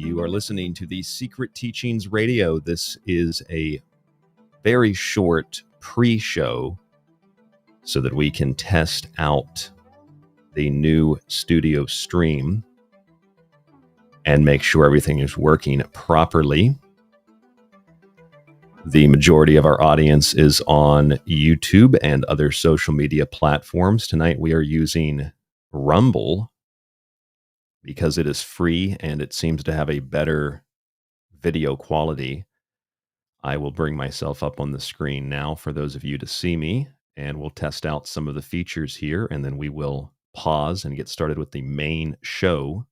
You are listening to the Secret Teachings Radio. This is a very short pre-show so that we can test out the new studio stream and make sure everything is working properly. The majority of our audience is on YouTube and other social media platforms. Tonight we are using Rumble because it is free and it seems to have a better video quality. I will bring myself up on the screen now for those of you to see me, and we'll test out some of the features here, and then we will pause and get started with the main show.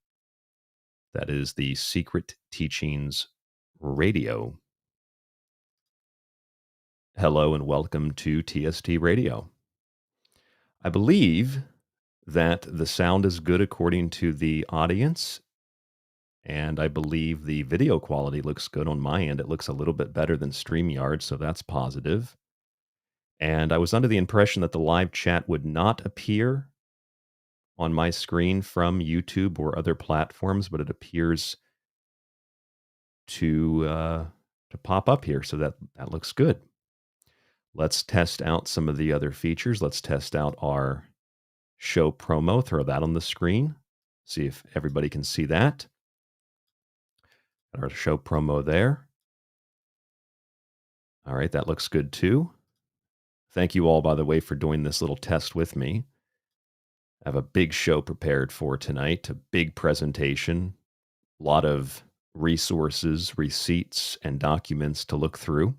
That is the Secret Teachings Radio. Hello and welcome to TST Radio. I believe that the sound is good according to the audience, and I believe the video quality looks good on my end. It looks a little bit better than StreamYard, so that's positive. And I was under the impression that the live chat would not appear on my screen from YouTube or other platforms, but it appears to pop up here, so that looks good. Let's test out some of the other features. Let's test out our show promo, throw that on the screen, see if everybody can see that. Our show promo there. All right, that looks good too. Thank you all, by the way, for doing this little test with me. I have a big show prepared for tonight, a big presentation, a lot of resources, receipts, and documents to look through.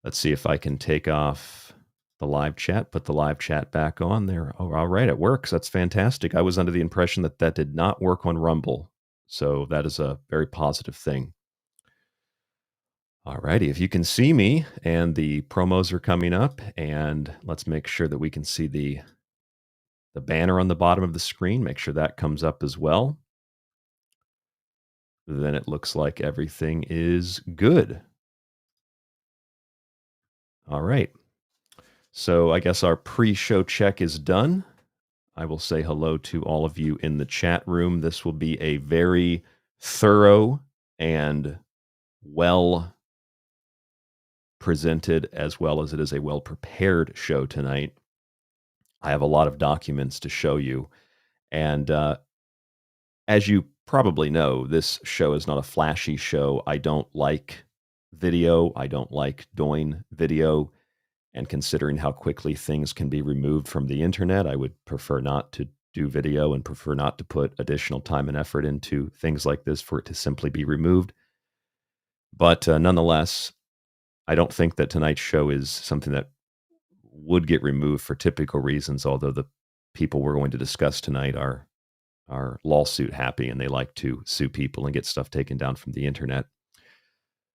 Let's see if I can take off the live chat, put the live chat back on there. Oh, all right, it works. That's fantastic. I was under the impression that that did not work on Rumble, so that is a very positive thing. All righty, if you can see me and the promos are coming up, and let's make sure that we can see the banner on the bottom of the screen, make sure that comes up as well. Then it looks like everything is good. All right. So I guess our pre-show check is done. I will say hello to all of you in the chat room. This will be a very thorough and well presented, as well as it is a well prepared show tonight. I have a lot of documents to show you. And as you probably know, this show is not a flashy show. I don't like video. I don't like doing video. And considering how quickly things can be removed from the internet, I would prefer not to do video and prefer not to put additional time and effort into things like this for it to simply be removed. But nonetheless, I don't think that tonight's show is something that would get removed for typical reasons, although the people we're going to discuss tonight are lawsuit happy and they like to sue people and get stuff taken down from the internet.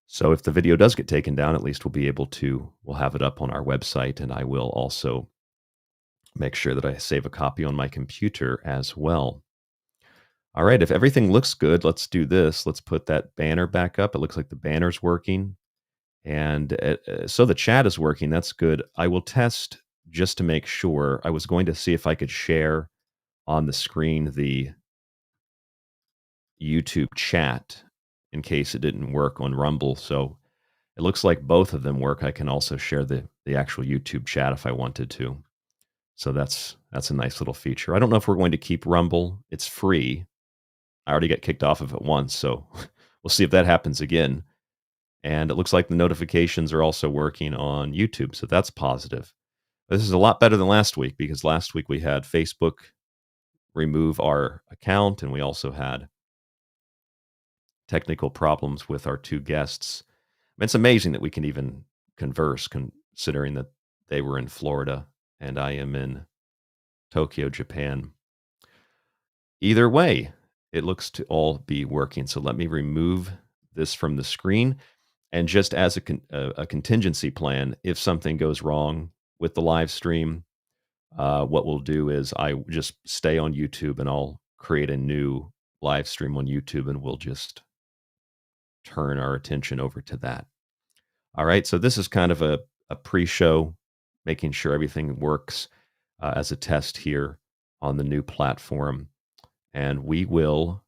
So if the video does get taken down, at least we'll have it up on our website, and I will also make sure that I save a copy on my computer as well. All right, if everything looks good, let's do this. Let's put that banner back up. It looks like the banner's working. And so the chat is working. That's good. I will test just to make sure. I was going to see if I could share on the screen the YouTube chat in case it didn't work on Rumble. So it looks like both of them work. I can also share the actual YouTube chat if I wanted to. So that's a nice little feature. I don't know if we're going to keep Rumble. It's free. I already got kicked off of it once, so we'll see if that happens again. And it looks like the notifications are also working on YouTube, so that's positive. This is a lot better than last week, because last week we had Facebook remove our account, and we also had technical problems with our two guests. I mean, it's amazing that we can even converse, considering that they were in Florida and I am in Tokyo, Japan. Either way, it looks to all be working. So let me remove this from the screen. And just as a contingency plan, if something goes wrong with the live stream, what we'll do is I just stay on YouTube and I'll create a new live stream on YouTube, and we'll just turn our attention over to that. All right, so this is kind of a pre-show, making sure everything works as a test here on the new platform. And we will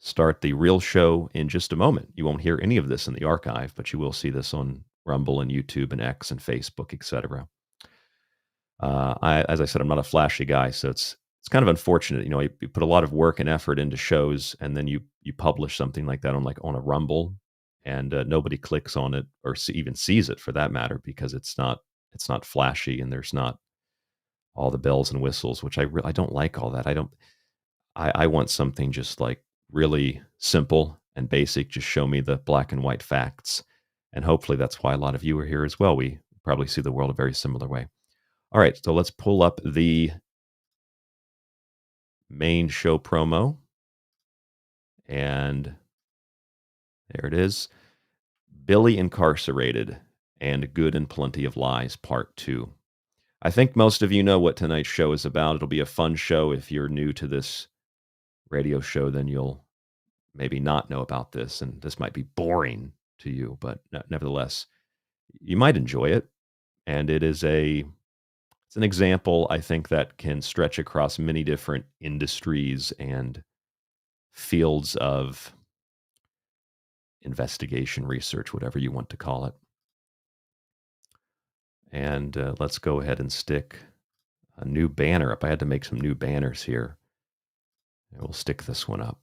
start the real show in just a moment. You won't hear any of this in the archive, but you will see this on Rumble and YouTube and X and Facebook, etc. As I said, I'm not a flashy guy, so it's kind of unfortunate. You put a lot of work and effort into shows, and then you publish something like that on a Rumble, and nobody clicks on it or even sees it, for that matter, because it's not flashy and there's not all the bells and whistles, which I don't like all that. I want something just like really simple and basic. Just show me the black and white facts, and hopefully that's why a lot of you are here as well. We probably see the world a very similar way. All right, so let's pull up the main show promo. And there it is. Billy Incarcerated and Good and Plenty of Lies, Part 2. I think most of you know what tonight's show is about. It'll be a fun show. If you're new to this radio show, then you'll maybe not know about this, and this might be boring to you, but nevertheless, you might enjoy it. And it's an example, I think, that can stretch across many different industries and fields of investigation, research, whatever you want to call it. And let's go ahead and stick a new banner up. I had to make some new banners here. We'll stick this one up.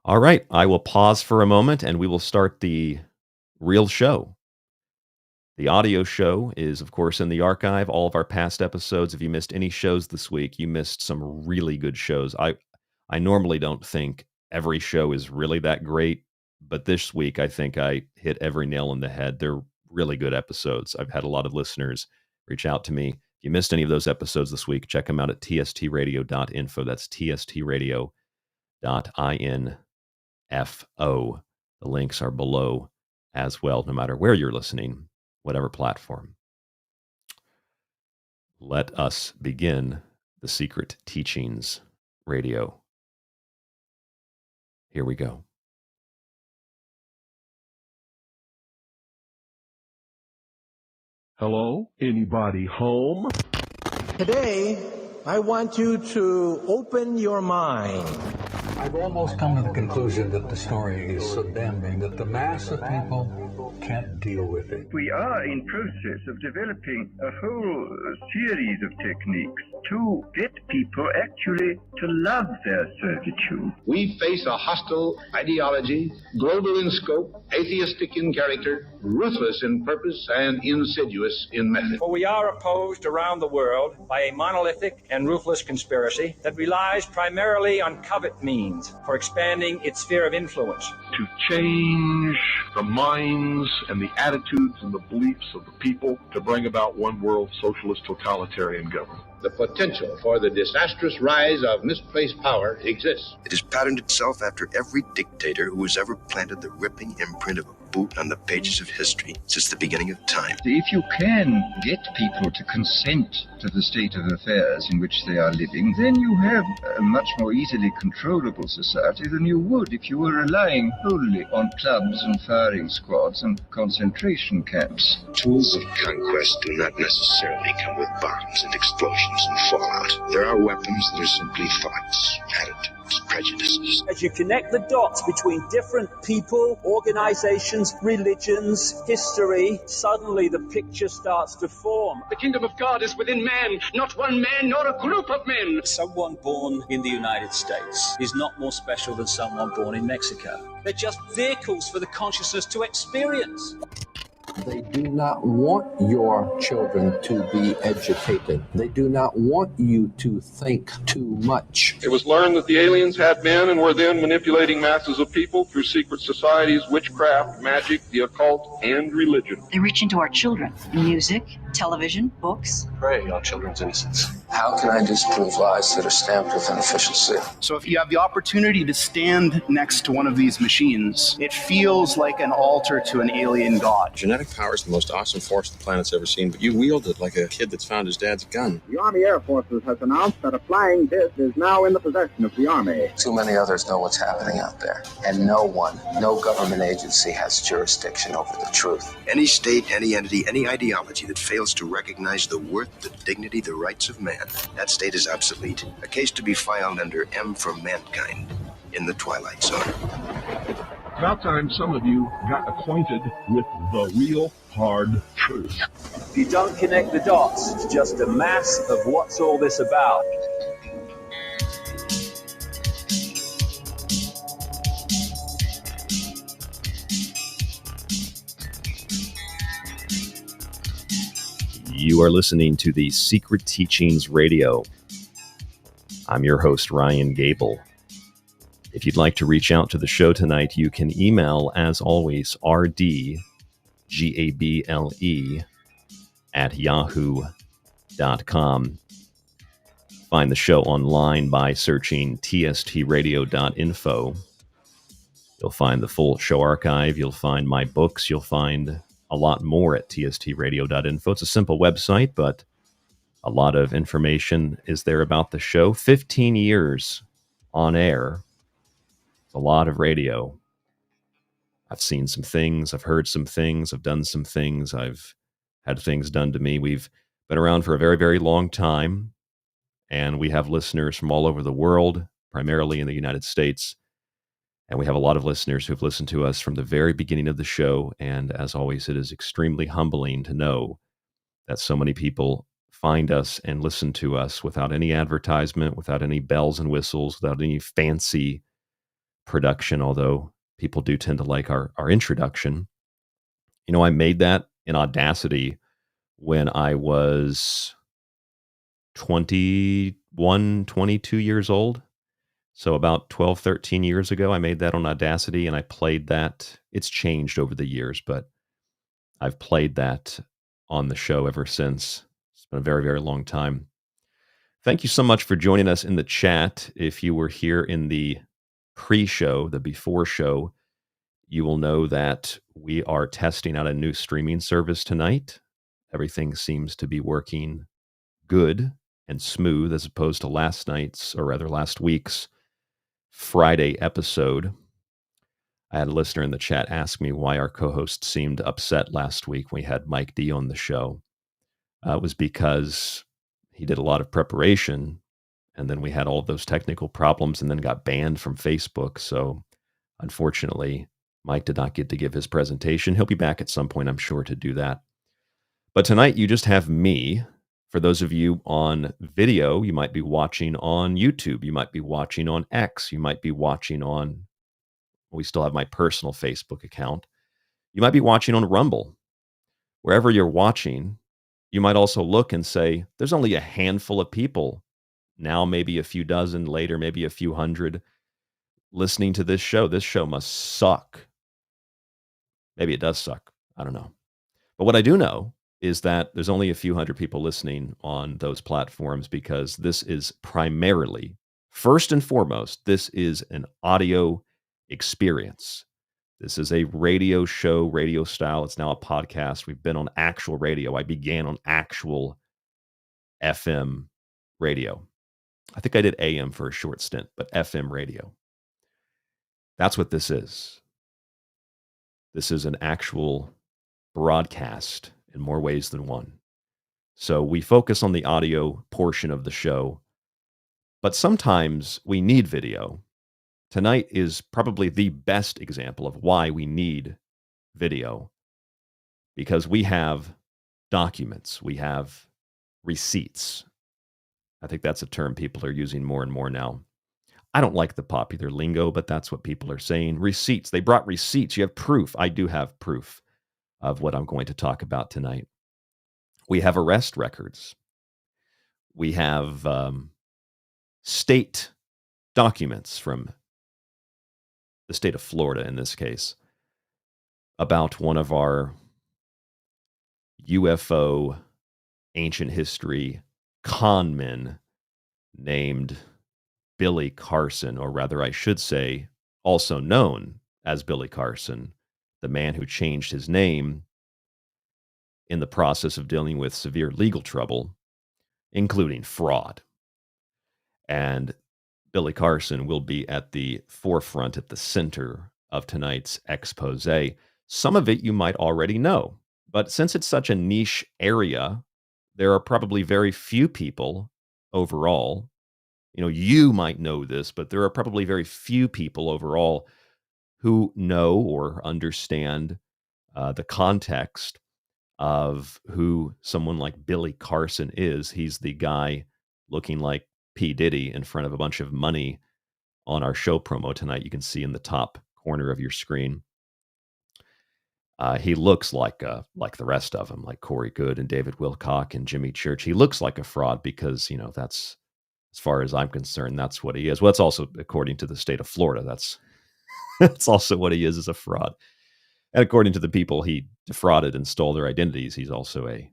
All right, I will pause for a moment and we will start the real show. The audio show is, of course, in the archive. All of our past episodes. If you missed any shows this week, you missed some really good shows. I normally don't think every show is really that great, but this week I think I hit every nail on the head. They're really good episodes. I've had a lot of listeners reach out to me. If you missed any of those episodes this week, check them out at tstradio.info. That's tstradio.info. The links are below as well, no matter where you're listening, whatever platform. Let us begin the Secret Teachings Radio. Here we go. Hello? Anybody home? Today, I want you to open your mind. I've almost come to the conclusion that the story is so damning that the mass of people can't deal with it. We are in process of developing a whole series of techniques to get people actually to love their servitude. We face a hostile ideology, global in scope, atheistic in character, ruthless in purpose, and insidious in method. For we are opposed around the world by a monolithic and ruthless conspiracy that relies primarily on covert means for expanding its sphere of influence. To change the minds and the attitudes and the beliefs of the people to bring about one world socialist totalitarian government. The potential for the disastrous rise of misplaced power exists. It has patterned itself after every dictator who has ever planted the ripping imprint of a boot on the pages of history since the beginning of time. If you can get people to consent to the state of affairs in which they are living, then you have a much more easily controllable society than you would if you were relying wholly on clubs and firing squads and concentration camps. Tools of conquest do not necessarily come with bombs and explosions and fallout. There are weapons that are simply thoughts, attitudes, prejudices. As you connect the dots between different people, organizations, religions, history, suddenly the picture starts to form. The kingdom of God is within man, not one man, nor a group of men. Someone born in the United States is not more special than someone born in Mexico. They're just vehicles for the consciousness to experience. They do not want your children to be educated. They do not want you to think too much. It was learned that the aliens had been and were then manipulating masses of people through secret societies, witchcraft, magic, the occult, and religion. They reach into our children. Music, television, books. Pray on children's innocence. How can I disprove lies that are stamped with an official seal? So if you have the opportunity to stand next to one of these machines, it feels like an altar to an alien god. Genetic power is the most awesome force the planet's ever seen, but you wield it like a kid that's found his dad's gun. The Army Air Forces has announced that a flying disc is now in the possession of the Army. Too many others know what's happening out there, and no government agency has jurisdiction over the truth. Any state, any entity, any ideology that fails to recognize the worth, the dignity, the rights of man, that state is obsolete. A case to be filed under M for mankind. in the Twilight Zone. It's about time some of you got acquainted with the real hard truth. If you don't connect the dots, it's just a mass of what's all this about. You are listening to the Secret Teachings Radio. I'm your host, Ryan Gable. If you'd like to reach out to the show tonight, you can email, as always, rdgable@yahoo.com. Find the show online by searching tstradio.info. You'll find the full show archive. You'll find my books. You'll find a lot more at tstradio.info. It's a simple website, but a lot of information is there about the show. 15 years on air. It's a lot of radio. I've seen some things. I've heard some things. I've done some things. I've had things done to me. We've been around for a very, very long time, and we have listeners from all over the world, primarily in the United States. And we have a lot of listeners who've listened to us from the very beginning of the show. And as always, it is extremely humbling to know that so many people find us and listen to us without any advertisement, without any bells and whistles, without any fancy production, although people do tend to like our introduction. You know, I made that in Audacity when I was 21, 22 years old. So about 12, 13 years ago, I made that on Audacity, and I played that. It's changed over the years, but I've played that on the show ever since. It's been a very, very long time. Thank you so much for joining us in the chat. If you were here in the pre-show, the before show, you will know that we are testing out a new streaming service tonight. Everything seems to be working good and smooth as opposed to last week's Friday episode. I had a listener in the chat ask me why our co-host seemed upset last week when we had Mike D on the show. It was because he did a lot of preparation, and then we had all of those technical problems and then got banned from Facebook. So unfortunately, Mike did not get to give his presentation. He'll be back at some point, I'm sure, to do that. But tonight you just have me. For those of you on video, you might be watching on YouTube. You might be watching on X. You might be watching on, we still have my personal Facebook account. You might be watching on Rumble. Wherever you're watching, you might also look and say, there's only a handful of people, now maybe a few dozen, later maybe a few hundred, listening to this show. This show must suck. Maybe it does suck. I don't know. But what I do know is that there's only a few hundred people listening on those platforms, because this is primarily, first and foremost, this is an audio experience. This is a radio show, radio style. It's now a podcast. We've been on actual radio. I began on actual FM radio. I think I did AM for a short stint, but FM radio. That's what this is. This is an actual broadcast in more ways than one. So we focus on the audio portion of the show, but sometimes we need video. Tonight is probably the best example of why we need video, because we have documents, we have receipts. I think that's a term people are using more and more now. I don't like the popular lingo, but that's what people are saying. Receipts. They brought receipts. You have proof. I do have proof of what I'm going to talk about tonight. We have arrest records. We have state documents from the state of Florida, in this case, about one of our UFO ancient history con men named Billy Carson, or rather I should say, also known as Billy Carson, the man who changed his name in the process of dealing with severe legal trouble, including fraud. And Billy Carson will be at the forefront, at the center of tonight's expose. Some of it you might already know, but since it's such a niche area, there are probably very few people overall You might know this, but there are probably very few people overall who know or understand the context of who someone like Billy Carson is. He's the guy looking like P. Diddy in front of a bunch of money on our show promo tonight. You can see in the top corner of your screen. He looks like the rest of them, like Corey Goode and David Wilcock and Jimmy Church. He looks like a fraud because, that's, as far as I'm concerned, that's what he is. Well, it's also, according to the state of Florida, that's also what he is a fraud. And according to the people he defrauded and stole their identities, he's also a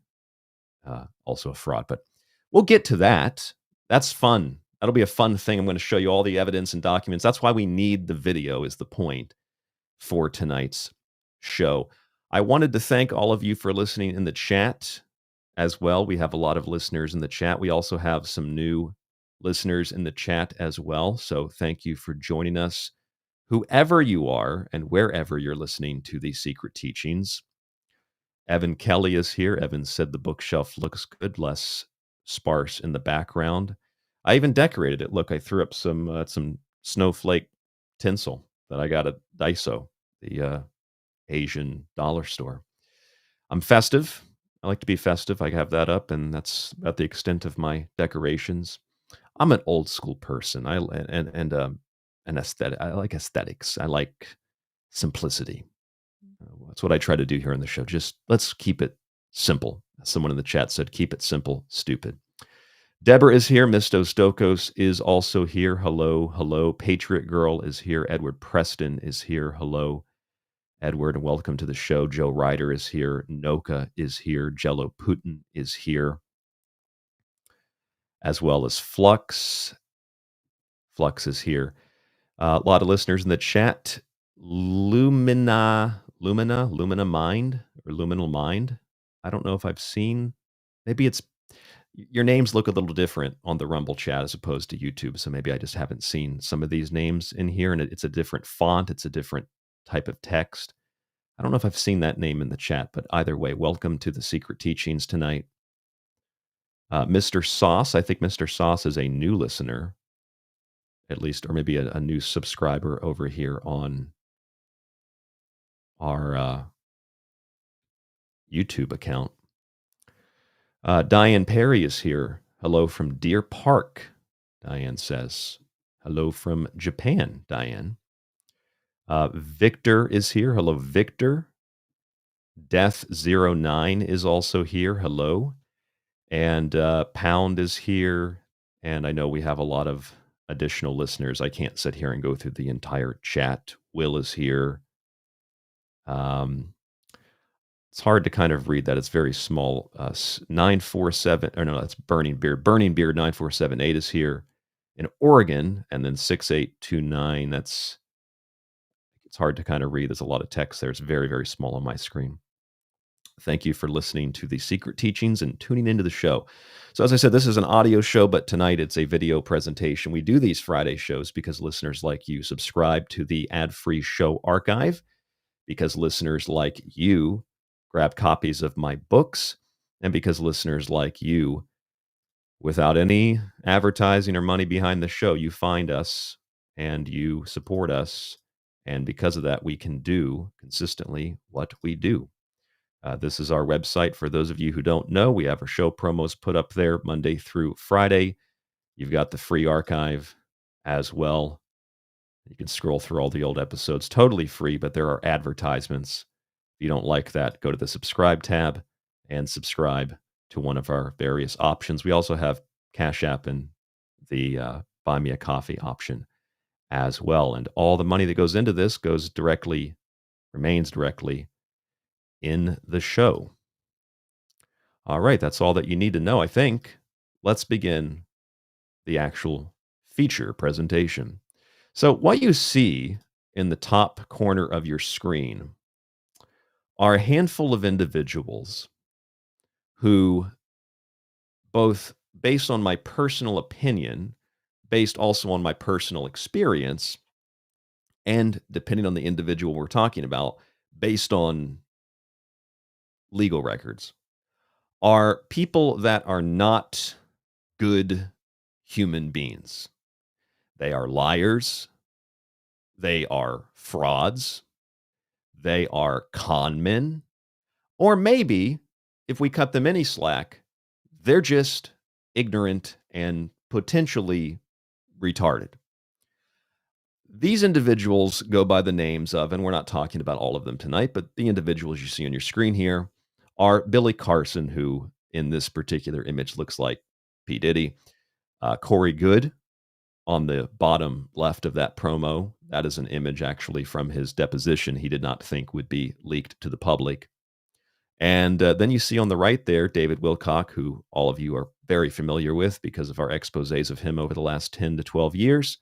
fraud. But we'll get to that. That's fun. That'll be a fun thing. I'm going to show you all the evidence and documents. That's why we need the video, is the point for tonight's show. I wanted to thank all of you for listening in the chat as well. We have a lot of listeners in the chat. We also have some new listeners in the chat as well. So thank you for joining us, whoever you are and wherever you're listening to these secret teachings. Evan Kelly is here. Evan said the bookshelf looks good, less sparse in the background. I even decorated it. Look, I threw up some snowflake tinsel that I got at Daiso, the Asian dollar store. I'm festive. I like to be festive. I have that up, and that's about the extent of my decorations. I'm an old school person. An aesthetic. I like aesthetics. I like simplicity. That's what I try to do here on the show. Just let's keep it simple. Someone in the chat said, keep it simple, stupid. Deborah is here. Mistos Dokos is also here. Hello, hello. Patriot Girl is here. Edward Preston is here. Hello, Edward, and welcome to the show. Joe Ryder is here. Noka is here. Jello Putin is here, as well as Flux. Flux is here. A lot of listeners in the chat. Lumina Mind, or Luminal Mind. I don't know if I've seen. Maybe it's your names look a little different on the Rumble chat as opposed to YouTube, so maybe I just haven't seen some of these names in here, and it's a different font. It's a different type of text. I don't know if I've seen that name in the chat, but either way, welcome to the Secret Teachings tonight. Mr. Sauce, I think Mr. Sauce is a new listener, at least, or maybe a new subscriber over here on our YouTube account. Diane Perry is here. Hello from Deer Park, Diane says. Hello from Japan, Diane. Victor is here. Hello, Victor. Death09 is also here. Hello. And Pound is here. And I know we have a lot of additional listeners. I can't sit here and go through the entire chat. Will is here. It's hard to kind of read that. It's very small. 947, or no, that's Burning Beard. Burning Beard 9478 is here in Oregon. And then 6829, it's hard to kind of read. There's a lot of text there. It's very, very small on my screen. Thank you for listening to the Secret Teachings and tuning into the show. So as I said, this is an audio show, but tonight it's a video presentation. We do these Friday shows because listeners like you subscribe to the ad-free show archive, because listeners like you grab copies of my books, and because listeners like you, without any advertising or money behind the show, you find us and you support us. And because of that, we can do consistently what we do. This is our website. For those of you who don't know, we have our show promos put up there Monday through Friday. You've got the free archive as well. You can scroll through all the old episodes totally free, but there are advertisements. If you don't like that, go to the subscribe tab and subscribe to one of our various options. We also have Cash App and the Buy Me a Coffee option as well. And all the money that goes into this remains directly in the show. All right, that's all that you need to know, I think. Let's begin the actual feature presentation. So what you see in the top corner of your screen are a handful of individuals who, both based on my personal opinion, based also on my personal experience, and depending on the individual we're talking about, based on legal records, are people that are not good human beings. They are liars. They are frauds. They are con men. Or maybe, if we cut them any slack, they're just ignorant and potentially retarded. These individuals go by the names of, and we're not talking about all of them tonight, but the individuals you see on your screen here are Billy Carson, who in this particular image looks like P. Diddy, Corey Goode on the bottom left of that promo. That is an image actually from his deposition he did not think would be leaked to the public. And then you see on the right there, David Wilcock, who all of you are very familiar with because of our exposés of him over the last 10 to 12 years.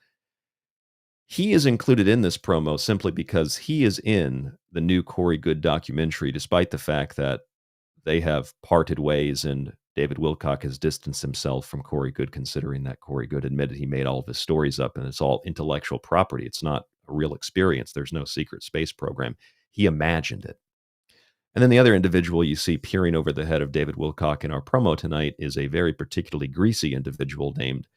He is included in this promo simply because he is in the new Corey Goode documentary, despite the fact that they have parted ways and David Wilcock has distanced himself from Corey Goode, considering that Corey Goode admitted he made all of his stories up and it's all intellectual property. It's not a real experience. There's no secret space program. He imagined it. And then the other individual you see peering over the head of David Wilcock in our promo tonight is a very particularly greasy individual named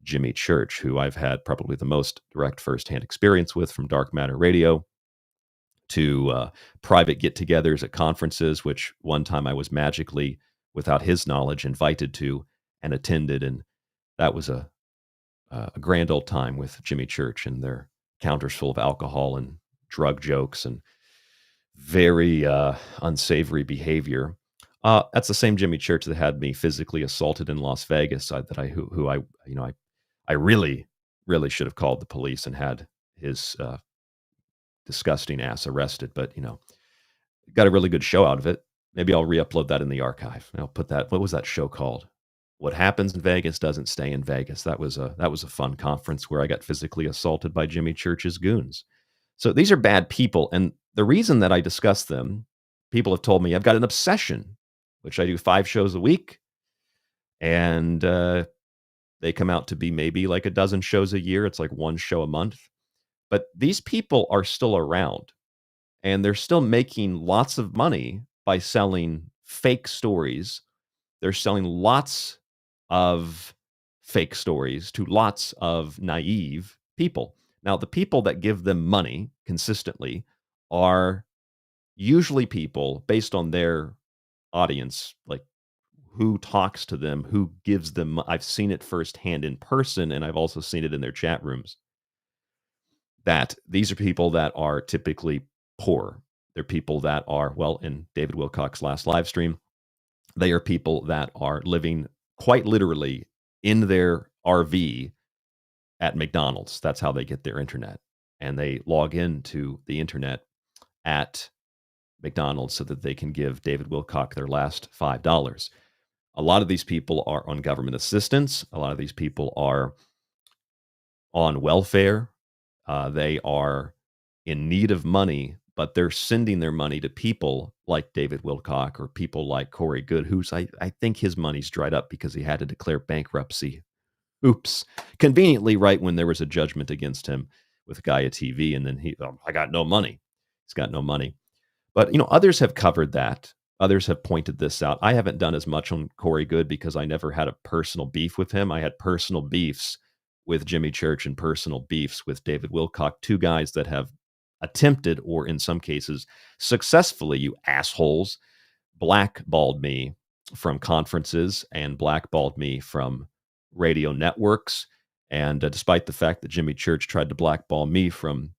Jimmy Church, who I've had probably the most direct firsthand experience with, from Dark Matter Radio to private get-togethers at conferences, which one time I was magically, without his knowledge, invited to and attended. And that was a grand old time with Jimmy Church and their counters full of alcohol and drug jokes and very unsavory behavior. That's the same Jimmy Church that had me physically assaulted in Las Vegas. I really should have called the police and had his disgusting ass arrested. But got a really good show out of it. Maybe I'll re-upload that in the archive. I'll put that. What was that show called? What happens in Vegas doesn't stay in Vegas. That was a fun conference where I got physically assaulted by Jimmy Church's goons. So these are bad people, and the reason that I discuss them, people have told me I've got an obsession, which I do 5 shows a week, and they come out to be maybe like a dozen shows a year. It's like 1 show a month. But these people are still around, and they're still making lots of money by selling fake stories. They're selling lots of fake stories to lots of naive people. Now, the people that give them money consistently are usually people based on their audience, like who talks to them, who gives them. I've seen it firsthand in person, and I've also seen it in their chat rooms, that these are people that are typically poor. They're people that are, well, in David Wilcock's last live stream, they are people that are living quite literally in their RV at McDonald's. That's how they get their internet. And they log into the internet at McDonald's so that they can give David Wilcock their last $5. A lot of these people are on government assistance. A lot of these people are on welfare. They are in need of money, but they're sending their money to people like David Wilcock or people like Corey Goode, who's, I think his money's dried up because he had to declare bankruptcy. Oops. Conveniently, right when there was a judgment against him with Gaia TV, and then I got no money. He's got no money. But, others have covered that. Others have pointed this out. I haven't done as much on Corey Goode because I never had a personal beef with him. I had personal beefs with Jimmy Church and personal beefs with David Wilcock, 2 guys that have attempted, or in some cases successfully, you assholes, blackballed me from conferences and blackballed me from radio networks. And despite the fact that Jimmy Church tried to blackball me from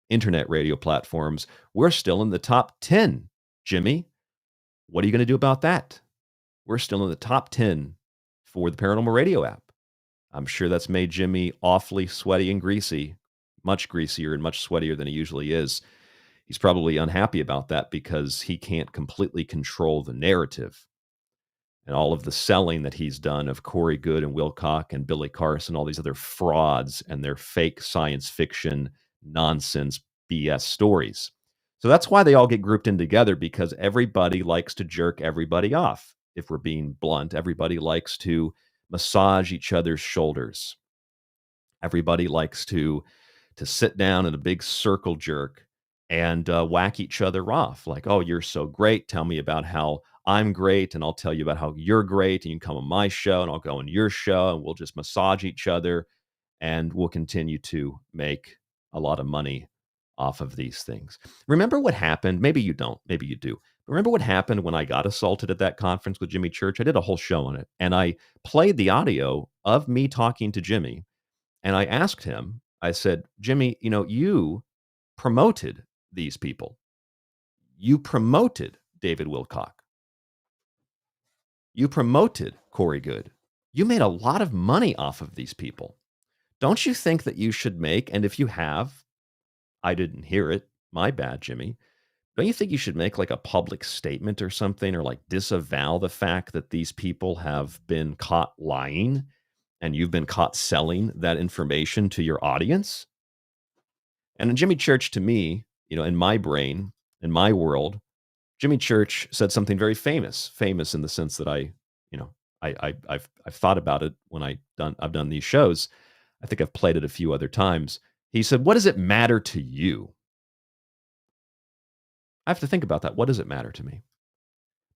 internet radio platforms, we're still in the top 10, Jimmy. What are you going to do about that? We're still in the top 10 for the Paranormal Radio app. I'm sure that's made Jimmy awfully sweaty and greasy, much greasier and much sweatier than he usually is. He's probably unhappy about that because he can't completely control the narrative. And all of the selling that he's done of Corey Goode and Wilcock and Billy Carson, all these other frauds and their fake science fiction nonsense BS stories. So that's why they all get grouped in together, because everybody likes to jerk everybody off. If we're being blunt, everybody likes to massage each other's shoulders. Everybody likes to sit down in a big circle jerk and whack each other off. Like, oh, you're so great. Tell me about how I'm great, and I'll tell you about how you're great, and you can come on my show, and I'll go on your show, and we'll just massage each other, and we'll continue to make a lot of money off of these things. Remember what happened? Maybe you don't, maybe you do. Remember what happened when I got assaulted at that conference with Jimmy Church? I did a whole show on it, and I played the audio of me talking to Jimmy, and I asked him, I said, Jimmy, you promoted these people. You promoted David Wilcock. You promoted Corey Goode. You made a lot of money off of these people. Don't you think that you should make, and if you have, I didn't hear it, my bad, Jimmy, don't you think you should make like a public statement or something, or like disavow the fact that these people have been caught lying and you've been caught selling that information to your audience? And Jimmy Church, to me, in my brain, in my world, Jimmy Church said something very famous in the sense that I've thought about it when I've done these shows. I think I've played it a few other times. He said, "What does it matter to you?" I have to think about that. What does it matter to me?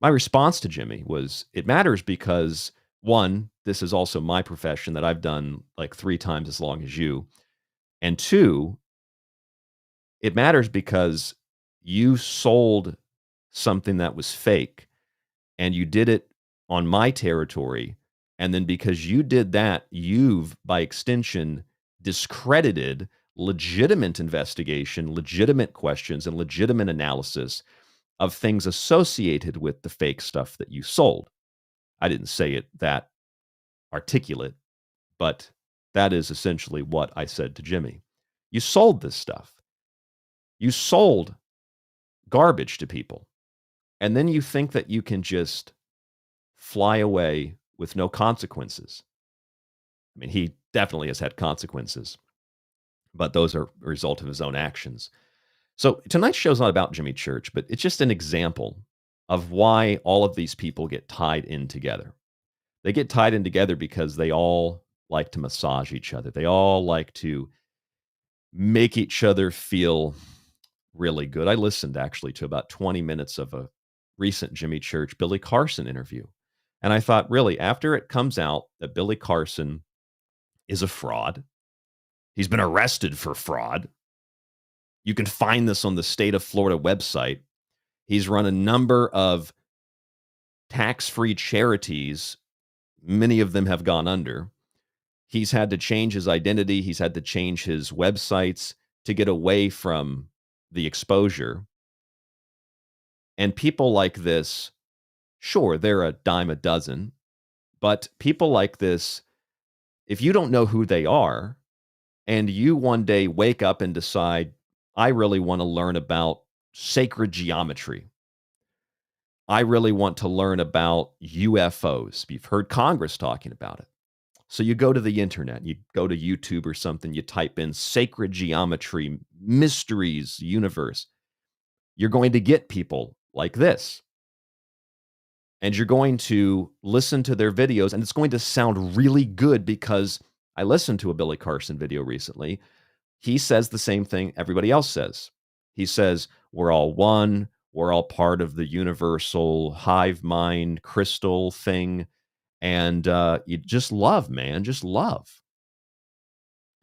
My response to Jimmy was, it matters because, one, this is also my profession that I've done like 3 times as long as you. And 2, it matters because you sold something that was fake, and you did it on my territory. And then because you did that, you've, by extension, discredited legitimate investigation, legitimate questions, and legitimate analysis of things associated with the fake stuff that you sold. I didn't say it that articulate, but that is essentially what I said to Jimmy. You sold this stuff. You sold garbage to people. And then you think that you can just fly away with no consequences. I mean, he definitely has had consequences, but those are a result of his own actions. So tonight's show is not about Jimmy Church, but it's just an example of why all of these people get tied in together. They get tied in together because they all like to massage each other. They all like to make each other feel really good. I listened actually to about 20 minutes of a recent Jimmy Church, Billy Carson interview. And I thought, really, after it comes out that Billy Carson is a fraud, he's been arrested for fraud. You can find this on the state of Florida website. He's run a number of tax-free charities. Many of them have gone under. He's had to change his identity. He's had to change his websites to get away from the exposure. And people like this, sure, they're a dime a dozen, but people like this, if you don't know who they are, and you one day wake up and decide, I really want to learn about sacred geometry. I really want to learn about UFOs. You've heard Congress talking about it. So you go to the internet, you go to YouTube or something, you type in sacred geometry, mysteries, universe. You're going to get people like this. And you're going to listen to their videos, and it's going to sound really good because I listened to a Billy Carson video recently. He says the same thing everybody else says. He says, we're all one. We're all part of the universal hive mind crystal thing. And you just love, man, just love.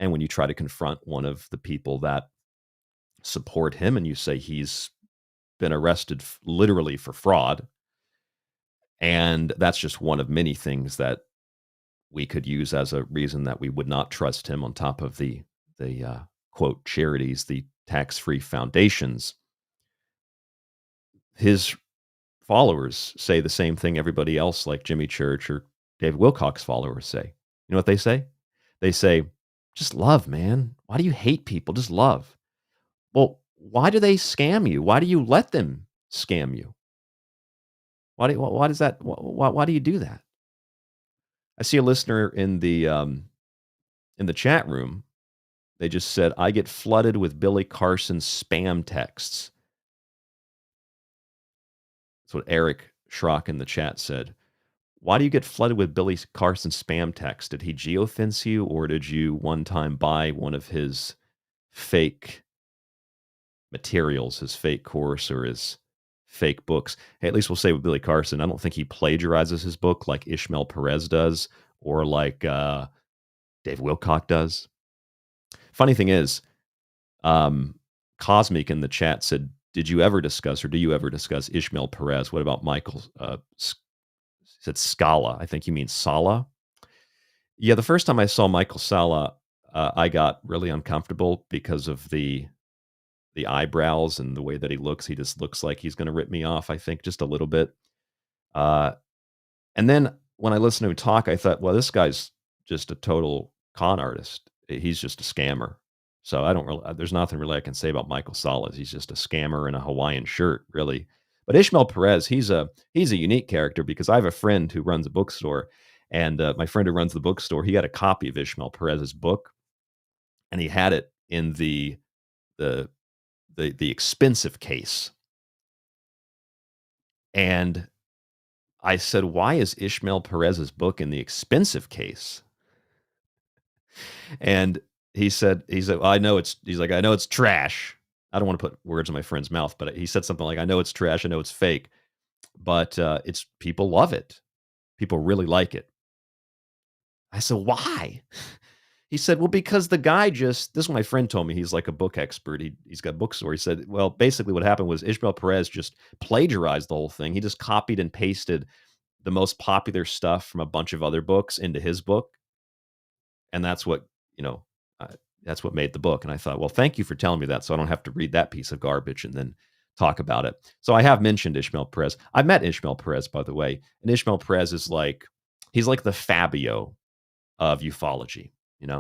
And when you try to confront one of the people that support him and you say he's been arrested literally for fraud, and that's just one of many things that we could use as a reason that we would not trust him, on top of the quote, charities, the tax-free foundations. His followers say the same thing everybody else, like Jimmy Church or David Wilcock's followers, say. You know what they say? They say, just love, man. Why do you hate people? Just love. Well, why do they scam you? Why do you let them scam you? Why do you do that? I see a listener in the chat room. They just said, I get flooded with Billy Carson's spam texts. That's what Eric Schrock in the chat said. Why do you get flooded with Billy Carson's spam texts? Did he geofence you, or did you one time buy one of his fake materials, his fake course, or his fake books. Hey, at least we'll say with Billy Carson, I don't think he plagiarizes his book like Ishmael Perez does or like Dave Wilcock does. Funny thing is, Cosmic in the chat said, did you ever discuss or do you ever discuss Ishmael Perez? What about Michael? He said Scala. I think you mean Sala. Yeah, the first time I saw Michael Sala, I got really uncomfortable because of the eyebrows and the way that he looks. He just looks like he's going to rip me off, I think, just a little bit. And then when I listened to him talk, I thought, well, this guy's just a total con artist. He's just a scammer. So there's nothing really I can say about Michael Sala. He's just a scammer in a Hawaiian shirt, really. But Ishmael Perez, he's a unique character because I have a friend who runs a bookstore, and my friend who runs the bookstore, he had a copy of Ishmael Perez's book, and he had it in the expensive case. And I said, why is Ishmael Perez's book in the expensive case? And he said, well, I know it's trash. I don't want to put words in my friend's mouth, but he said something like, I know it's trash. I know it's fake, but it's people love it. People really like it. I said, why? He said, well, because the guy this is what my friend told me. He's like a book expert. He's got a bookstore. He said, well, basically what happened was Ishmael Perez just plagiarized the whole thing. He just copied and pasted the most popular stuff from a bunch of other books into his book. And that's what, that's what made the book. And I thought, well, thank you for telling me that, so I don't have to read that piece of garbage and then talk about it. So I have mentioned Ishmael Perez. I met Ishmael Perez, by the way. And Ishmael Perez is he's like the Fabio of ufology.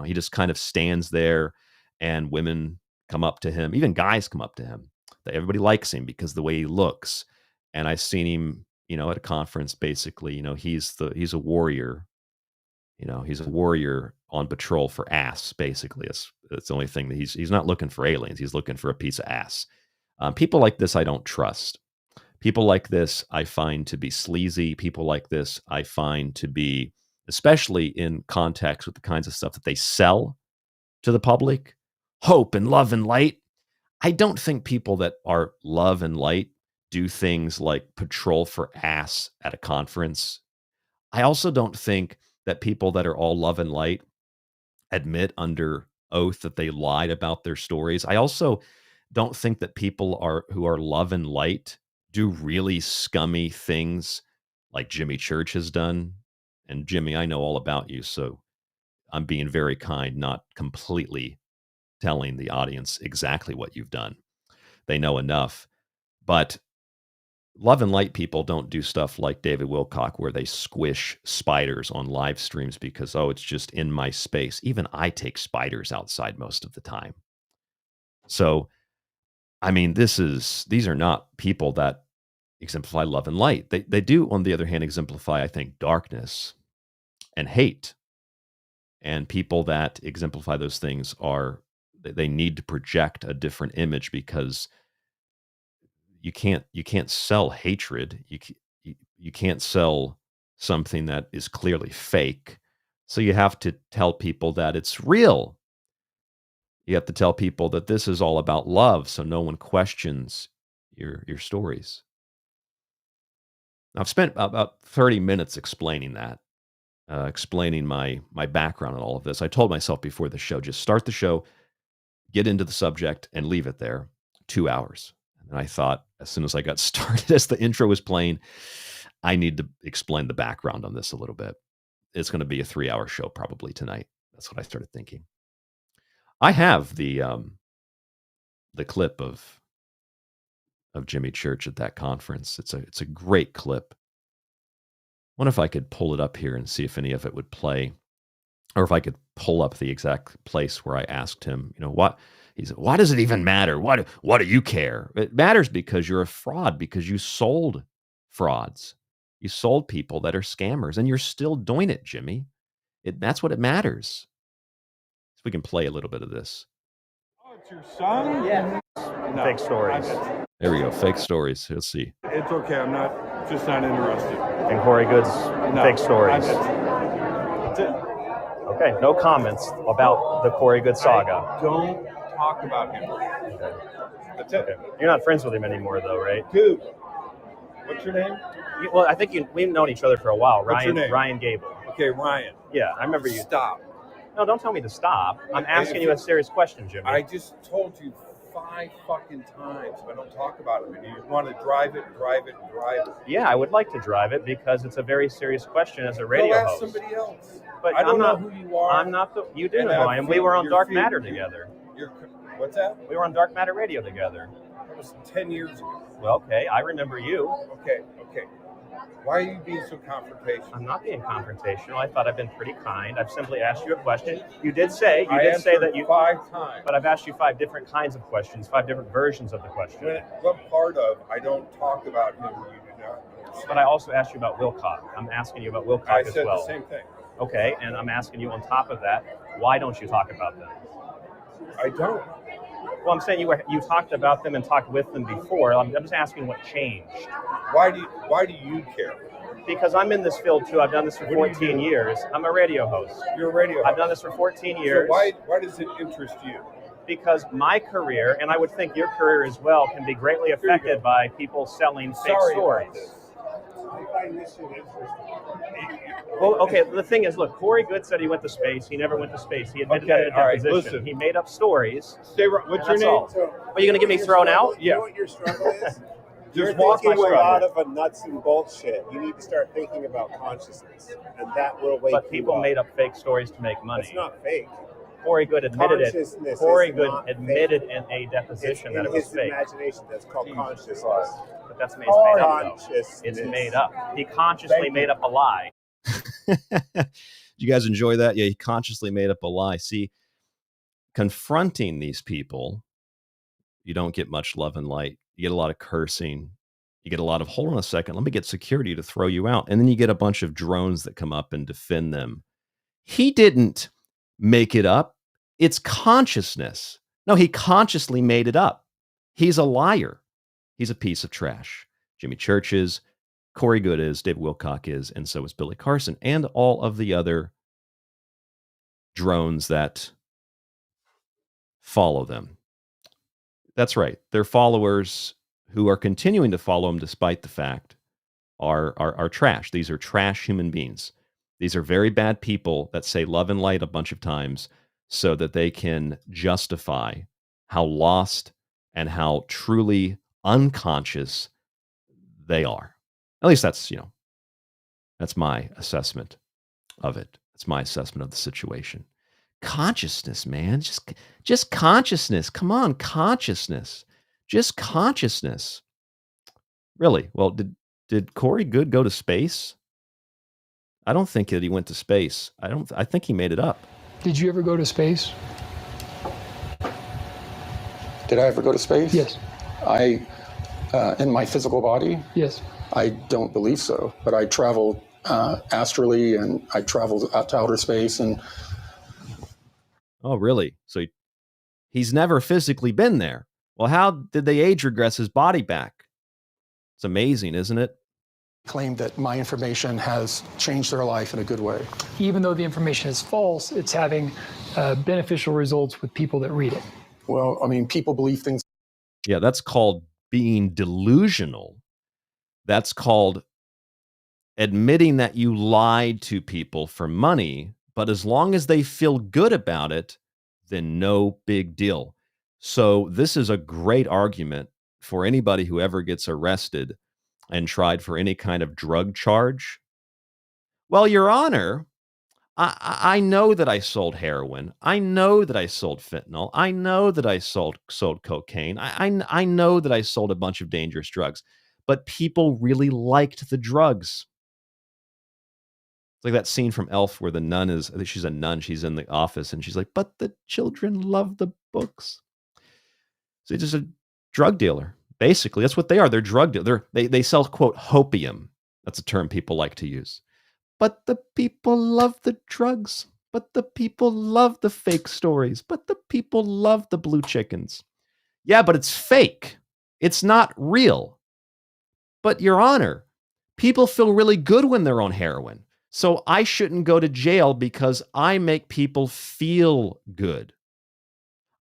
He just kind of stands there and women come up to him. Even guys come up to him. Everybody likes him because of the way he looks. And I've seen him, at a conference, basically, he's a warrior. He's a warrior on patrol for ass, basically. It's the only thing that he's not looking for aliens. He's looking for a piece of ass. People like this, I don't trust. People like this, I find to be sleazy. People like this, I find to be, especially in context with the kinds of stuff that they sell to the public, hope and love and light. I don't think people that are love and light do things like patrol for ass at a conference. I also don't think that people that are all love and light admit under oath that they lied about their stories. I also don't think that people who are love and light do really scummy things like Jimmy Church has done. And Jimmy, I know all about you, so I'm being very kind, not completely telling the audience exactly what you've done. They know enough. But love and light people don't do stuff like David Wilcock, where they squish spiders on live streams because, it's just in my space. Even I take spiders outside most of the time. So, I mean, these are not people that exemplify love and light. They do, on the other hand, exemplify, I think, darkness and hate. And people that exemplify those things they need to project a different image because you can't sell hatred. You can't sell something that is clearly fake. So you have to tell people that it's real. You have to tell people that this is all about love, so no one questions your stories. I've spent about 30 minutes explaining that, explaining my background and all of this. I told myself before the show, just start the show, get into the subject, and leave it there. 2 hours. And I thought, as soon as I got started, as the intro was playing, I need to explain the background on this a little bit. It's going to be a 3-hour show probably tonight. That's what I started thinking. I have the clip of Jimmy Church at that conference. It's a great clip. I wonder if I could pull it up here and see if any of it would play, or if I could pull up the exact place where I asked him, what he said. Why does it even matter? What do you care? It matters because you're a fraud, because you sold frauds. You sold people that are scammers, and you're still doing it, Jimmy. That's what it matters. So we can play a little bit of this. Oh, it's your son? Yeah. No, fake stories. There we go. Fake stories. Let's see. It's okay. I'm not interested. And Corey Goode's fake stories. That's it. Okay. No comments about the Corey Goode saga. I don't talk about him. Okay. That's it. Okay. You're not friends with him anymore, though, right? Dude, What's your name? Well, I think we've known each other for a while. What's your name? Ryan Gable. Okay, Ryan. Yeah, I remember you. Stop. No, don't tell me to stop. I'm asking you a serious question, Jimmy. I just told you 5 fucking times. I don't talk about it. And you want to drive it. Yeah, I would like to drive it because it's a very serious question as a radio Go ask host. somebody else. But I don't know who you are. I'm not the. You do know who I am. We were on Dark Matter together. What's that? We were on Dark Matter Radio together. That was 10 years ago. Well, okay, I remember you. Okay. Why are you being so confrontational? I'm not being confrontational. I thought I've been pretty kind. I've simply asked you a question. You did say that you 5 times. But I've asked you 5 different kinds of questions, 5 different versions of the question. What part of I don't talk about him you do not understand? But I also asked you about Wilcock. I'm asking you about Wilcock as well. I said the same thing. Okay, and I'm asking you on top of that, why don't you talk about them? I don't. Well, I'm saying you talked about them and talked with them before. I'm just asking what changed. Why do you care? Because I'm in this field too. I've done this for 14 years. I'm a radio host. You're a radio host. I've done this for 14 years. So why does it interest you? Because my career, and I would think your career as well, can be greatly affected by people selling fake stories. I find this shit interesting. Well, okay, the thing is, look, Corey Goode said he went to space. He never went to space. He admitted that in a deposition. Listen. He made up stories. What's your name? Are you going to get me thrown out? You know what your struggle is? You're walk my thinking a struggle. lot of a nuts and bolts shit. You need to start thinking about consciousness, and that will wake you up. But people made up fake stories to make money. It's not fake. Corey Goode admitted it. Consciousness Corey is Goode not admitted fake. in a deposition It's that it in was his fake. imagination. That's called consciousness. But that's made up, though. Consciousness. It's made up. He consciously made up a lie. Did you guys enjoy that? Yeah, he consciously made up a lie. See, confronting these people, you don't get much love and light. You get a lot of cursing. You get a lot of, hold on a second, let me get security to throw you out. And then you get a bunch of drones that come up and defend them. He didn't make it up. It's consciousness. No, he consciously made it up. He's a liar. He's a piece of trash. Jimmy Church is, Corey Goode is, David Wilcock is, and so is Billy Carson, and all of the other drones that follow them. That's right. Their followers who are continuing to follow them despite the fact are trash. These are trash human beings. These are very bad people that say love and light a bunch of times so that they can justify how lost and how truly unconscious they are. At least that's my assessment of it. It's my assessment of the situation. Consciousness, man. Just consciousness. Come on, consciousness. Just consciousness. Really? Well, did Corey Goode go to space? I don't think that he went to space. I think he made it up. Did you ever go to space? Did I ever go to space? Yes. In my physical body? Yes. I don't believe so, but I traveled astrally, and I traveled out to outer space. And oh, really? So he's never physically been there. Well, how did they age regress his body back? It's amazing, isn't it? claim that my information has changed their life in a good way. Even though the information is false, it's having beneficial results with people that read it. Well, I mean, people believe things. Yeah, that's called being delusional. That's called admitting that you lied to people for money, but as long as they feel good about it, then no big deal. So this is a great argument for anybody who ever gets arrested and tried for any kind of drug charge. Well, Your Honor, I know that I sold heroin. I know that I sold fentanyl. I know that I sold cocaine. I know that I sold a bunch of dangerous drugs, but people really liked the drugs. It's like that scene from Elf where the nun is, I think she's a nun, she's in the office and she's like, but the children love the books. So he's just a drug dealer. Basically, that's what they are. They're drug dealers. They sell, quote, hopium. That's a term people like to use. But the people love the drugs. But the people love the fake stories. But the people love the blue chickens. Yeah, but it's fake. It's not real. But Your Honor, people feel really good when they're on heroin. So I shouldn't go to jail because I make people feel good.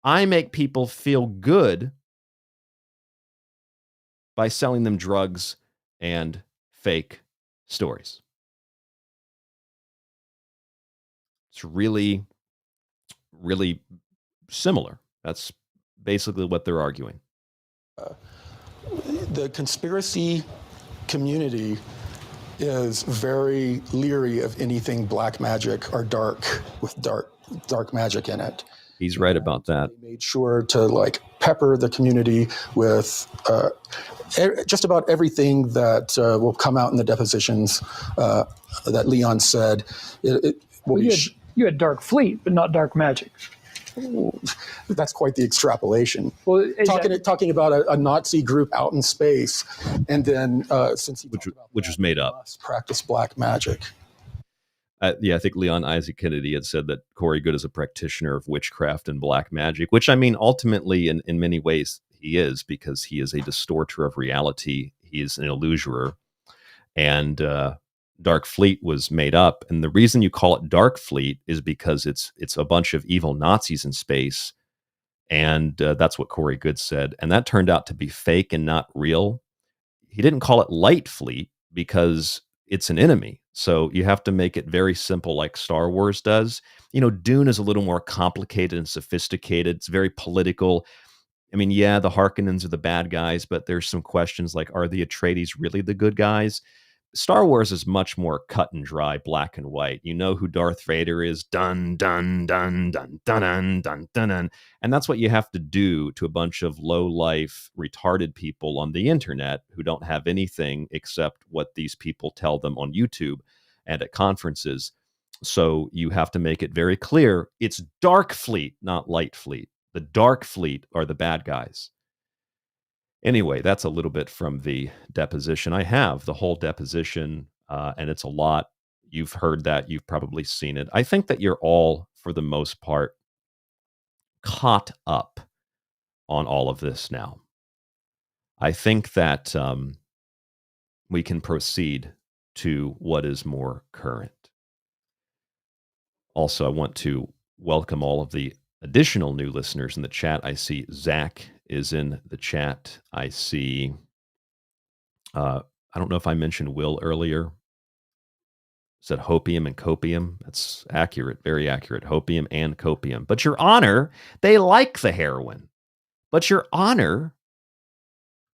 I make people feel good by selling them drugs and fake stories. It's really, really similar. That's basically what they're arguing. The conspiracy community is very leery of anything black magic or dark with dark magic in it. He's right about that. They made sure to like pepper the community with just about everything that will come out in the depositions that Leon said. You had Dark Fleet, but not dark magic. That's quite the extrapolation. Well, talking about a Nazi group out in space, and then since he which was made up, practice black magic. Yeah, I think Leon Isaac Kennedy had said that Corey Goode is a practitioner of witchcraft and black magic, which I mean, ultimately, in many ways, he is, because he is a distorter of reality. He is an illusorer, and Dark Fleet was made up. And the reason you call it Dark Fleet is because it's a bunch of evil Nazis in space, and that's what Corey Goode said. And that turned out to be fake and not real. He didn't call it Light Fleet because it's an enemy. So you have to make it very simple, like Star Wars does. You know, Dune is a little more complicated and sophisticated. It's very political. I mean, yeah, the Harkonnens are the bad guys, but there's some questions like, are the Atreides really the good guys? Star Wars is much more cut and dry, black and white. You know who Darth Vader is, dun, dun, dun, dun, dun, dun, dun, dun, dun. And that's what you have to do to a bunch of low-life, retarded people on the internet who don't have anything except what these people tell them on YouTube and at conferences. So you have to make it very clear, it's Dark Fleet, not Light Fleet. The Dark Fleet are the bad guys. Anyway, that's a little bit from the deposition. I have the whole deposition, and it's a lot. You've heard that. You've probably seen it. I think that you're all, for the most part, caught up on all of this now. I think that we can proceed to what is more current. Also, I want to welcome all of the additional new listeners in the chat. I see Zach is in the chat. I see, I don't know if I mentioned Will earlier. Said hopium and copium. That's accurate, very accurate. Hopium and copium. But Your Honor, they like the heroin. But Your Honor,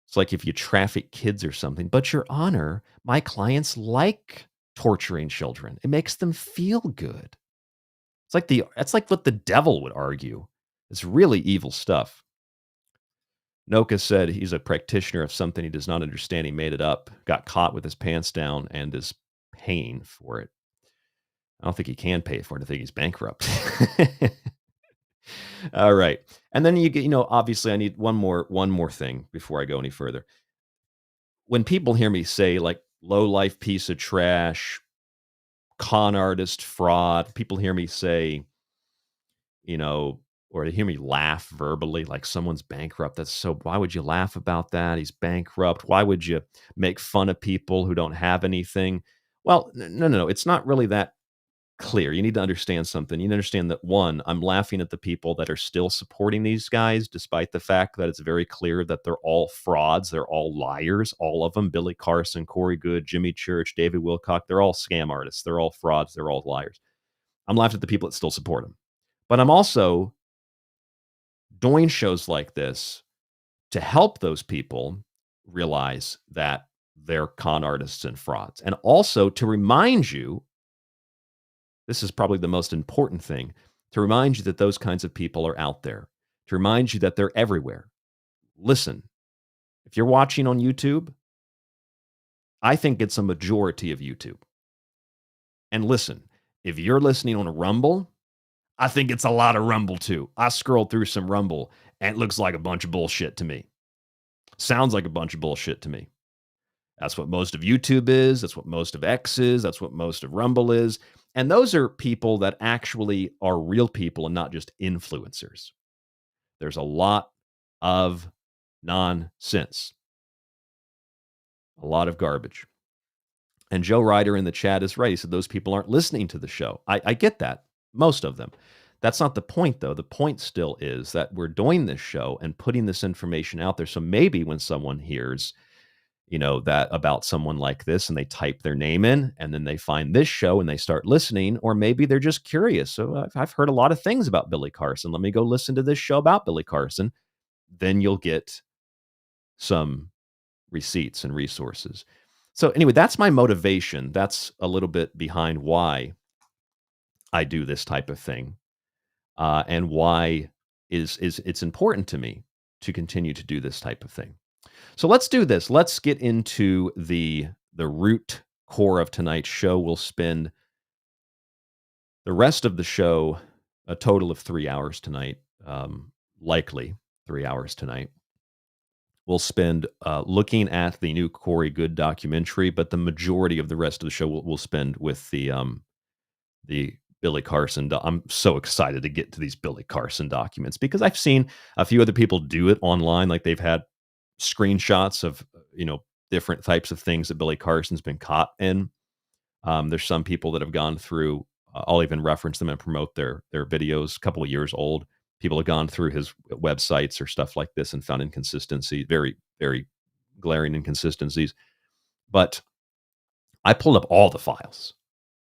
it's like if you traffic kids or something. But Your Honor, my clients like torturing children. It makes them feel good. It's like what the devil would argue. It's really evil stuff. Noka said he's a practitioner of something he does not understand. He made it up, got caught with his pants down, and is paying for it. I don't think he can pay for it. I think he's bankrupt. All right. And then you get, obviously I need one more thing before I go any further. When people hear me say like low life piece of trash, con artist, fraud, people hear me say, or they hear me laugh verbally, like someone's bankrupt. Why would you laugh about that? He's bankrupt. Why would you make fun of people who don't have anything? Well, no. It's not really that clear. You need to understand something. You need to understand that, one, I'm laughing at the people that are still supporting these guys, despite the fact that it's very clear that they're all frauds. They're all liars, all of them. Billy Carson, Corey Goode, Jimmy Church, David Wilcock, they're all scam artists. They're all frauds. They're all liars. I'm laughing at the people that still support them. But I'm also doing shows like this to help those people realize that they're con artists and frauds. And also to remind you, this is probably the most important thing, to remind you that those kinds of people are out there, to remind you that they're everywhere. Listen, if you're watching on YouTube, I think it's a majority of YouTube. And listen, if you're listening on a Rumble, I think it's a lot of Rumble too. I scrolled through some Rumble and it looks like a bunch of bullshit to me. Sounds like a bunch of bullshit to me. That's what most of YouTube is. That's what most of X is. That's what most of Rumble is. And those are people that actually are real people and not just influencers. There's a lot of nonsense. A lot of garbage. And Joe Ryder in the chat is right. He said those people aren't listening to the show. I get that. Most of them. That's not the point, though. The point still is that we're doing this show and putting this information out there. So maybe when someone hears, that about someone like this, and they type their name in, and then they find this show and they start listening, or maybe they're just curious. So I've heard a lot of things about Billy Carson. Let me go listen to this show about Billy Carson. Then you'll get some receipts and resources. So anyway, that's my motivation. That's a little bit behind why I do this type of thing, and why it's important to me to continue to do this type of thing. So let's do this. Let's get into the root core of tonight's show. We'll spend the rest of the show, a total of 3 hours tonight, likely 3 hours tonight. We'll spend looking at the new Corey Goode documentary, but the majority of the rest of the show we'll spend with the Billy Carson. I'm so excited to get to these Billy Carson documents because I've seen a few other people do it online. Like they've had screenshots of, different types of things that Billy Carson's been caught in. There's some people that have gone through, I'll even reference them and promote their videos, a couple of years old. People have gone through his websites or stuff like this and found inconsistencies, very, very glaring inconsistencies. But I pulled up all the files,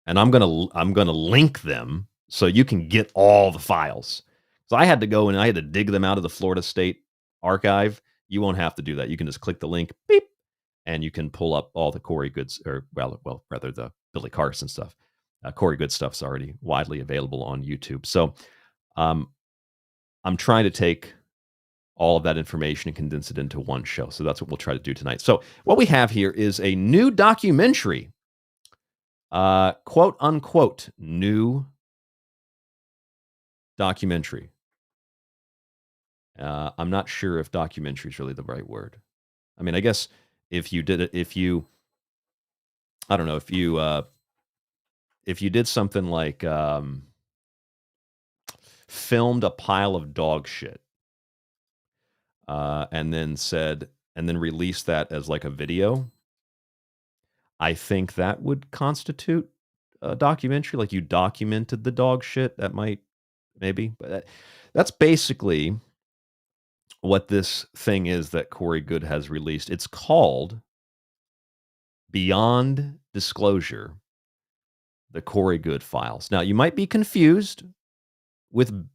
and I'm gonna link them so you can get all the files. So I had to go and I had to dig them out of the Florida State Archive. You won't have to do that. You can just click the link, beep, and you can pull up all the Corey Goode, or rather the Billy Carson stuff. Corey Goode stuff's already widely available on YouTube. So I'm trying to take all of that information and condense it into one show. So that's what we'll try to do tonight. So what we have here is a new documentary, quote unquote, new documentary. I'm not sure if documentary is really the right word. I mean, I guess if you did it, if you did something like filmed a pile of dog shit, and then released that as like a video, I think that would constitute a documentary. Like you documented the dog shit. That might, maybe, but that's basically what this thing is that Corey Goode has released. It's called Beyond Disclosure, the Corey Goode Files. Now, you might be confused with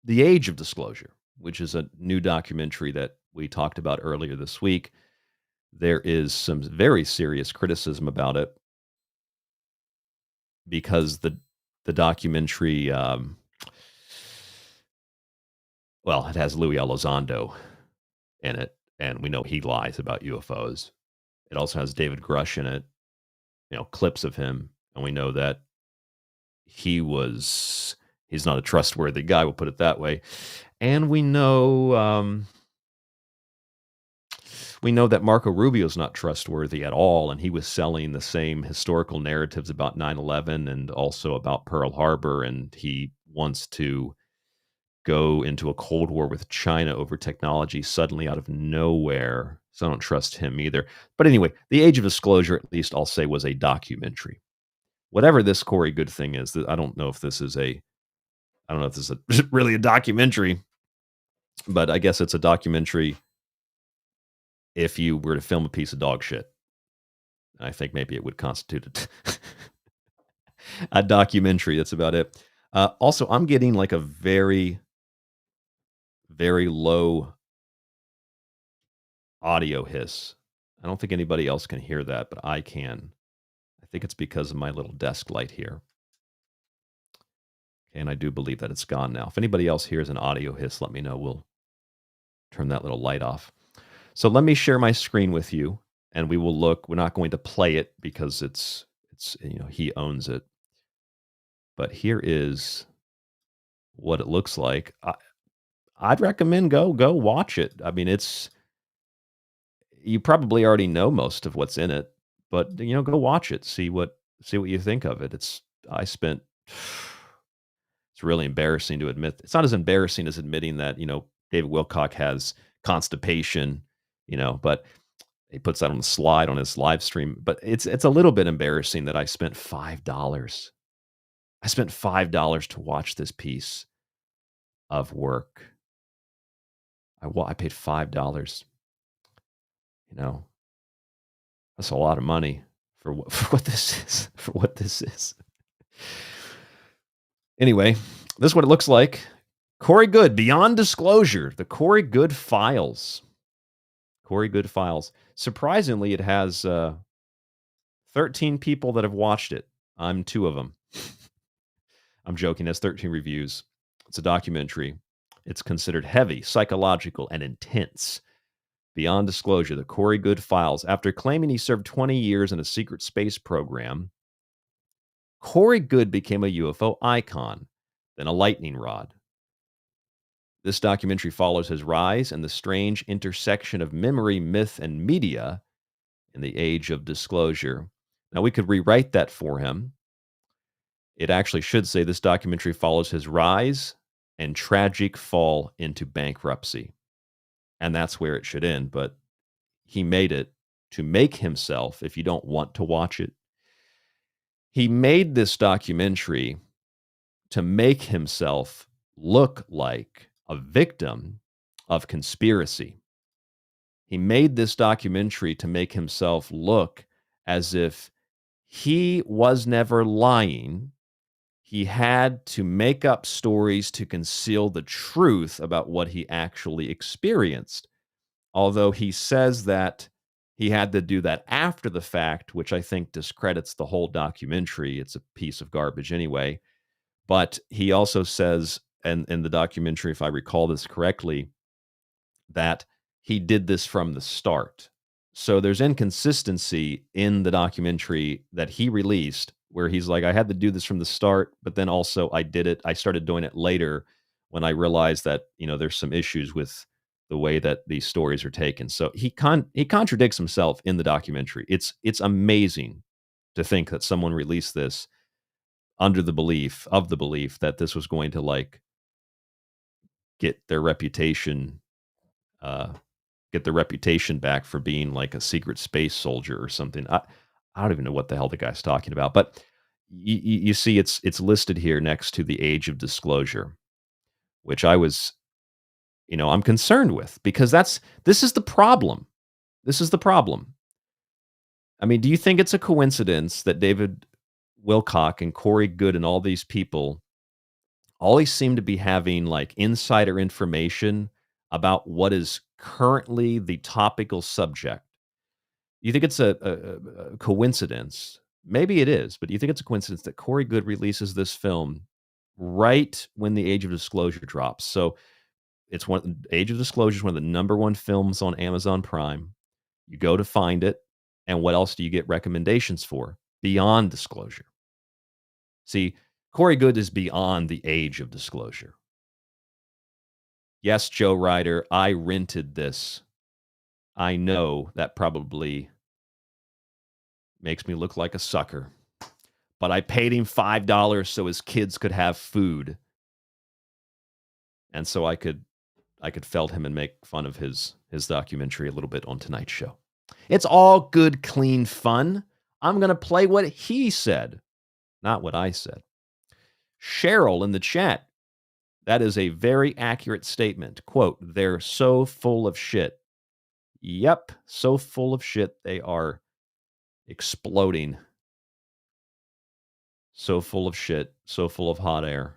The Age of Disclosure, which is a new documentary that we talked about earlier this week. There is some very serious criticism about it because the documentary, it has Louis Elizondo in it, and we know he lies about UFOs. It also has David Grush in it, clips of him, and we know that he's not a trustworthy guy, we'll put it that way. And we know that Marco Rubio's not trustworthy at all, and he was selling the same historical narratives about 9/11 and also about Pearl Harbor, and he wants to go into a Cold War with China over technology suddenly out of nowhere. So I don't trust him either. But anyway, The Age of Disclosure, at least I'll say, was a documentary. Whatever this Corey Goode thing is, I don't know if this is really a documentary, but I guess it's a documentary if you were to film a piece of dog shit. I think maybe it would constitute a documentary. That's about it. Also, I'm getting like a very, very low audio hiss. I don't think anybody else can hear that, but I can. I think it's because of my little desk light here. And I do believe that it's gone now. If anybody else hears an audio hiss, let me know. We'll turn that little light off. So let me share my screen with you, and we will look. We're not going to play it because it's he owns it. But here is what it looks like. I'd recommend go watch it. I mean, you probably already know most of what's in it, but go watch it. See what you think of it. It's really embarrassing to admit. It's not as embarrassing as admitting that, David Wilcock has constipation, but he puts that on the slide on his live stream. But it's a little bit embarrassing that I spent $5. I spent $5 to watch this piece of work. I paid $5. That's a lot of money for what this is. Anyway, this is what it looks like. Corey Goode, Beyond Disclosure, the Corey Goode Files. Corey Goode Files. Surprisingly, it has 13 people that have watched it. I'm 2 of them. I'm joking. That's 13 reviews. It's a documentary. It's considered heavy, psychological, and intense. Beyond Disclosure, the Corey Goode Files. After claiming he served 20 years in a secret space program, Corey Goode became a UFO icon, then a lightning rod. This documentary follows his rise and the strange intersection of memory, myth, and media in the age of disclosure. Now, we could rewrite that for him. It actually should say this documentary follows his rise and tragic fall into bankruptcy. And that's where it should end. But he made it to make himself, if you don't want to watch it, he made this documentary to make himself look like a victim of conspiracy. He made this documentary to make himself look as if he was never lying. He had to make up stories to conceal the truth about what he actually experienced. Although he says that he had to do that after the fact, which I think discredits the whole documentary. It's a piece of garbage anyway. But he also says, and in the documentary, if I recall this correctly, that he did this from the start. So there's inconsistency in the documentary that he released where he's like, I had to do this from the start, but then also I started doing it later when I realized that, there's some issues with the way that these stories are taken. So he contradicts himself in the documentary. It's amazing to think that someone released this under the belief that this was going to get their reputation back for being like a secret space soldier or something. I don't even know what the hell the guy's talking about, but you see it's listed here next to the age of disclosure, which I was, I'm concerned with, because this is the problem. This is the problem. I mean, do you think it's a coincidence that David Wilcock and Corey Goode and all these people always seem to be having like insider information about what is currently the topical subject? You think it's a coincidence? Maybe it is, but do you think it's a coincidence that Corey Goode releases this film right when the Age of Disclosure drops? So it's Age of Disclosure is one of the number 1 films on Amazon Prime. You go to find it, and what else do you get recommendations for? Beyond Disclosure. See, Corey Goode is beyond the Age of Disclosure. Yes, Joe Ryder, I rented this. I know that probably makes me look like a sucker, but I paid him $5 so his kids could have food. And so I could felt him and make fun of his documentary a little bit on tonight's show. It's all good, clean fun. I'm going to play what he said, not what I said. Cheryl in the chat, that is a very accurate statement. Quote, they're so full of shit. Yep, so full of shit. They are exploding. So full of shit, so full of hot air.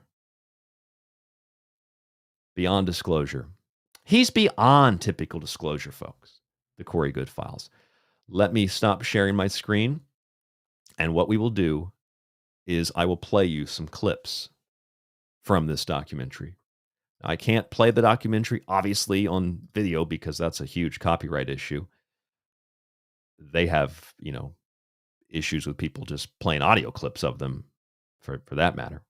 Beyond disclosure. He's beyond typical disclosure, folks. The Corey Goode Files. Let me stop sharing my screen. And what we will do is I will play you some clips from this documentary. I can't play the documentary, obviously, on video because that's a huge copyright issue. They have, issues with people just playing audio clips of them for that matter.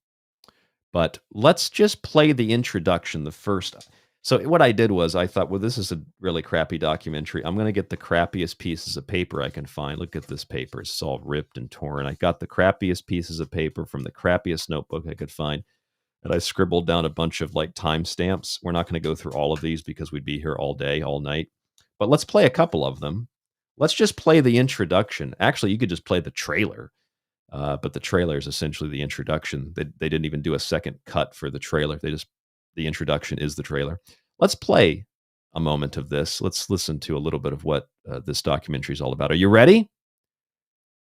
But let's just play the introduction, the first. So what I did was I thought, well, this is a really crappy documentary. I'm going to get the crappiest pieces of paper I can find. Look at this paper. It's all ripped and torn. I got the crappiest pieces of paper from the crappiest notebook I could find. And I scribbled down a bunch of timestamps. We're not going to go through all of these because we'd be here all day, all night. But let's play a couple of them. Let's just play the introduction. Actually, you could just play the trailer. But the trailer is essentially the introduction. They didn't even do a second cut for the trailer. The introduction is the trailer. Let's play a moment of this. Let's listen to a little bit of what this documentary is all about. Are you ready?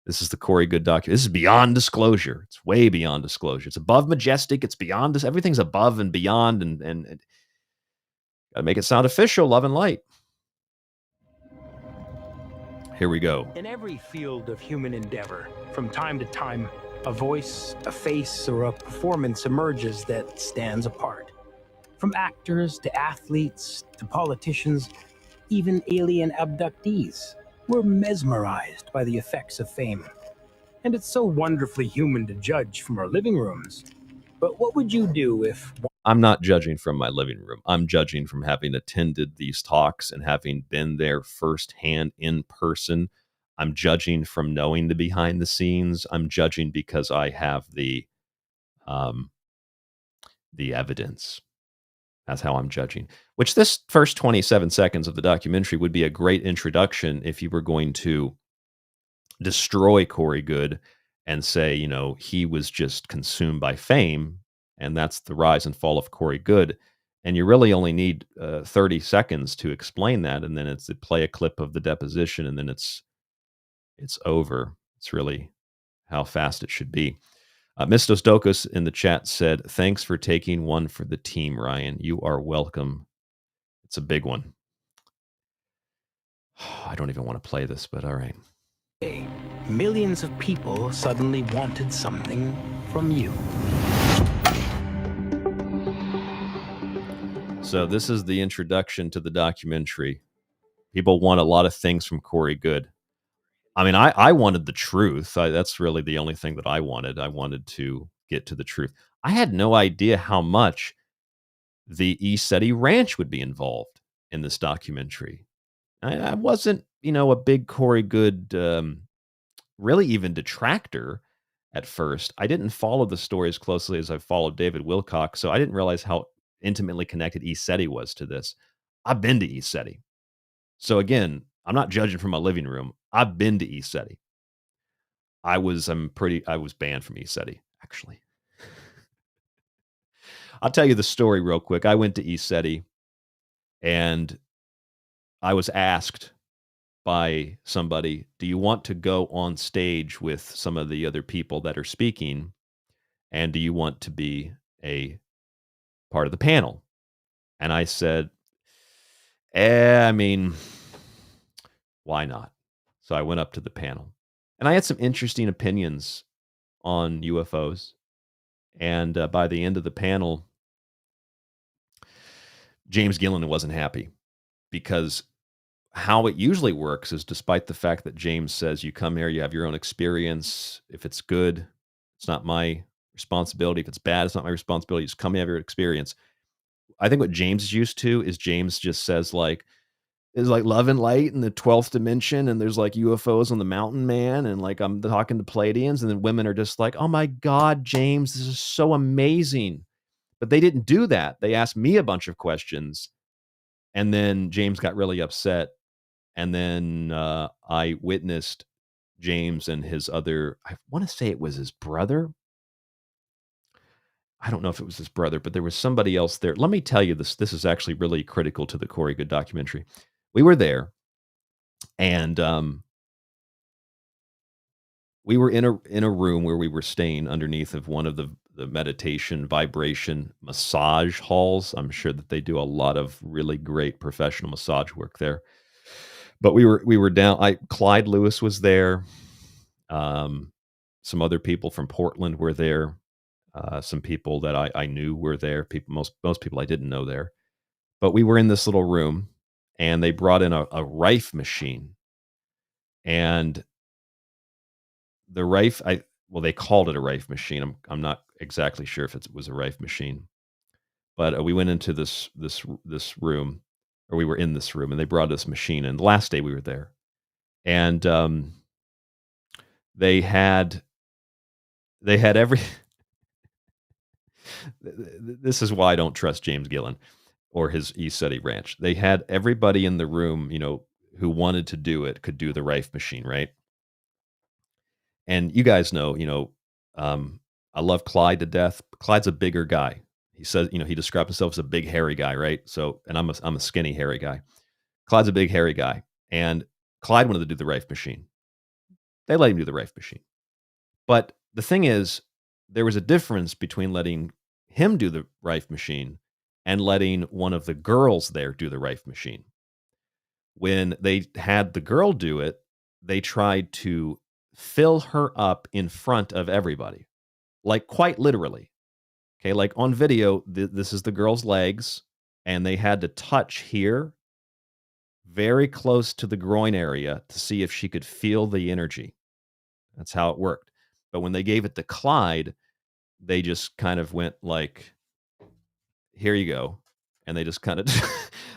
This is the Corey Goode document. This is beyond disclosure. It's way beyond disclosure. It's above majestic. It's beyond this. Everything's above and beyond, and gotta make it sound official. Love and light. Here we go. In every field of human endeavor, from time to time, a voice, a face, or a performance emerges that stands apart. From actors to athletes to politicians, even alien abductees, we're mesmerized by the effects of fame. And it's so wonderfully human to judge from our living rooms. But what would you do if... I'm not judging from my living room. I'm judging from having attended these talks and having been there firsthand in person. I'm judging from knowing the behind the scenes. I'm judging because I have the evidence. That's how I'm judging. Which this first 27 seconds of the documentary would be a great introduction if you were going to destroy Corey Goode and say, you know, he was just consumed by fame, and that's the rise and fall of Corey Goode. And you really only need 30 seconds to explain that, and then it's to play a clip of the deposition, and then it's over. It's really how fast it should be. Mistos Dokos in the chat said, "Thanks for taking one for the team, Ryan. You are welcome." It's a big one. I don't even want to play this, but all right. Millions of people suddenly wanted something from you. So this is the introduction to the documentary. People want a lot of things from Corey Goode. I mean, I wanted the truth. That's really the only thing that I wanted. I wanted to get to the truth. I had no idea how much the ESETI Ranch would be involved in this documentary. I wasn't, a big Corey Goode, really even detractor at first. I didn't follow the story as closely as I followed David Wilcock, so I didn't realize how intimately connected ESETI was to this. I've been to ESETI. So again, I'm not judging from my living room. I've been to ESETI. I was banned from ESETI, actually. I'll tell you the story real quick. I went to ESETI and I was asked by somebody, do you want to go on stage with some of the other people that are speaking? And do you want to be a part of the panel? And I said, why not? So I went up to the panel and I had some interesting opinions on UFOs. And by the end of the panel, James Gillen wasn't happy, because how it usually works is, despite the fact that James says, you come here, you have your own experience. If it's good, it's not my responsibility. If it's bad, it's not my responsibility. Just come and have your experience. I think what James is used to is James just says there's love and light in the 12th dimension, and there's UFOs on the mountain, man, and I'm talking to Pleiadians, and then women are just like, oh my God, James, this is so amazing. But they didn't do that. They asked me a bunch of questions, and then James got really upset. And then I witnessed James and his other, I want to say it was his brother. I don't know if it was his brother, but there was somebody else there. Let me tell you this. This is actually really critical to the Corey Goode documentary. We were there, and we were in a room where we were staying underneath of one of the meditation vibration massage halls. I'm sure that they do a lot of really great professional massage work there. But we were down. Clyde Lewis was there. Some other people from Portland were there. Some people that I knew were there. Most people I didn't know there. But we were in this little room, and they brought in a Rife machine. And the Rife, they called it a Rife machine. I'm not exactly sure if it was a Rife machine. But we went into this room. Or we were in this room, and they brought this machine in. The last day we were there, and they had every. This is why I don't trust James Gillen or his ESETI Ranch. They had everybody in the room, who wanted to do it could do the Rife machine, right? And you guys know, I love Clyde to death. Clyde's a bigger guy. He says, he describes himself as a big, hairy guy, right? So, and I'm a skinny, hairy guy. Clyde's a big, hairy guy. And Clyde wanted to do the Rife machine. They let him do the Rife machine. But the thing is, there was a difference between letting him do the Rife machine and letting one of the girls there do the Rife machine. When they had the girl do it, they tried to fill her up in front of everybody, like quite literally. Okay, like on video, this is the girl's legs, and they had to touch here very close to the groin area to see if she could feel the energy. That's how it worked. But when they gave it to Clyde, they just kind of went like, here you go. And they just kind of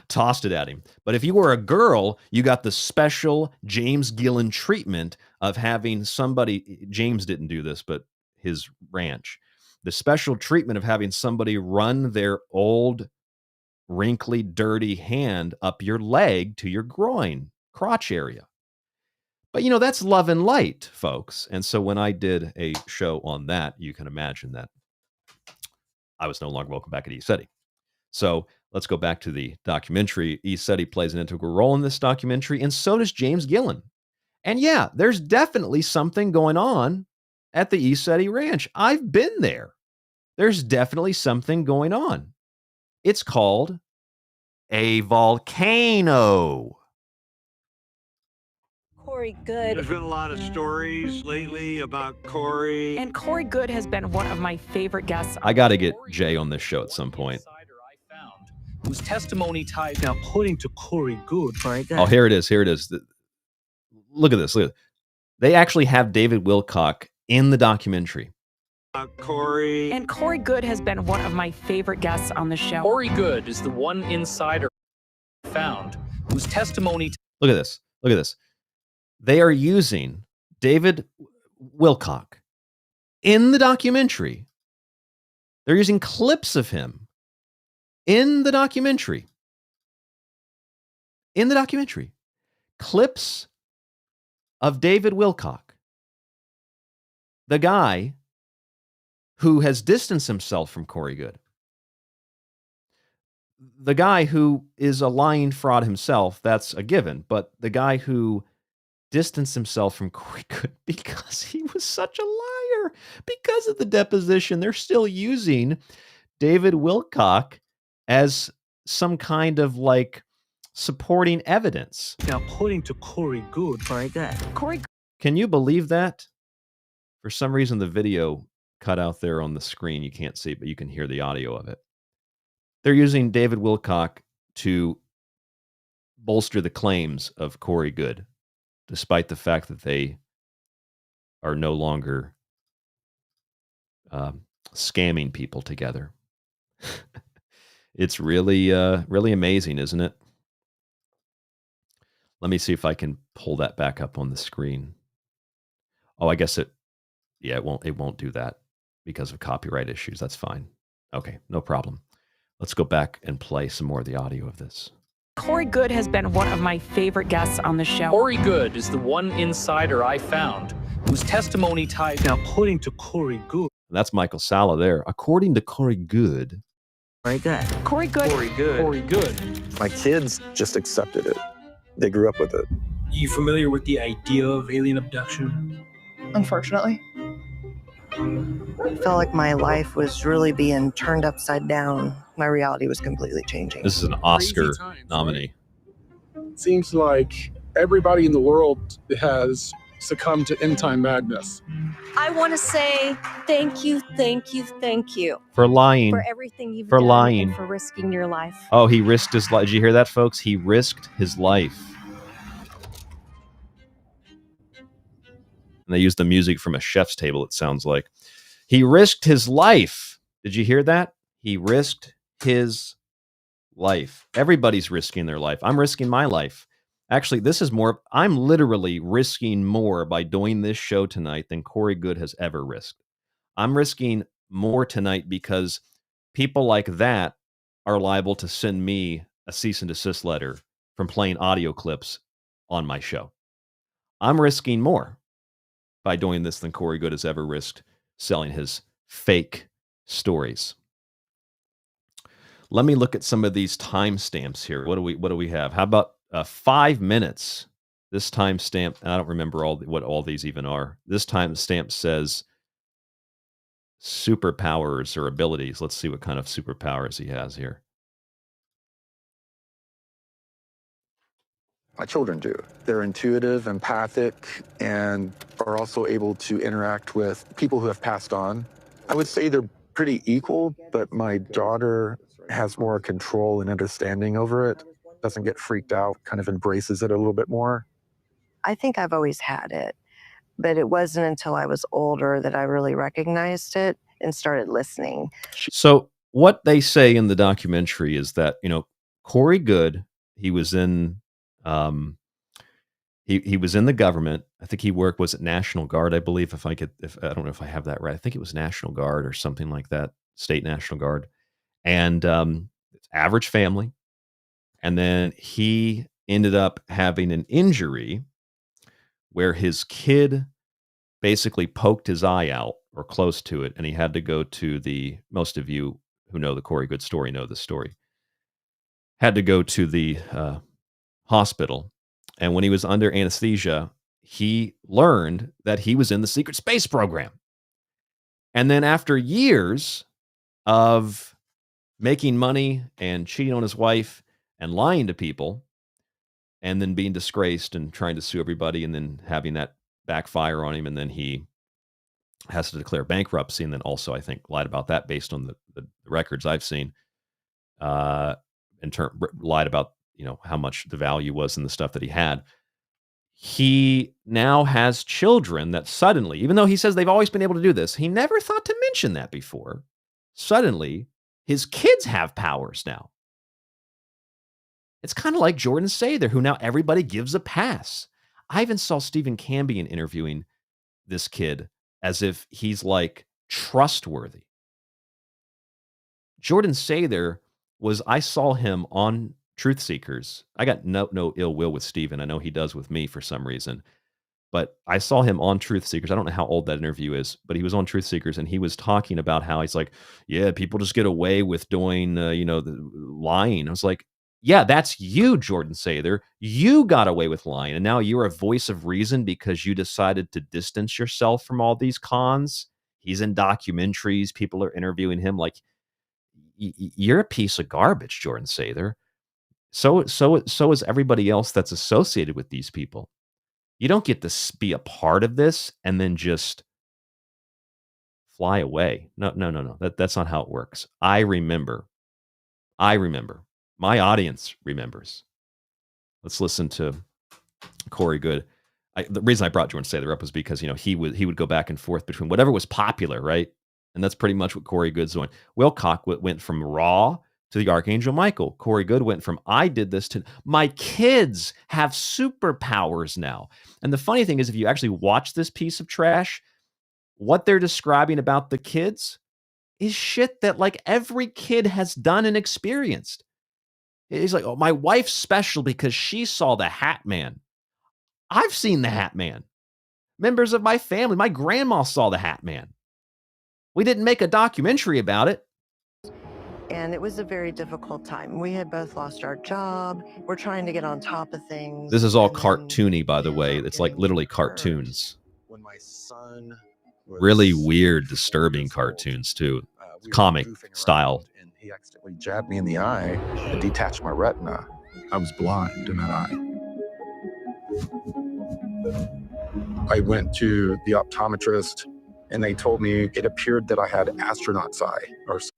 tossed it at him. But if you were a girl, you got the special James Gillen treatment of having somebody, James didn't do this, but his ranch, the special treatment of having somebody run their old, wrinkly, dirty hand up your leg to your groin, crotch area. But, you know, that's love and light, folks. And so when I did a show on that, you can imagine that I was no longer welcome back at ESETI. So let's go back to the documentary. ESETI plays an integral role in this documentary, and so does James Gillen. And yeah, there's definitely something going on at the ESETI Ranch. I've been there. There's definitely something going on. It's called a volcano. Corey Goode. There's been a lot of stories lately about Corey. And Corey Goode has been one of my favorite guests. I got to get Jay on this show at some point. Whose testimony ties now according to Corey Goode. Oh, here it is. Here it is. Look at this. Look at it. They actually have David Wilcock in the documentary. Corey. And Corey Goode has been one of my favorite guests on the show. Corey Goode is the one insider found whose testimony. Look at this. Look at this. They are using David Wilcock in the documentary. They're using clips of him in the documentary. In the documentary. Clips of David Wilcock, the guy who has distanced himself from Corey Goode. The guy who is a lying fraud himself, that's a given, but the guy who distanced himself from Corey Goode because he was such a liar, because of the deposition, they're still using David Wilcock as some kind of like supporting evidence. Now, according to Corey Goode. Can you believe that? For some reason, the video cut out there on the screen. You can't see it, but you can hear the audio of it. They're using David Wilcock to bolster the claims of Corey Goode, despite the fact that they are no longer scamming people together. It's really, really amazing, isn't it? Let me see if I can pull that back up on the screen. Oh, I guess it won't do that because of copyright issues. That's fine. Okay, no problem. Let's go back and play some more of the audio of this. Corey Goode has been one of my favorite guests on the show. Corey Goode is the one insider I found whose testimony ties. Now, according to Corey Goode. That's Michael Sala there. According to Corey Goode. Corey Goode. Corey Goode. Corey Goode. Corey Goode. My kids just accepted it. They grew up with it. You familiar with the idea of alien abduction? Unfortunately. I felt like my life was really being turned upside down. My reality was completely changing. This is an Oscar nominee. It seems like everybody in the world has succumbed to end time madness. I want to say thank you For lying. for everything you've For done lying. and for risking your life. Oh, he risked his life. Did you hear that, folks? He risked his life. And they used the music from a chef's table, it sounds like. He risked his life. Did you hear that? He risked his life. Everybody's risking their life. I'm risking my life. Actually, this is more, I'm literally risking more by doing this show tonight than Corey Goode has ever risked. I'm risking more tonight because people like that are liable to send me a cease and desist letter from playing audio clips on my show. I'm risking more by doing this than Corey Goode has ever risked selling his fake stories. Let me look at some of these timestamps here. What do we have? How about 5 minutes This timestamp, and I don't remember what all these even are. This timestamp says superpowers or abilities. Let's see what kind of superpowers he has here. My children do. They're intuitive, empathic, and are also able to interact with people who have passed on. I would say they're pretty equal, but my daughter has more control and understanding over it, doesn't get freaked out, kind of embraces it a little bit more. I think I've always had it, but it wasn't until I was older that I really recognized it and started listening. So what they say in the documentary is that, Corey Goode, he was in he was in the government. I think he was at National Guard, I believe, if I don't know if I have that right. I think it was National Guard or something like that, State National Guard. And average family. And then he ended up having an injury where his kid basically poked his eye out or close to it, and he had to go to most of you who know the Corey Goode story know the story, had to go to the hospital. And when he was under anesthesia, he learned that he was in the secret space program. And then after years of making money and cheating on his wife and lying to people and then being disgraced and trying to sue everybody and then having that backfire on him, and then he has to declare bankruptcy, and then also I think lied about that based on the records I've seen, lied about how much the value was in the stuff that he had. He now has children that suddenly, even though he says they've always been able to do this, he never thought to mention that before. Suddenly, his kids have powers now. It's kind of like Jordan Sather, who now everybody gives a pass. I even saw Stephen Cambion interviewing this kid as if he's like trustworthy. Jordan Sather I saw him on Truth Seekers. I got no ill will with Stephen. I know he does with me for some reason. But I saw him on Truth Seekers. I don't know how old that interview is, but he was on Truth Seekers, and he was talking about how he's like, yeah, people just get away with doing, the lying. I was like, yeah, that's you, Jordan Sather. You got away with lying, and now you're a voice of reason because you decided to distance yourself from all these cons. He's in documentaries. People are interviewing him like, you're a piece of garbage, Jordan Sather. So is everybody else that's associated with these people. You don't get to be a part of this and then just fly away. No. That's not how it works. I remember. My audience remembers. Let's listen to Corey Goode. The reason I brought Jordan Sather up was because he would go back and forth between whatever was popular, right? And that's pretty much what Corey Goode's doing. Wilcock went from Raw to the Archangel Michael. Corey Goode went from I did this to my kids have superpowers now. And the funny thing is, if you actually watch this piece of trash, what they're describing about the kids is shit that like every kid has done and experienced. He's like, oh, my wife's special because she saw the Hat Man. I've seen the Hat Man. Members of my family, my grandma saw the Hat Man. We didn't make a documentary about it. And it was a very difficult time. We had both lost our job. We're trying to get on top of things. This is all cartoony, by the way. It's like literally cartoons. When my son really weird, disturbing cartoons, too. Comic style. And he accidentally jabbed me in the eye and detached my retina. I was blind in that eye. I went to the optometrist, and they told me it appeared that I had astronaut's eye.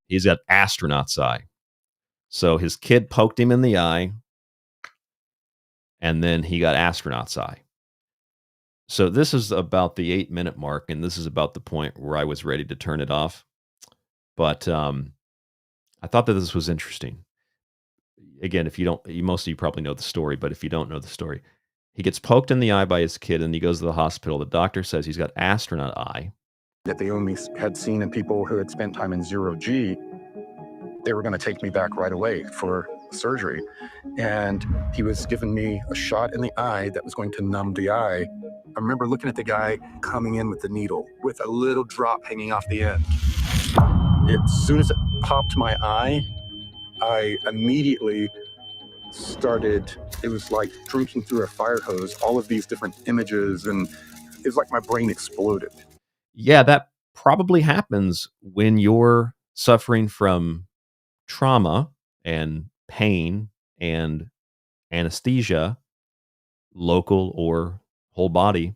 He's got astronaut's eye. So his kid poked him in the eye, and then he got astronaut's eye. So this is about the 8-minute mark, and this is about the point where I was ready to turn it off. But I thought that this was interesting. Again, if you don't, most of you probably know the story, but if you don't know the story, he gets poked in the eye by his kid, and he goes to the hospital. The doctor says he's got astronaut eye. That they only had seen in people who had spent time in 0G. They were going to take me back right away for surgery. And he was giving me a shot in the eye that was going to numb the eye. I remember looking at the guy coming in with the needle with a little drop hanging off the end. As soon as it popped my eye, I immediately started, it was like drinking through a fire hose, all of these different images, and it's like my brain exploded. Yeah, that probably happens when you're suffering from trauma and pain and anesthesia, local or whole body.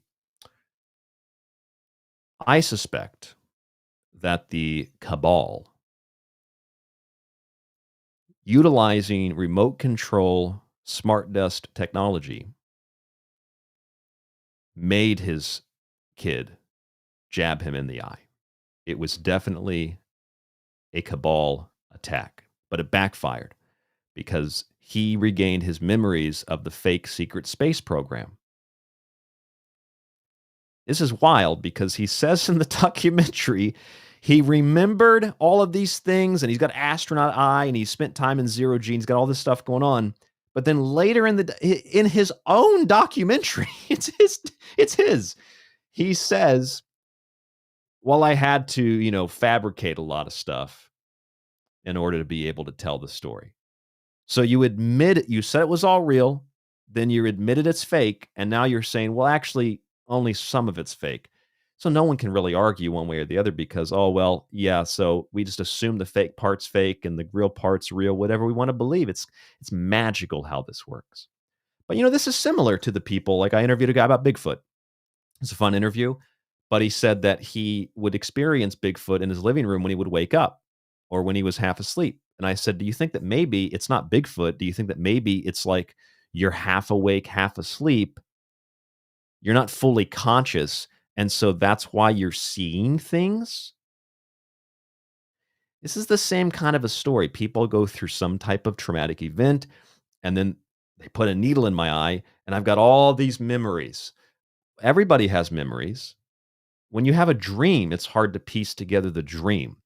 I suspect that the cabal, utilizing remote control smart dust technology, made his kid jab him in the eye. It was definitely a cabal attack, but it backfired because he regained his memories of the fake secret space program. This is wild because he says in the documentary he remembered all of these things, and he's got astronaut eye, and he spent time in zero G, and he's got all this stuff going on. But then later in his own documentary, it's his. He says, well, I had to, fabricate a lot of stuff in order to be able to tell the story. So you admit it, you said it was all real, then you admitted it's fake, and now you're saying, well, actually, only some of it's fake. So no one can really argue one way or the other because, oh, well, yeah, so we just assume the fake part's fake and the real part's real, whatever we want to believe. It's magical how this works. But, this is similar to the people, like I interviewed a guy about Bigfoot. It's a fun interview, but he said that he would experience Bigfoot in his living room when he would wake up or when he was half asleep. And I said, do you think that maybe it's not Bigfoot? Do you think that maybe it's like you're half awake, half asleep? You're not fully conscious, and so that's why you're seeing things? This is the same kind of a story. People go through some type of traumatic event, and then they put a needle in my eye, and I've got all these memories. Everybody has memories. When you have a dream, it's hard to piece together the dream.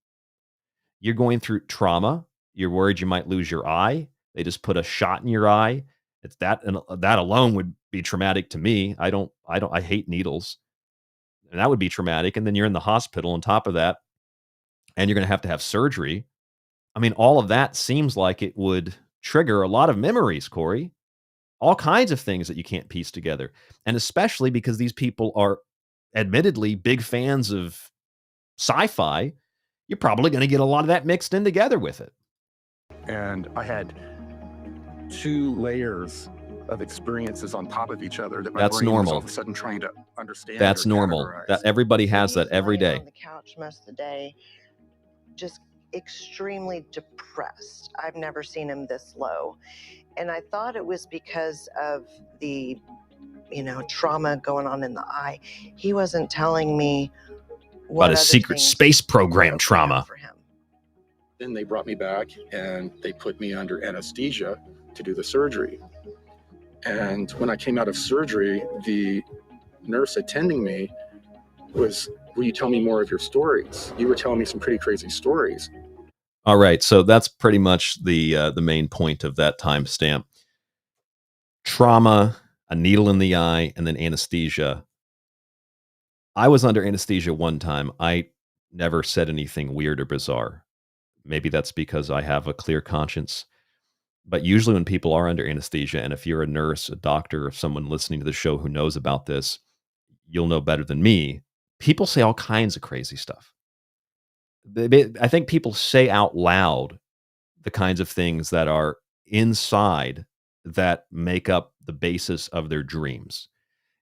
You're going through trauma. You're worried you might lose your eye. They just put a shot in your eye. It's that, and that alone would be traumatic to me. I hate needles. And that would be traumatic. And then you're in the hospital on top of that, and you're going to have surgery. I mean, all of that seems like it would trigger a lot of memories, Corey. All kinds of things that you can't piece together. And especially because these people are admittedly big fans of sci-fi, you're probably going to get a lot of that mixed in together with it. And I had 2 layers of experiences on top of each other that my That's brain normal. was all of a sudden trying to understand. That's normal. categorize. That everybody has that every day. On the couch most of the day, just extremely depressed. I've never seen him this low. And I thought it was because of the, trauma going on in the eye. He wasn't telling me what About a secret space program trauma. Then they brought me back and they put me under anesthesia to do the surgery. And when I came out of surgery, the nurse attending me was, will you tell me more of your stories? You were telling me some pretty crazy stories. All right, so that's pretty much the main point of that timestamp. Trauma, a needle in the eye, and then anesthesia. I was under anesthesia one time. I never said anything weird or bizarre. Maybe that's because I have a clear conscience. But usually when people are under anesthesia, and if you're a nurse, a doctor, or someone listening to the show who knows about this, you'll know better than me. People say all kinds of crazy stuff. I think people say out loud the kinds of things that are inside that make up the basis of their dreams.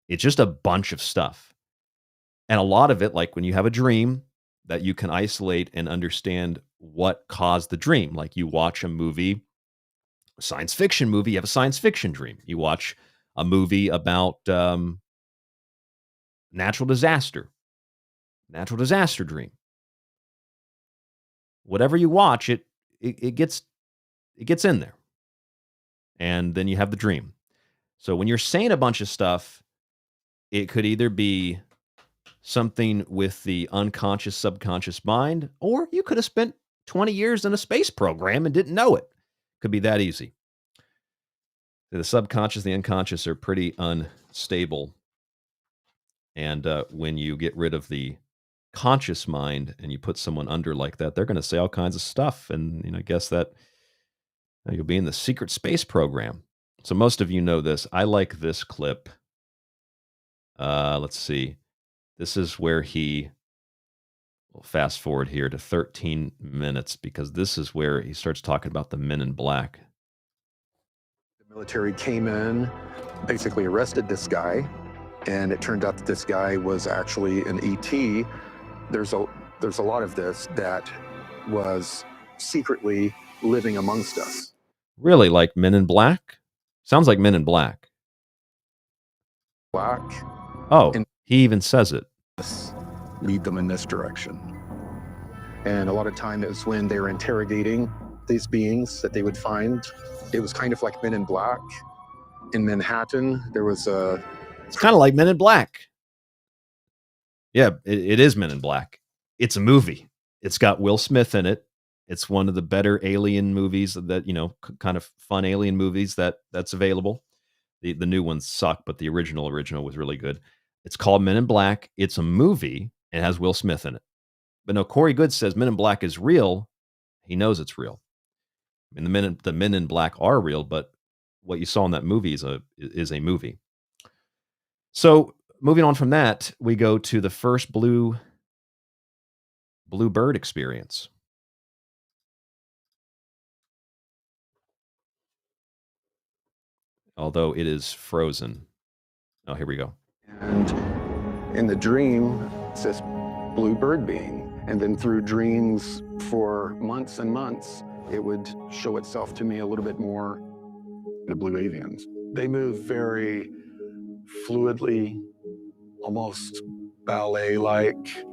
It's just a bunch of stuff. And a lot of it, like when you have a dream, that you can isolate and understand what caused the dream. Like you watch a movie, a science fiction movie, you have a science fiction dream. You watch a movie about natural disaster dream. Whatever you watch, it gets in there. And then you have the dream. So when you're saying a bunch of stuff, it could either be something with the unconscious, subconscious mind, or you could have spent 20 years in a space program and didn't know it. Could be that easy. The subconscious, the unconscious are pretty unstable. And when you get rid of the conscious mind and you put someone under like that, they're going to say all kinds of stuff. And I guess that Now you'll be in the secret space program. So most of you know this. I like this clip. Let's see. This is where we'll fast forward here to 13 minutes because this is where he starts talking about the men in black. The military came in, basically arrested this guy, and it turned out that this guy was actually an ET. There's a lot of this that was secretly living amongst us. Really, like Men in Black? Sounds like Men in Black. Black. Oh, and he even says it. Lead them in this direction. And a lot of time it was when they were interrogating these beings that they would find. It was kind of like Men in Black. In Manhattan, there was a... It's kind of like Men in Black. Yeah, it is Men in Black. It's a movie. It's got Will Smith in it. It's one of the better alien movies that, kind of fun alien movies that's available. The new ones suck, but the original was really good. It's called Men in Black. It's a movie and has Will Smith in it. But no, Corey Goode says Men in Black is real. He knows it's real. I mean, the men in Black are real, but what you saw in that movie is a movie. So moving on from that, we go to the first blue bird experience. Although it is frozen. Oh, here we go. And in the dream, it's this blue bird being. And then through dreams for months and months, it would show itself to me a little bit more. The blue avians. They move very fluidly, almost ballet-like.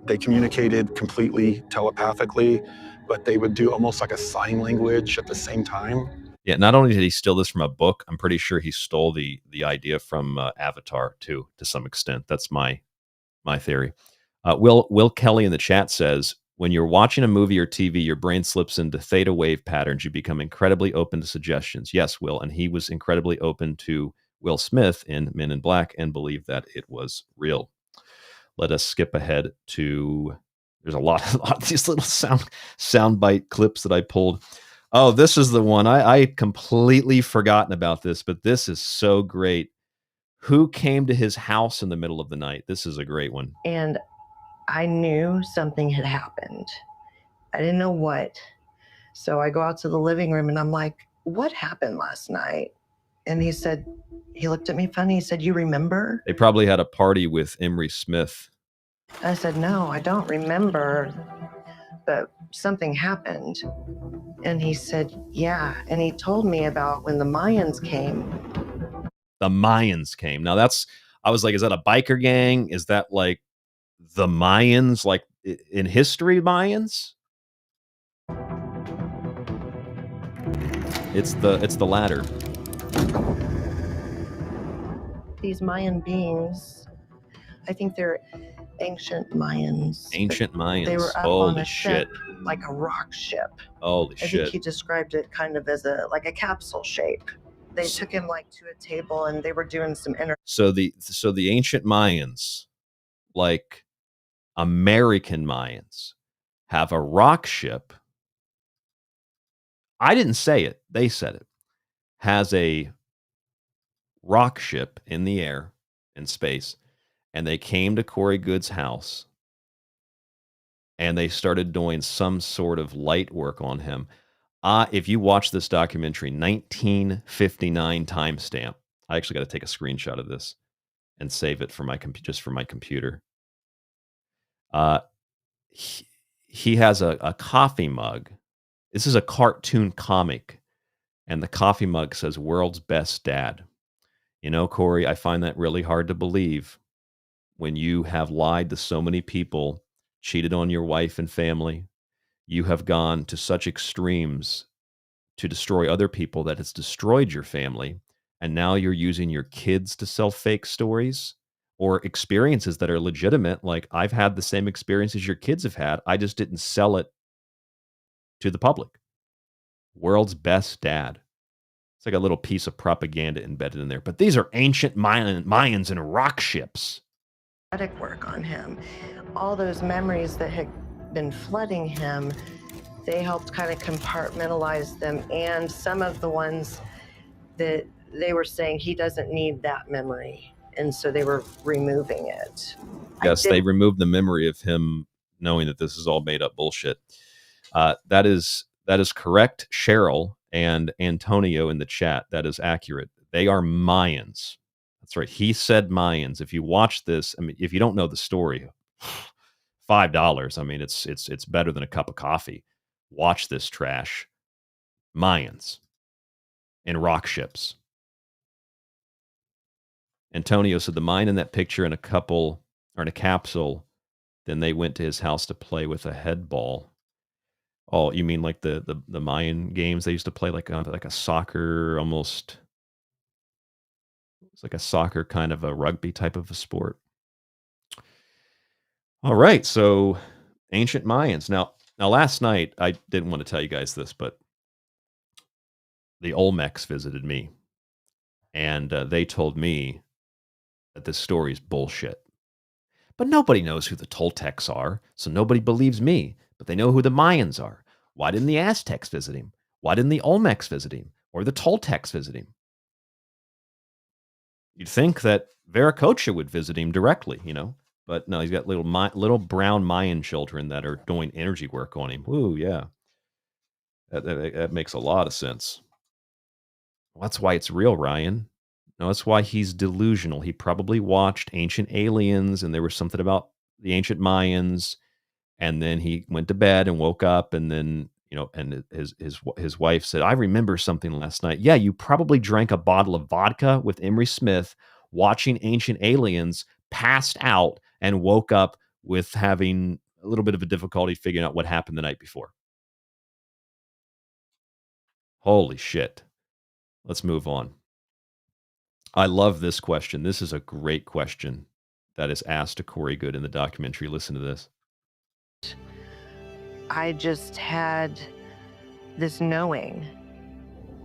They communicated completely telepathically, but they would do almost like a sign language at the same time. Yeah, not only did he steal this from a book, I'm pretty sure he stole the idea from Avatar too, to some extent. That's my theory. Will Kelly in the chat says, when you're watching a movie or TV, your brain slips into theta wave patterns. You become incredibly open to suggestions. Yes, Will, and he was incredibly open to Will Smith in Men in Black and believed that it was real. Let us skip ahead to. There's a lot of these little soundbite clips that I pulled. Oh, this is the one. I had completely forgotten about this, but this is so great. Who came to his house in the middle of the night? This is a great one. And I knew something had happened. I didn't know what. So I go out to the living room and I'm like, what happened last night? And he looked at me funny. He said, you remember? They probably had a party with Emery Smith. I said, no, I don't remember. But something happened. And he said, yeah. And he told me about when the Mayans came. The Mayans came. Now I was like, is that a biker gang? Is that like the Mayans, like in history Mayans? It's the latter. These Mayan beings, I think they're ancient Mayans. Ancient Mayans. They were up on a ship, like a rock ship. Holy shit. I think he described it kind of as a capsule shape. They took him like to a table and they were doing some So the ancient Mayans, like American Mayans, have a rock ship. I didn't say it. They said it. Has a rock ship in the air, in space. And they came to Corey Goode's house and they started doing some sort of light work on him. If you watch this documentary, 1959 timestamp, I actually got to take a screenshot of this and save it for my computer. He has a coffee mug. This is a cartoon comic, and the coffee mug says "World's Best Dad." You know, Corey, I find that really hard to believe. When you have lied to so many people, cheated on your wife and family, you have gone to such extremes to destroy other people that it's destroyed your family, and now you're using your kids to sell fake stories or experiences that are legitimate. Like, I've had the same experiences your kids have had. I just didn't sell it to the public. World's Best Dad. It's like a little piece of propaganda embedded in there. But these are ancient Mayans and rock ships. work on him. All those memories that had been flooding him they helped kind of compartmentalize them, and some of the ones that they were saying he doesn't need that memory, and so they were removing it. Yes, they removed the memory of him knowing that this is all made up bullshit. That is correct, Cheryl and Antonio in the chat. That is accurate. They are Mayans. That's right. He said Mayans. If you watch this, I mean, if you don't know the story, $5. I mean, it's better than a cup of coffee. Watch this trash. Mayans in rock ships. Antonio said the mine in that picture in a couple or in a capsule. Then they went to his house to play with a head ball. Oh, you mean like the Mayan games they used to play, like a soccer, almost. It's like a soccer kind of a rugby type of a sport. All right, so ancient Mayans. Now last night I didn't want to tell you guys this, but the Olmecs visited me, and they told me that this story is bullshit. But nobody knows who the Toltecs are, so nobody believes me. But they know who the Mayans are. Why didn't the Aztecs visit him? Why didn't the Olmecs visit him? Or the Toltecs visit him? You'd think that Viracocha would visit him directly, you know. But no, he's got little brown Mayan children that are doing energy work on him. Ooh, yeah. That makes a lot of sense. Well, that's why it's real, Ryan. No, that's why he's delusional. He probably watched Ancient Aliens, and there was something about the ancient Mayans, and then he went to bed and woke up, and then, you know, and his wife said, "I remember something last night." Yeah, you probably drank a bottle of vodka with Emery Smith, watching Ancient Aliens, passed out, and woke up with having a little bit of a difficulty figuring out what happened the night before. Holy shit. Let's move on. I love this question. This is a great question that is asked to Corey Goode in the documentary. Listen to this. I just had this knowing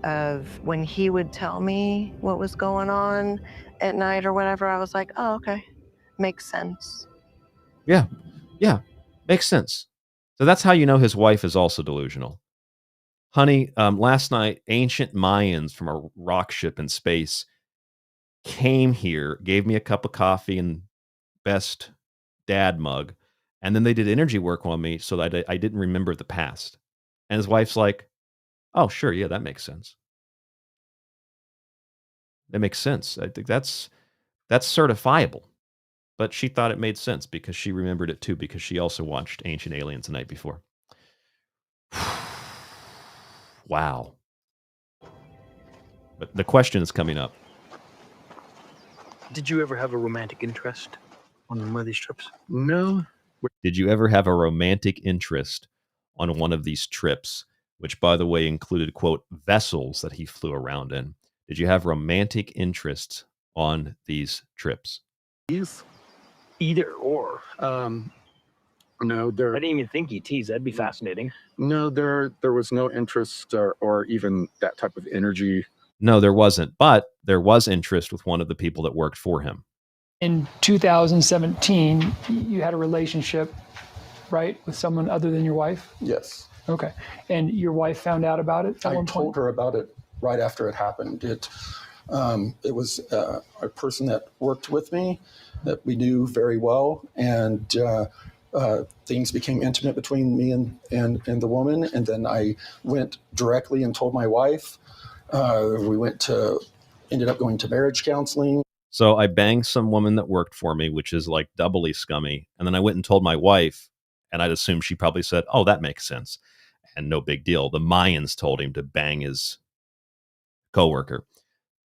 of when he would tell me what was going on at night or whatever, I was like, oh, okay, makes sense. Yeah, makes sense. So that's how you know his wife is also delusional. Honey, last night, ancient Mayans from a rock ship in space came here, gave me a cup of coffee and best dad mug, and then they did energy work on me so that I didn't remember the past. And his wife's like, oh, sure, yeah, that makes sense. That makes sense. I think that's certifiable. But she thought it made sense because she remembered it too, because she also watched Ancient Aliens the night before. Wow. But the question is coming up. Did you ever have a romantic interest on one of these trips? No. Did you ever have a romantic interest on one of these trips, which, by the way, included, quote, vessels that he flew around in? Did you have romantic interest on these trips? Yes. Either or. No, there. I didn't even think ETs. That'd be fascinating. No, there was no interest or even that type of energy. No, there wasn't. But there was interest with one of the people that worked for him. In 2017, you had a relationship, right, with someone other than your wife? Yes. Okay. And your wife found out about it at one point? I told her about it right after it happened. It was a person that worked with me that we knew very well, and things became intimate between me and the woman. And then I went directly and told my wife. We ended up going to marriage counseling. So I banged some woman that worked for me, which is like doubly scummy. And then I went and told my wife, and I'd assume she probably said, oh, that makes sense. And no big deal. The Mayans told him to bang his coworker.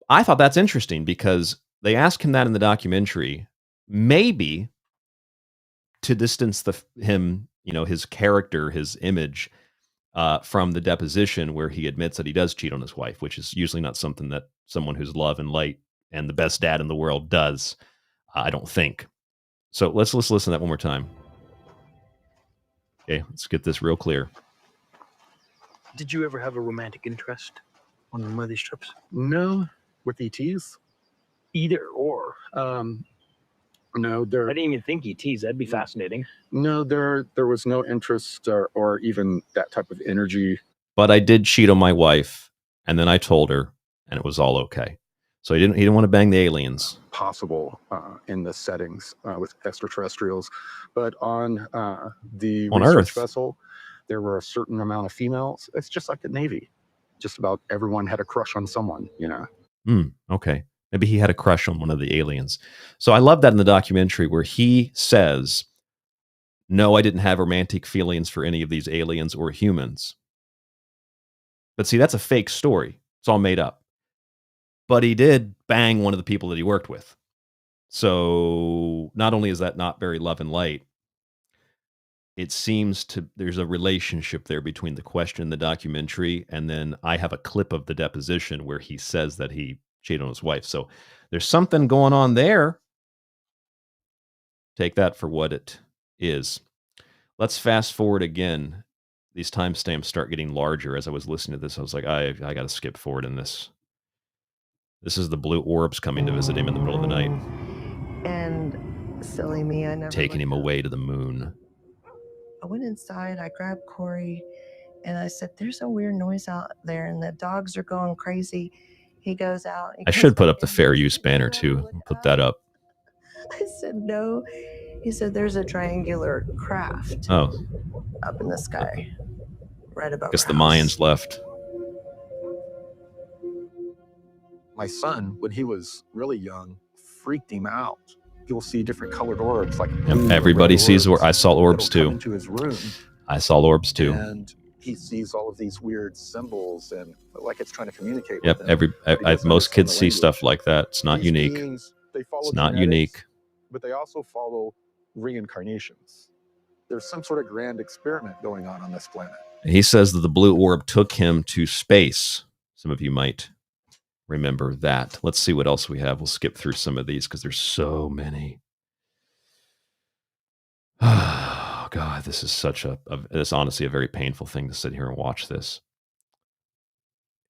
I thought that's interesting because they asked him that in the documentary, maybe to distance him, you know, his character, his image from the deposition where he admits that he does cheat on his wife, which is usually not something that someone who's love and light and the best dad in the world does, I don't think. So let's listen to that one more time. Okay, let's get this real clear. Did you ever have a romantic interest on one of these trips? No. With ETs? Either or. No, I didn't even think ETs. That'd be fascinating. No, there was no interest or even that type of energy. But I did cheat on my wife, and then I told her, and it was all okay. So he didn't want to bang the aliens. Possible in the settings with extraterrestrials, but on the On research Earth. vessel, there were a certain amount of females. It's just like the Navy. Just about everyone had a crush on someone, you know. Okay. Maybe he had a crush on one of the aliens. So I love that in the documentary where he says, no, I didn't have romantic feelings for any of these aliens or humans. But see, that's a fake story. It's all made up. But he did bang one of the people that he worked with. So not only is that not very love and light, it seems there's a relationship there between the question in the documentary, and then I have a clip of the deposition where he says that he cheated on his wife. So there's something going on there. Take that for what it is. Let's fast forward again. These timestamps start getting larger. As I was listening to this, I was like, I got to skip forward in this. This is the blue orbs coming to visit him in the middle of the night. And silly me, I never taking him looked up. away to the moon. I went inside, I grabbed Corey, and I said, there's a weird noise out there, and the dogs are going crazy. He goes out. I should put up the fair use banner too. Put that up. I said, no. He said, there's a triangular craft up in the sky, right above. I guess the Mayans left. My son, when he was really young, freaked him out. You'll see different colored orbs, like everybody sees orbs. I saw orbs too. Into his room, I saw orbs too. And he sees all of these weird symbols, and like it's trying to communicate. Yep, with him. Most kids see stuff like that. It's not unique. It's not unique. But they also follow reincarnations. There's some sort of grand experiment going on this planet. He says that the blue orb took him to space. Some of you might remember that. Let's see what else we have. We'll skip through some of these because there's so many. Oh, God, this is it's honestly a very painful thing to sit here and watch this.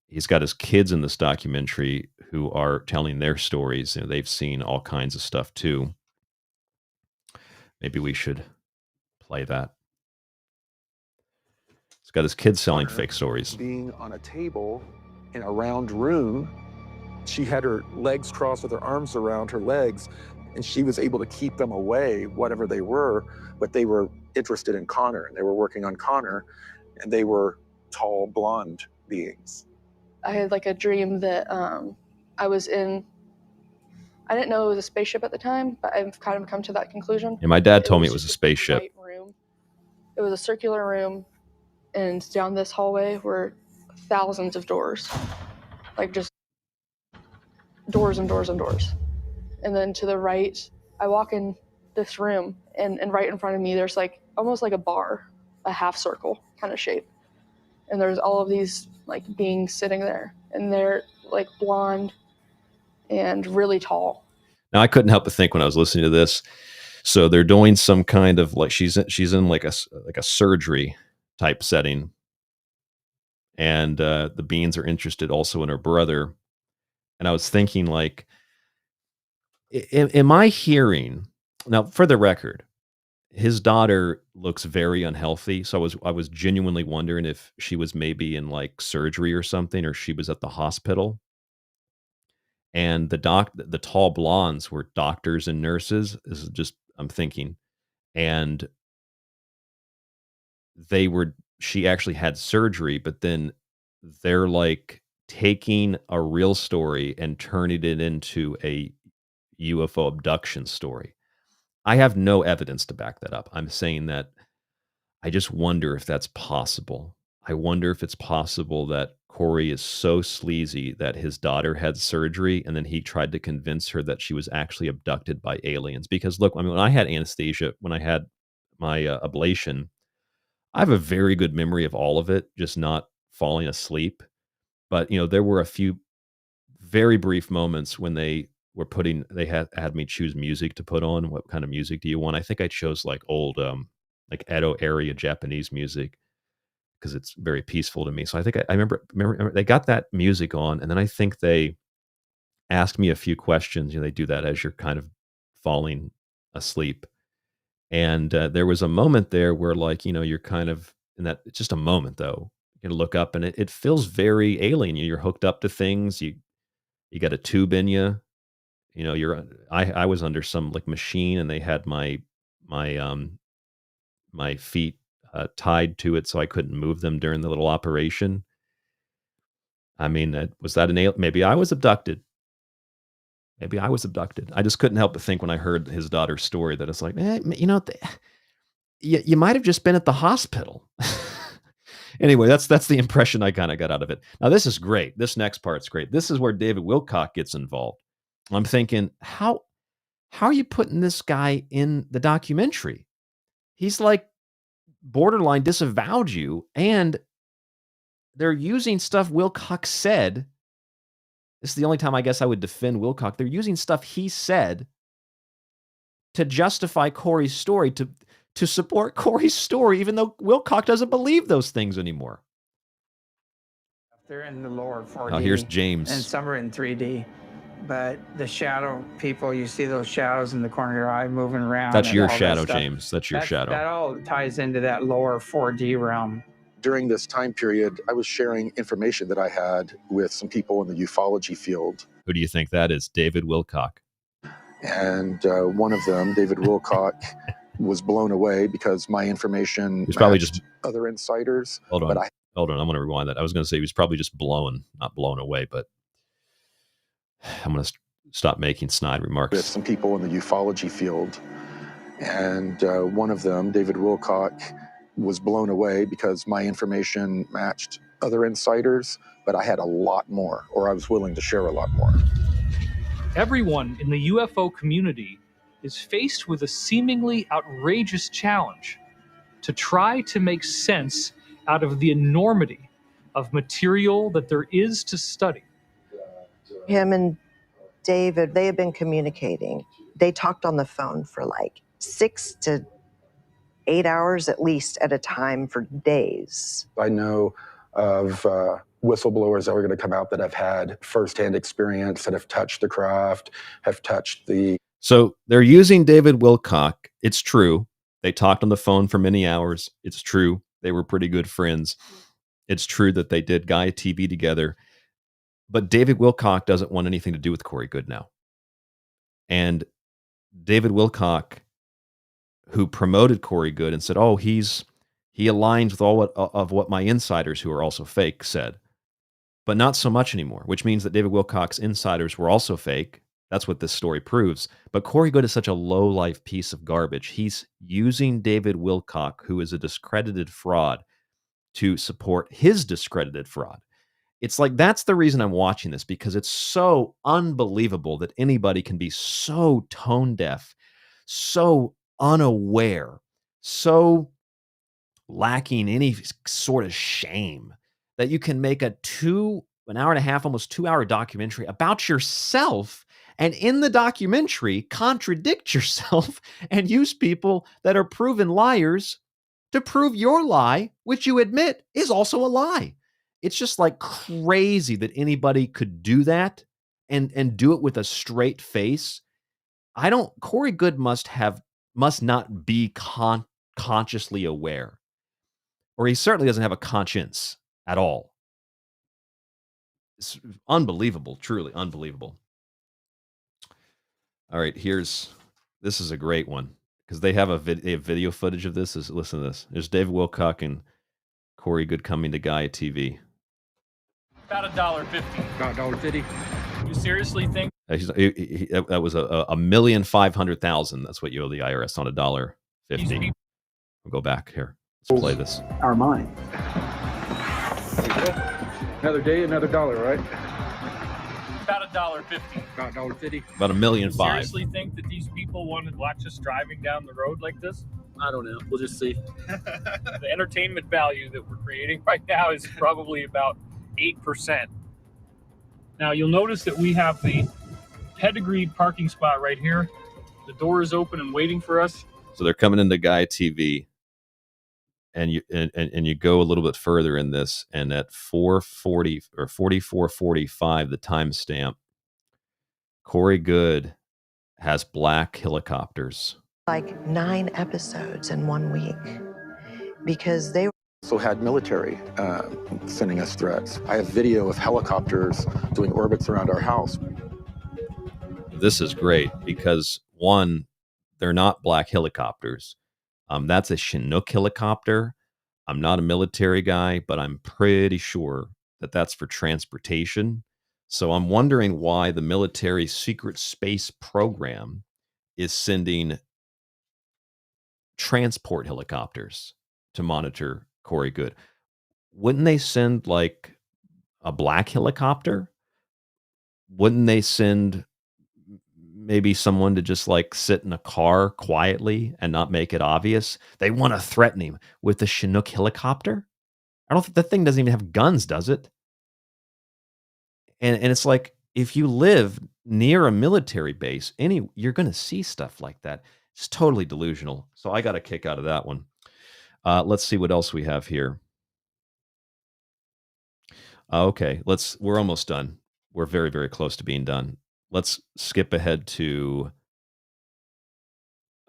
He's got his kids in this documentary who are telling their stories. You know, they've seen all kinds of stuff too. Maybe we should play that. He's got his kids selling fake stories. Being on a table in a round room, she had her legs crossed with her arms around her legs, and she was able to keep them away, whatever they were, but they were interested in Connor, and they were working on Connor, and they were tall, blonde beings. I had like a dream that I was in, I didn't know it was a spaceship at the time, but I've kind of come to that conclusion. Yeah, my dad told me it was a spaceship. White room. It was a circular room, and down this hallway were thousands of doors, like just doors and doors and doors. And then to the right, I walk in this room, and right in front of me, there's like almost like a bar, a half circle kind of shape. And there's all of these like beings sitting there, and they're like blonde and really tall. Now I couldn't help but think when I was listening to this. So they're doing some kind of like she's in like a surgery type setting, and the beings are interested also in her brother. And I was thinking, like, am I hearing now? For the record, his daughter looks very unhealthy. So I was genuinely wondering if she was maybe in like surgery or something, or she was at the hospital. And the tall blondes were doctors and nurses. This is just, I'm thinking, and she actually had surgery, but then they're like taking a real story and turning it into a UFO abduction story. I have no evidence to back that up. I'm saying that I just wonder if that's possible. I wonder if it's possible that Corey is so sleazy that his daughter had surgery and then he tried to convince her that she was actually abducted by aliens. Because look, I mean, when I had anesthesia, when I had my ablation, I have a very good memory of all of it, just not falling asleep. But, you know, there were a few very brief moments when they had me choose music to put on. What kind of music do you want? I think I chose like old, like Edo area Japanese music, because it's very peaceful to me. So I think I remember they got that music on, and then I think they asked me a few questions. You know, they do that as you're kind of falling asleep. And there was a moment there where, like, you're kind of in that, it's just a moment though. You can look up and it feels very alien. You're hooked up to things. You got a tube in you. I was under some like machine, and they had my feet tied to it so I couldn't move them during the little operation. I mean, was that an alien? Maybe I was abducted. I just couldn't help but think when I heard his daughter's story that it's like, you might have just been at the hospital. Anyway, that's the impression I kind of got out of it. Now, this is great. This next part's great. This is where David Wilcock gets involved. I'm thinking, how are you putting this guy in the documentary? He's like borderline disavowed you, and they're using stuff Wilcock said. This is the only time I guess I would defend Wilcock. They're using stuff he said to justify Corey's story, to support Corey's story, even though Wilcock doesn't believe those things anymore. They're in the lower 4D. Now here's James. And some are in 3D. But the shadow people, you see those shadows in the corner of your eye moving around. That's your shadow, James. That's your shadow. That all ties into that lower 4D realm. During this time period, I was sharing information that I had with some people in the ufology field. Who do you think that is? David Wilcock. And one of them, David Wilcock, was blown away because my information was probably just other insiders. Hold on. I'm going to rewind that. I was going to say he was probably just not blown away, but I'm going to stop making snide remarks. With some people in the ufology field. And one of them, David Wilcock, was blown away because my information matched other insiders, but I had a lot more, or I was willing to share a lot more. Everyone in the UFO community is faced with a seemingly outrageous challenge to try to make sense out of the enormity of material that there is to study. Him and David, they have been communicating. They talked on the phone for like 6 to 8 hours at least at a time for days. I know of whistleblowers that are going to come out that have had firsthand experience, that have touched the craft, have touched the... So they're using David Wilcock. It's true. They talked on the phone for many hours. It's true. They were pretty good friends. It's true that they did Gaia TV together. But David Wilcock doesn't want anything to do with Corey Goode now. And David Wilcock, who promoted Corey Goode and said, "Oh, he aligns with all of what my insiders, who are also fake, said," but not so much anymore. Which means that David Wilcock's insiders were also fake. That's what this story proves. But Corey Goode is such a low-life piece of garbage. He's using David Wilcock, who is a discredited fraud, to support his discredited fraud. It's like, that's the reason I'm watching this, because it's so unbelievable that anybody can be so tone deaf, so unaware, so lacking any sort of shame that you can make an hour and a half, almost 2 hour documentary about yourself, and in the documentary contradict yourself and use people that are proven liars to prove your lie, which you admit is also a lie. It's just like crazy that anybody could do that and do it with a straight face. Corey Goode must not be consciously aware, or he certainly doesn't have a conscience at all. It's unbelievable, truly unbelievable. All right, this is a great one, because they have video footage of this. Listen to this. There's David Wilcock and Corey Goode coming to Gaia TV. About $1.50. About $1.50. You seriously think? That was $1,500,000. That's what you owe the IRS on $1.50. We'll go back here. Let's play this. Our mind. Another day, another dollar, right? About $1.50. About $1.50. About $1.5 million. You seriously think that these people want to watch us driving down the road like this? I don't know. We'll just see. The entertainment value that we're creating right now is probably about 8%. Now you'll notice that we have the pedigreed parking spot right here. The door is open and waiting for us. So they're coming into Gaia TV, and you go a little bit further in this, and at 4:40 or 44:45, the timestamp, Corey Goode has black helicopters like 9 episodes in 1 week because they Also had military sending us threats. I have video of helicopters doing orbits around our house. This is great because, one, they're not black helicopters. That's a Chinook helicopter. I'm not a military guy, but I'm pretty sure that that's for transportation. So I'm wondering why the military secret space program is sending transport helicopters to monitor Corey Goode. Wouldn't they send like a black helicopter? Wouldn't they send maybe someone to just like sit in a car quietly and not make it obvious? They want to threaten him with the Chinook helicopter. I don't think that thing doesn't even have guns, does it? And it's like, if you live near a military base, you're going to see stuff like that. It's totally delusional. So I got a kick out of that one. Let's see what else we have here. Okay, we're almost done. We're very, very close to being done. Let's skip ahead to,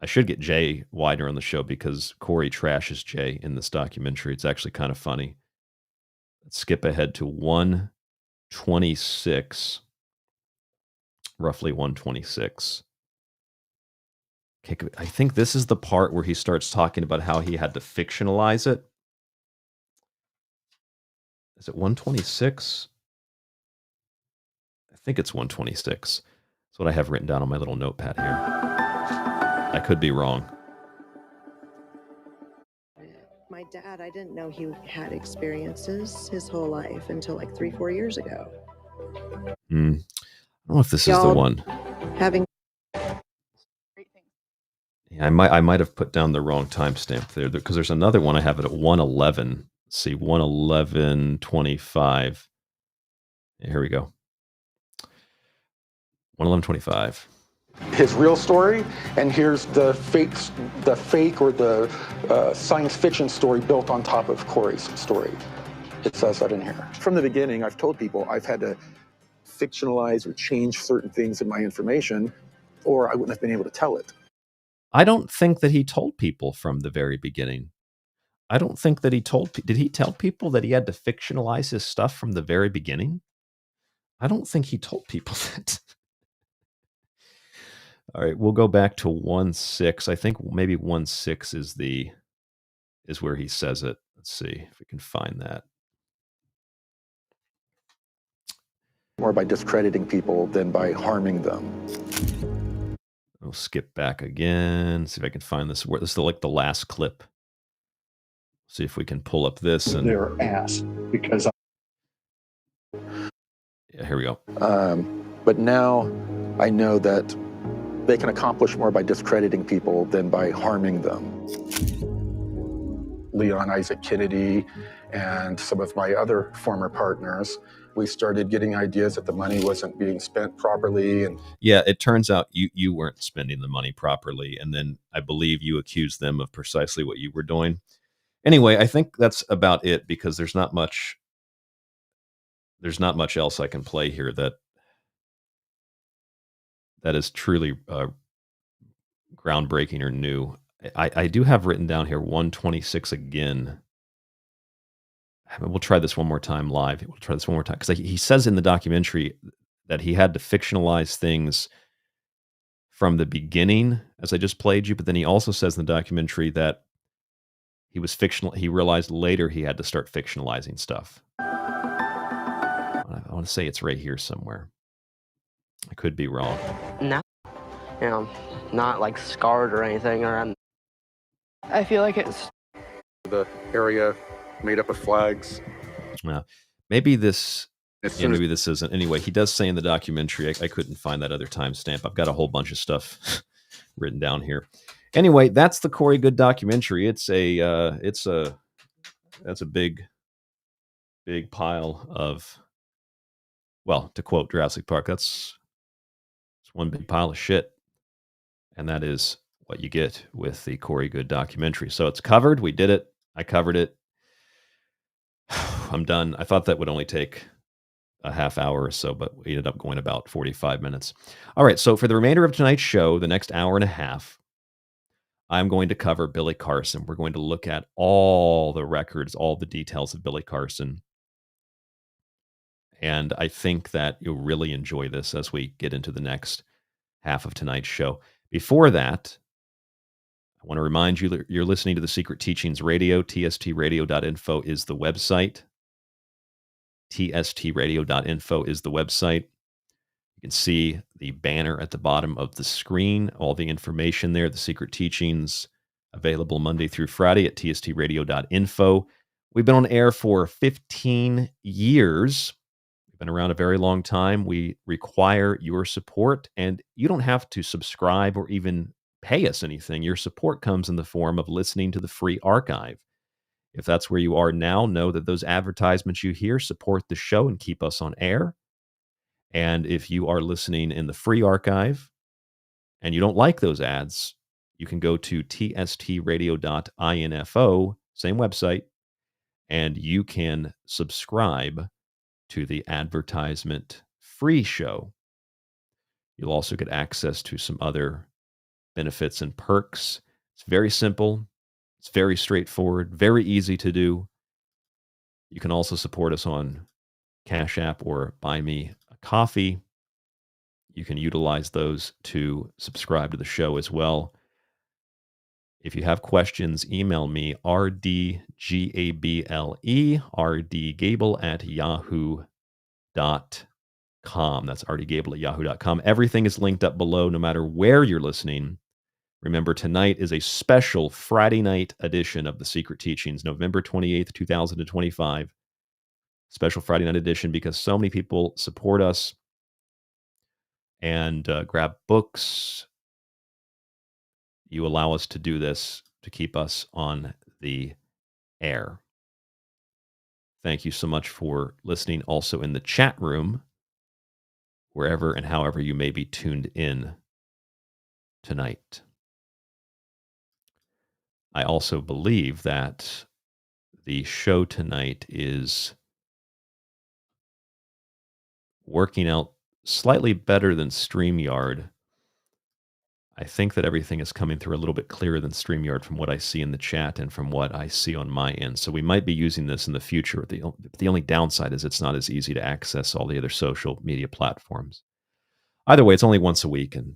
I should get Jay Widener on the show because Corey trashes Jay in this documentary. It's actually kind of funny. Let's skip ahead to 126, roughly 126. Okay, I think this is the part where he starts talking about how he had to fictionalize it. Is it 126? I think it's 126. That's what I have written down on my little notepad here. I could be wrong. My dad, I didn't know he had experiences his whole life until like 3-4 years ago. I don't know if this is the one. Having Yeah, I might have put down the wrong timestamp there because there's another one I have it at 111. Let's see, 111:25. Here we go. 111:25. His real story, and here's the fake or the science fiction story built on top of Corey's story. It says that in here. From the beginning, I've told people I've had to fictionalize or change certain things in my information, or I wouldn't have been able to tell it. I don't think that he told people from the very beginning. I don't think that he told. Did he tell people that he had to fictionalize his stuff from the very beginning? I don't think he told people that. All right, we'll go back to 1.6. I think maybe 1.6 is where he says it. Let's see if we can find that. More by discrediting people than by harming them. I'll skip back again. See if I can find this. This is like the last clip. See if we can pull up this and their ass because. Yeah, here we go. But now I know that they can accomplish more by discrediting people than by harming them. Leon Isaac Kennedy and some of my other former partners, we started getting ideas that the money wasn't being spent properly. And yeah, it turns out you weren't spending the money properly. And then I believe you accused them of precisely what you were doing. Anyway, I think that's about it because there's not much else I can play here that is truly groundbreaking or new. I do have written down here 126 again. We'll try this one more time live. We'll try this one more time because he says in the documentary that he had to fictionalize things from the beginning, as I just played you. But then he also says in the documentary that he was fictional. He realized later he had to start fictionalizing stuff. I want to say it's right here somewhere. I could be wrong. No, not like scarred or anything. I feel like it's the area made up of flags. Yeah, maybe this. Maybe this isn't. Anyway, he does say in the documentary. I couldn't find that other timestamp. I've got a whole bunch of stuff written down here. Anyway, that's the Corey Goode documentary. That's a big pile of, well, to quote Jurassic Park, it's one big pile of shit. And that is what you get with the Corey Goode documentary. So it's covered. We did it. I covered it. I'm done. I thought that would only take a half hour or so, but we ended up going about 45 minutes. All right. So for the remainder of tonight's show, the next hour and a half, I'm going to cover Billy Carson. We're going to look at all the records, all the details of Billy Carson. And I think that you'll really enjoy this as we get into the next half of tonight's show. Before that, I want to remind you that you're listening to the Secret Teachings Radio. TSTradio.info is the website. TSTradio.info is the website. You can see the banner at the bottom of the screen, all the information there, the Secret Teachings, available Monday through Friday at tstradio.info. We've been on air for 15 years. We've been around a very long time. We require your support, and you don't have to subscribe or even pay us anything. Your support comes in the form of listening to the free archive. If that's where you are now, know that those advertisements you hear support the show and keep us on air. And if you are listening in the free archive and you don't like those ads, you can go to tstradio.info, same website, and you can subscribe to the advertisement-free show. You'll also get access to some other benefits and perks. It's very simple. It's very straightforward, very easy to do. You can also support us on Cash App or Buy Me a Coffee. You can utilize those to subscribe to the show as well. If you have questions, email me, rdgable, rdgable@yahoo.com. That's rdgable@yahoo.com. Everything is linked up below, no matter where you're listening. Remember, tonight is a special Friday night edition of The Secret Teachings, November 28th, 2025. Special Friday night edition because so many people support us and grab books. You allow us to do this to keep us on the air. Thank you so much for listening. Also in the chat room, wherever and however you may be tuned in tonight. I also believe that the show tonight is working out slightly better than StreamYard. I think that everything is coming through a little bit clearer than StreamYard from what I see in the chat and from what I see on my end. So we might be using this in the future. The only downside is it's not as easy to access all the other social media platforms. Either way, it's only once a week, and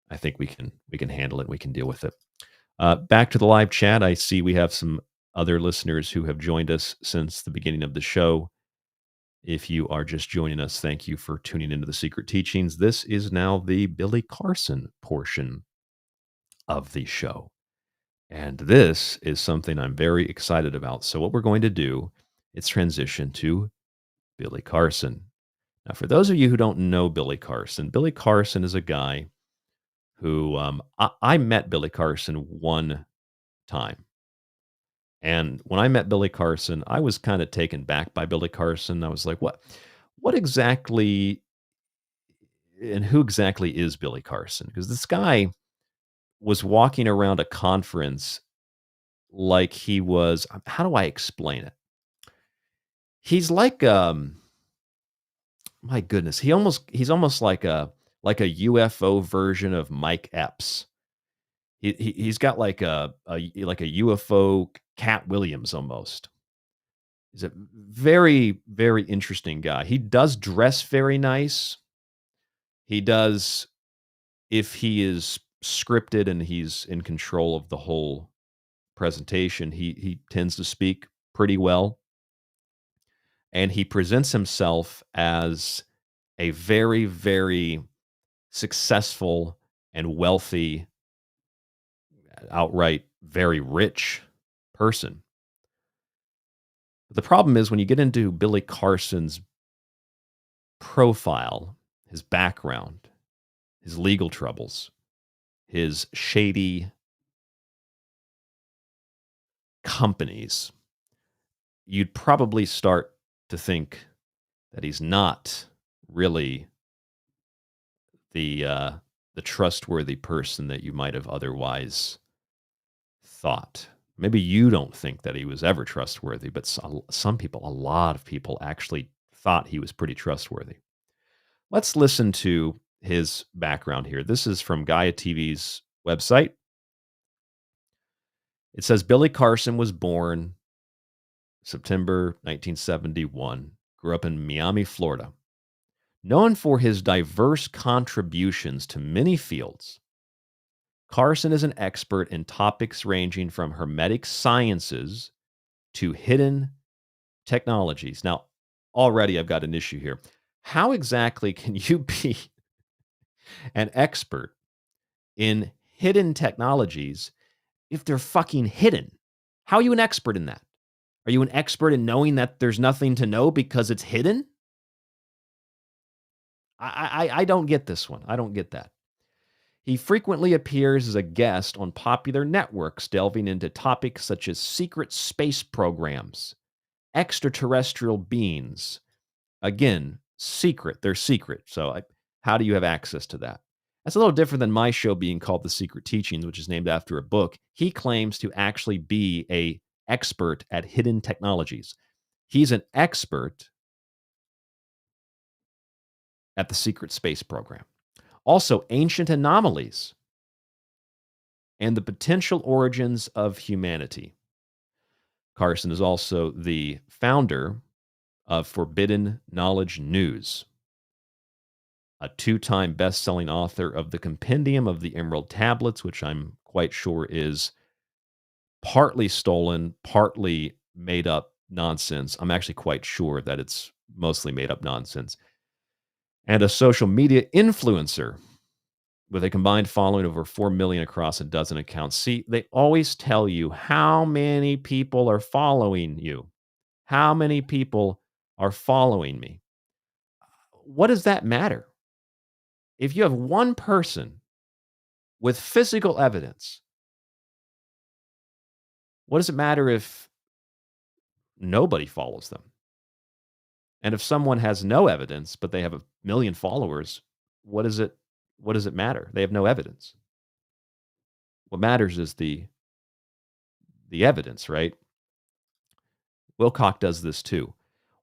I think we can handle it. We can deal with it. Back to the live chat. I see we have some other listeners who have joined us since the beginning of the show. If you are just joining us, thank you for tuning into the Secret Teachings. This is now the Billy Carson portion of the show. And this is something I'm very excited about. So what we're going to do is transition to Billy Carson. Now, for those of you who don't know Billy Carson is a guy who I met Billy Carson one time. And when I met Billy Carson, I was kind of taken back by Billy Carson. I was like, what exactly and who exactly is Billy Carson? Because this guy was walking around a conference like he was, how do I explain it? He's like, my goodness, he's almost like a UFO version of Mike Epps. He's got like a UFO Cat Williams almost. He's a very, very interesting guy. He does dress very nice. He does, if he is scripted and he's in control of the whole presentation, he tends to speak pretty well. And he presents himself as a very, very successful and wealthy, outright very rich person. But the problem is when you get into Billy Carson's profile, his background, his legal troubles, his shady companies, you'd probably start to think that he's not really the trustworthy person that you might have otherwise thought. Maybe you don't think that he was ever trustworthy, but some people, a lot of people actually thought he was pretty trustworthy. Let's listen to his background here. This is from Gaia TV's website. It says Billy Carson was born September 1971, grew up in Miami, Florida. Known for his diverse contributions to many fields, Carson is an expert in topics ranging from hermetic sciences to hidden technologies. Now, already I've got an issue here. How exactly can you be an expert in hidden technologies if they're fucking hidden? How are you an expert in that? Are you an expert in knowing that there's nothing to know because it's hidden? I don't get this one. I don't get that. He frequently appears as a guest on popular networks, delving into topics such as secret space programs, extraterrestrial beings. Again, secret. They're secret. So how do you have access to that? That's a little different than my show being called The Secret Teachings, which is named after a book. He claims to actually be an expert at hidden technologies. He's an expert at the secret space program. Also, ancient anomalies and the potential origins of humanity. Carson is also the founder of Forbidden Knowledge News, a 2-time best-selling author of the Compendium of the Emerald Tablets, which I'm quite sure is partly stolen, partly made up nonsense. I'm actually quite sure that it's mostly made up nonsense. And a social media influencer with a combined following of over 4 million across a dozen accounts. See, they always tell you how many people are following you. How many people are following me? What does that matter? If you have one person with physical evidence, what does it matter if nobody follows them? And if someone has no evidence, but they have 1 million followers, what does it matter? They have no evidence. What matters is the evidence, right? Wilcock does this too.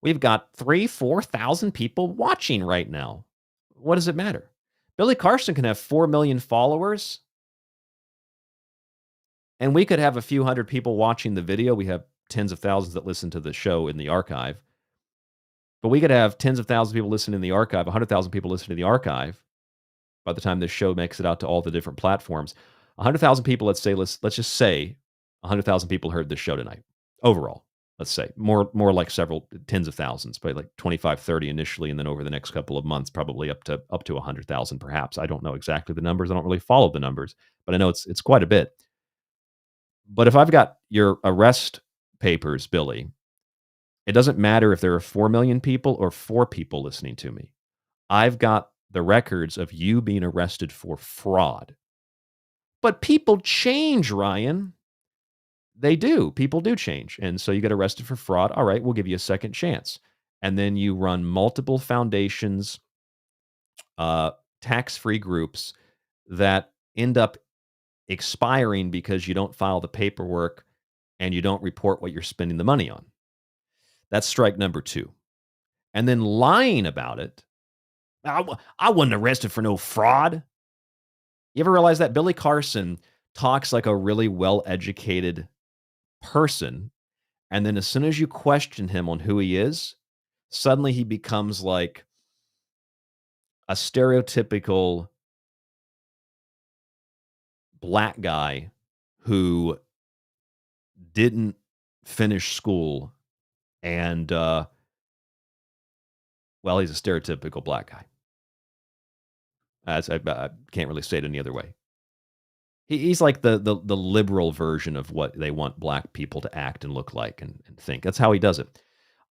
We've got 3,000-4,000 people watching right now. What does it matter? Billy Carson can have 4 million followers, and we could have a few hundred people watching the video. We have tens of thousands that listen to the show in the archive. But we could have tens of thousands of people listening in the archive, 100,000 people listening to the archive by the time this show makes it out to all the different platforms. 100,000 people, let's just say 100,000 people heard this show tonight. Overall, let's say. More like several tens of thousands, probably like 25, 30 initially, and then over the next couple of months, probably up to 100,000 perhaps. I don't know exactly the numbers. I don't really follow the numbers, but I know it's quite a bit. But if I've got your arrest papers, Billy, it doesn't matter if there are 4 million people or 4 people listening to me. I've got the records of you being arrested for fraud. But people change, Ryan. They do. People do change. And so you get arrested for fraud. All right, we'll give you a second chance. And then you run multiple foundations, tax-free groups that end up expiring because you don't file the paperwork and you don't report what you're spending the money on. That's strike number 2. And then lying about it. I wasn't arrested for no fraud. You ever realize that Billy Carson talks like a really well-educated person, and then as soon as you question him on who he is, suddenly he becomes like a stereotypical black guy who didn't finish school and, well, he's a stereotypical black guy. I can't really say it any other way. He's like the liberal version of what they want black people to act and look like and think. That's how he does it.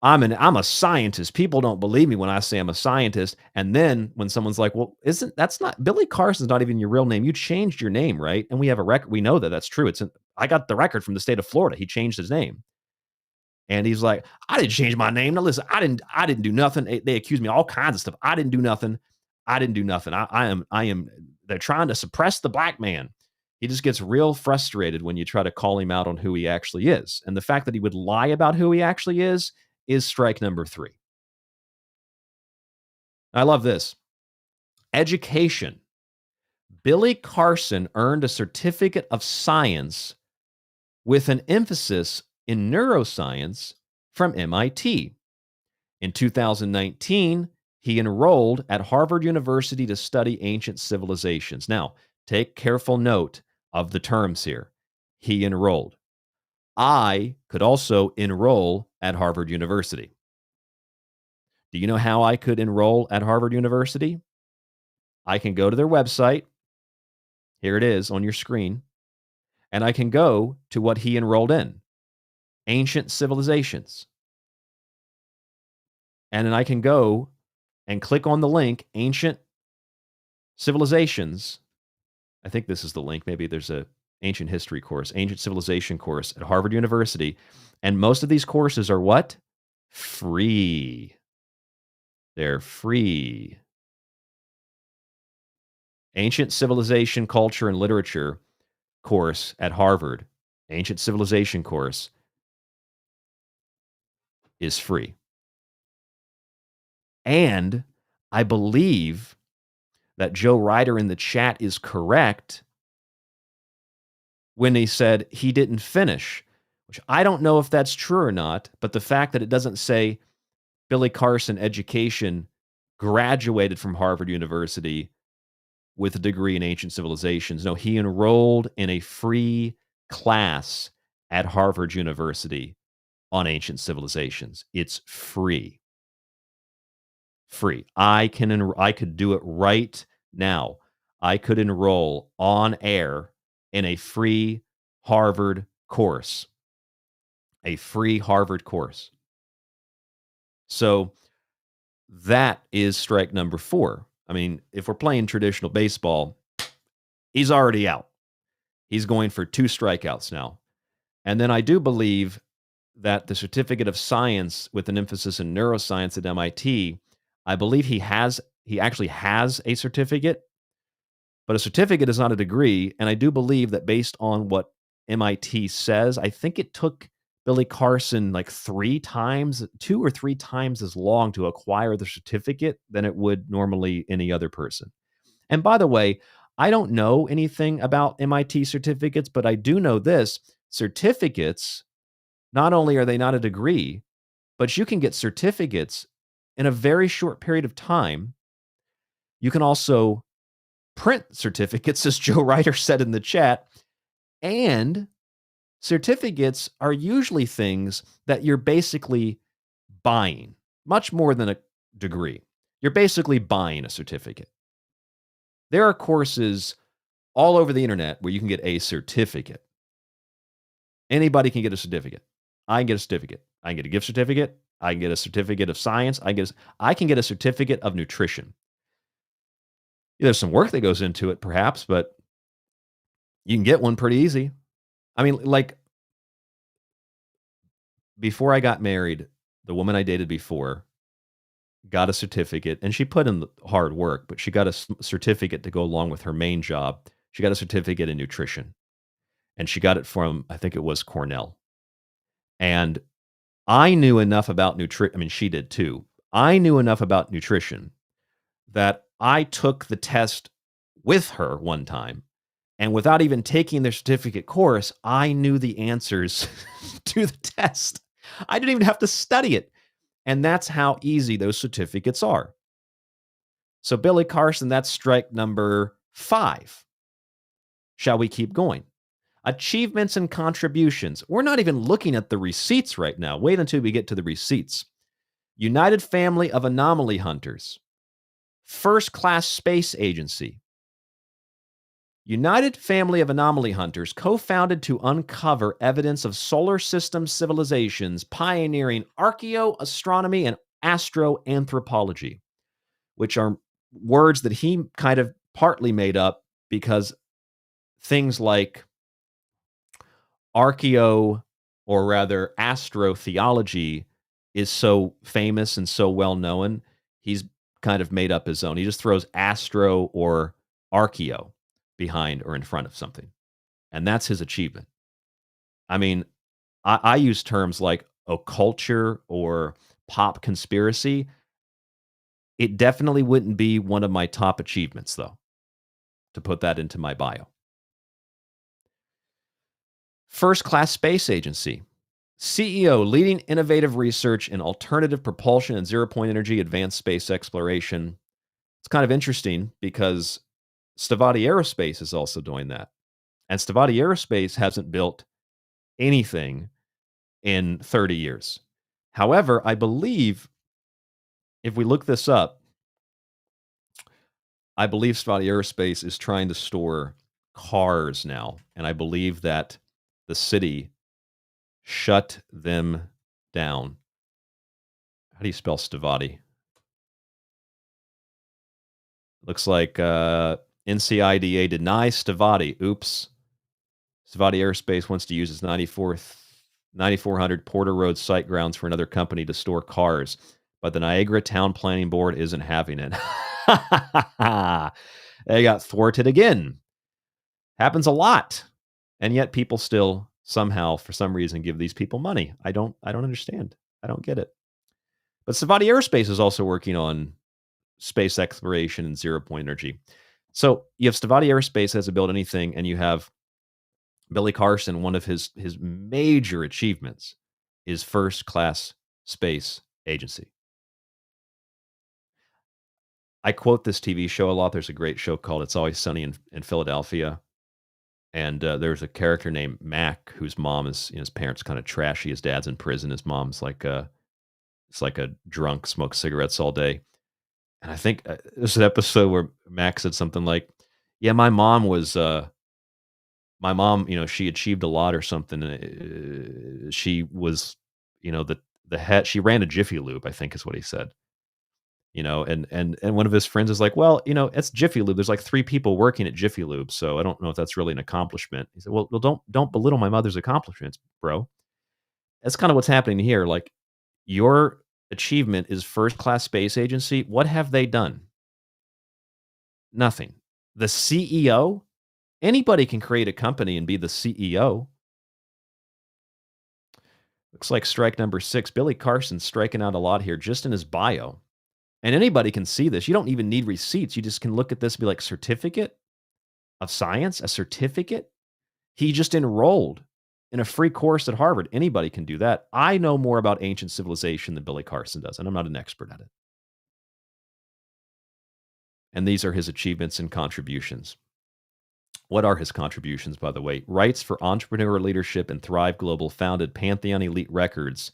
I'm a scientist. People don't believe me when I say I'm a scientist. And then when someone's like, well, that's not Billy Carson's not even your real name. You changed your name, right? And we have a record. We know that that's true. I got the record from the state of Florida. He changed his name. And he's like, I didn't change my name. Now listen, I didn't do nothing. They accused me of all kinds of stuff. I didn't do nothing. They're trying to suppress the black man. He just gets real frustrated when you try to call him out on who he actually is. And the fact that he would lie about who he actually is strike number 3. I love this. Education. Billy Carson earned a certificate of science with an emphasis in neuroscience from MIT. In 2019, he enrolled at Harvard University to study ancient civilizations. Now, take careful note of the terms here. He enrolled. I could also enroll at Harvard University. Do you know how I could enroll at Harvard University? I can go to their website. Here it is on your screen. And I can go to what he enrolled in, ancient civilizations. And then I can go and click on the link, ancient civilizations. I think this is the link. Maybe there's a ancient history course, ancient civilization course at Harvard University. And most of these courses are what? Free. They're free. Ancient Civilization, Culture, and Literature course at Harvard, Ancient Civilization course, is free. And I believe that Joe Ryder in the chat is correct when he said he didn't finish, which I don't know if that's true or not, but the fact that it doesn't say Billy Carson education graduated from Harvard University with a degree in ancient civilizations. No, he enrolled in a free class at Harvard University on ancient civilizations. It's free. Free. I could do it right now. I could enroll on air in a free Harvard course. A free Harvard course. So that is strike number 4. I mean, if we're playing traditional baseball, he's already out. He's going for 2 strikeouts now. And then I do believe that the certificate of science with an emphasis in neuroscience at MIT, I believe he actually has a certificate, but a certificate is not a degree. And I do believe that based on what MIT says, I think it took Billy Carson like 2 or 3 times as long to acquire the certificate than it would normally any other person. And by the way, I don't know anything about MIT certificates, but I do know this. Certificates, not only are they not a degree, but you can get certificates in a very short period of time. You can also print certificates, as Joe Ryder said in the chat, and certificates are usually things that you're basically buying, much more than a degree. You're basically buying a certificate. There are courses all over the internet where you can get a certificate. Anybody can get a certificate. I can get a certificate. I can get a gift certificate. I can get a certificate of science. I can get a certificate of nutrition. There's some work that goes into it, perhaps, but you can get one pretty easy. I mean, like, before I got married, the woman I dated before got a certificate, and she put in the hard work, but she got a certificate to go along with her main job. She got a certificate in nutrition, and she got it from, I think it was Cornell. And I knew enough about nutrition. I mean, she did too. I knew enough about nutrition that I took the test with her one time. And without even taking their certificate course, I knew the answers to the test. I didn't even have to study it. And that's how easy those certificates are. So Billy Carson, that's strike number 5. Shall we keep going? Achievements and contributions. We're not even looking at the receipts right now. Wait until we get to the receipts. United Family of Anomaly Hunters. First Class Space Agency. United Family of Anomaly Hunters, co-founded to uncover evidence of solar system civilizations, pioneering archaeoastronomy and astroanthropology, which are words that he kind of partly made up because things like astrotheology is so famous and so well known. He's kind of made up his own. He just throws astro or archeo behind or in front of something. And that's his achievement. I mean, I use terms like occulture or pop conspiracy. It definitely wouldn't be one of my top achievements, though, to put that into my bio. First-class space agency. CEO, leading innovative research in alternative propulsion and zero-point energy advanced space exploration. It's kind of interesting because Stavati Aerospace is also doing that. And Stavati Aerospace hasn't built anything in 30 years. However, I believe, if we look this up, I believe Stavati Aerospace is trying to store cars now. And I believe that the city shut them down. How do you spell Stavati? Looks like NCIDA denies Stavati. Oops. Stavati Aerospace wants to use its 9400 Porter Road site grounds for another company to store cars, but the Niagara Town Planning Board isn't having it. They got thwarted again. Happens a lot. And yet people still somehow, for some reason, give these people money. I don't understand. I don't get it. But Stavati Aerospace is also working on space exploration and zero-point energy. So you have Stavati Aerospace hasn't built anything, and you have Billy Carson. One of his major achievements is first-class space agency. I quote this TV show a lot. There's a great show called It's Always Sunny in Philadelphia. And there's a character named Mac, whose mom is, his parents kind of trashy. His dad's in prison. His mom's like a drunk, smokes cigarettes all day. And I think there's an episode where Mac said something like, yeah, my mom, she achieved a lot or something. She was, the head, she ran a Jiffy Lube, I think is what he said. And one of his friends is like, well, it's Jiffy Lube. There's like 3 people working at Jiffy Lube. So I don't know if that's really an accomplishment. He said, well, don't belittle my mother's accomplishments, bro. That's kind of what's happening here. Like, your achievement is first-class space agency. What have they done? Nothing. The CEO? Anybody can create a company and be the CEO. Looks like strike number 6. Billy Carson's striking out a lot here just in his bio. And anybody can see this. You don't even need receipts. You just can look at this and be like, certificate of science, a certificate. He just enrolled in a free course at Harvard. Anybody can do that. I know more about ancient civilization than Billy Carson does, and I'm not an expert at it. And these are his achievements and contributions. What are his contributions, by the way? Rights for Entrepreneur Leadership and Thrive Global, founded Pantheon Elite Records,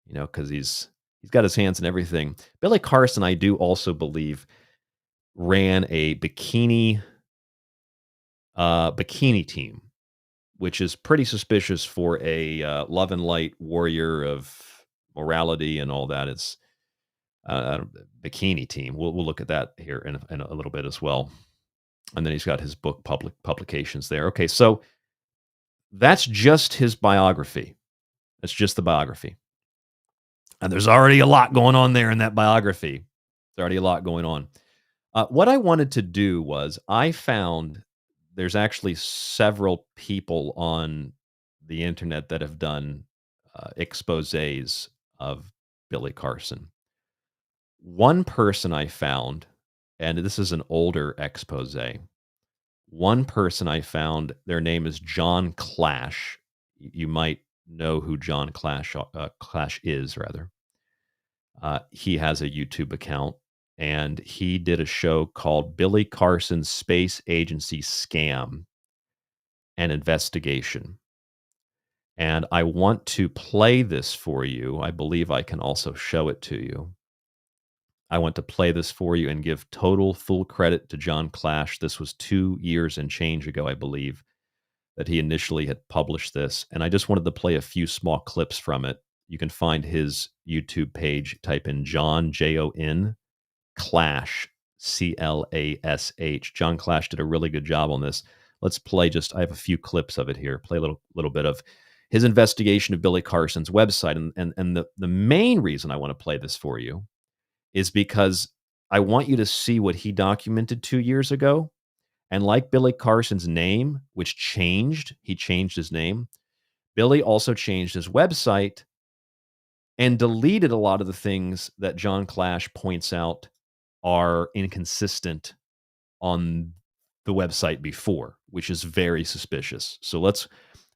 because he's got his hands in everything. Billy Carson, I do also believe, ran a bikini team, which is pretty suspicious for a love and light warrior of morality and all that. It's bikini team. We'll look at that here in a little bit as well. And then he's got his book publications there. Okay, so that's just his biography. That's just the biography. And there's already a lot going on there in that biography. There's already a lot going on. What I wanted to do was, I found there's actually several people on the internet that have done exposés of Billy Carson. One person I found, and this is an older expose. One person I found, their name is John Clash. You might know who John Clash is, rather. He has a YouTube account, and he did a show called Billy Carson's Space Agency Scam and Investigation. And I want to play this for you. I believe I can also show it to you. I want to play this for you and give total full credit to John Clash. This was 2 years and change ago, I believe, that he initially had published this. And I just wanted to play a few small clips from it. You can find his YouTube page. Type in John, Jon, Clash, Clash. John Clash did a really good job on this. Let's play I have a few clips of it here. Play a little bit of his investigation of Billy Carson's website. And the main reason I want to play this for you is because I want you to see what he documented 2 years ago. And like Billy Carson's name, which changed, he changed his name. Billy also changed his website and deleted a lot of the things that John Clash points out are inconsistent on the website before, which is very suspicious. So let's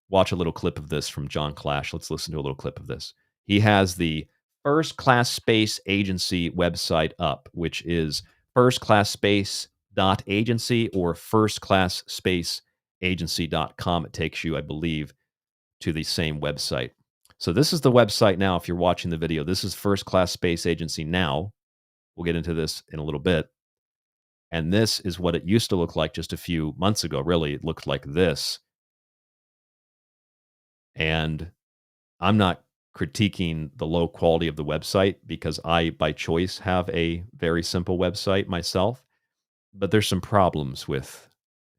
watch a little clip of this from John Clash. Let's listen to a little clip of this. He has the First Class Space Agency website up, which is firstclassspace.agency or firstclassspaceagency.com. It takes you, I believe, to the same website. So this is the website now. If you're watching the video, this is First Class Space Agency now. We'll get into this in a little bit. And this is what it used to look like just a few months ago. Really, it looked like this. And I'm not critiquing the low quality of the website because I, by choice, have a very simple website myself. But there's some problems with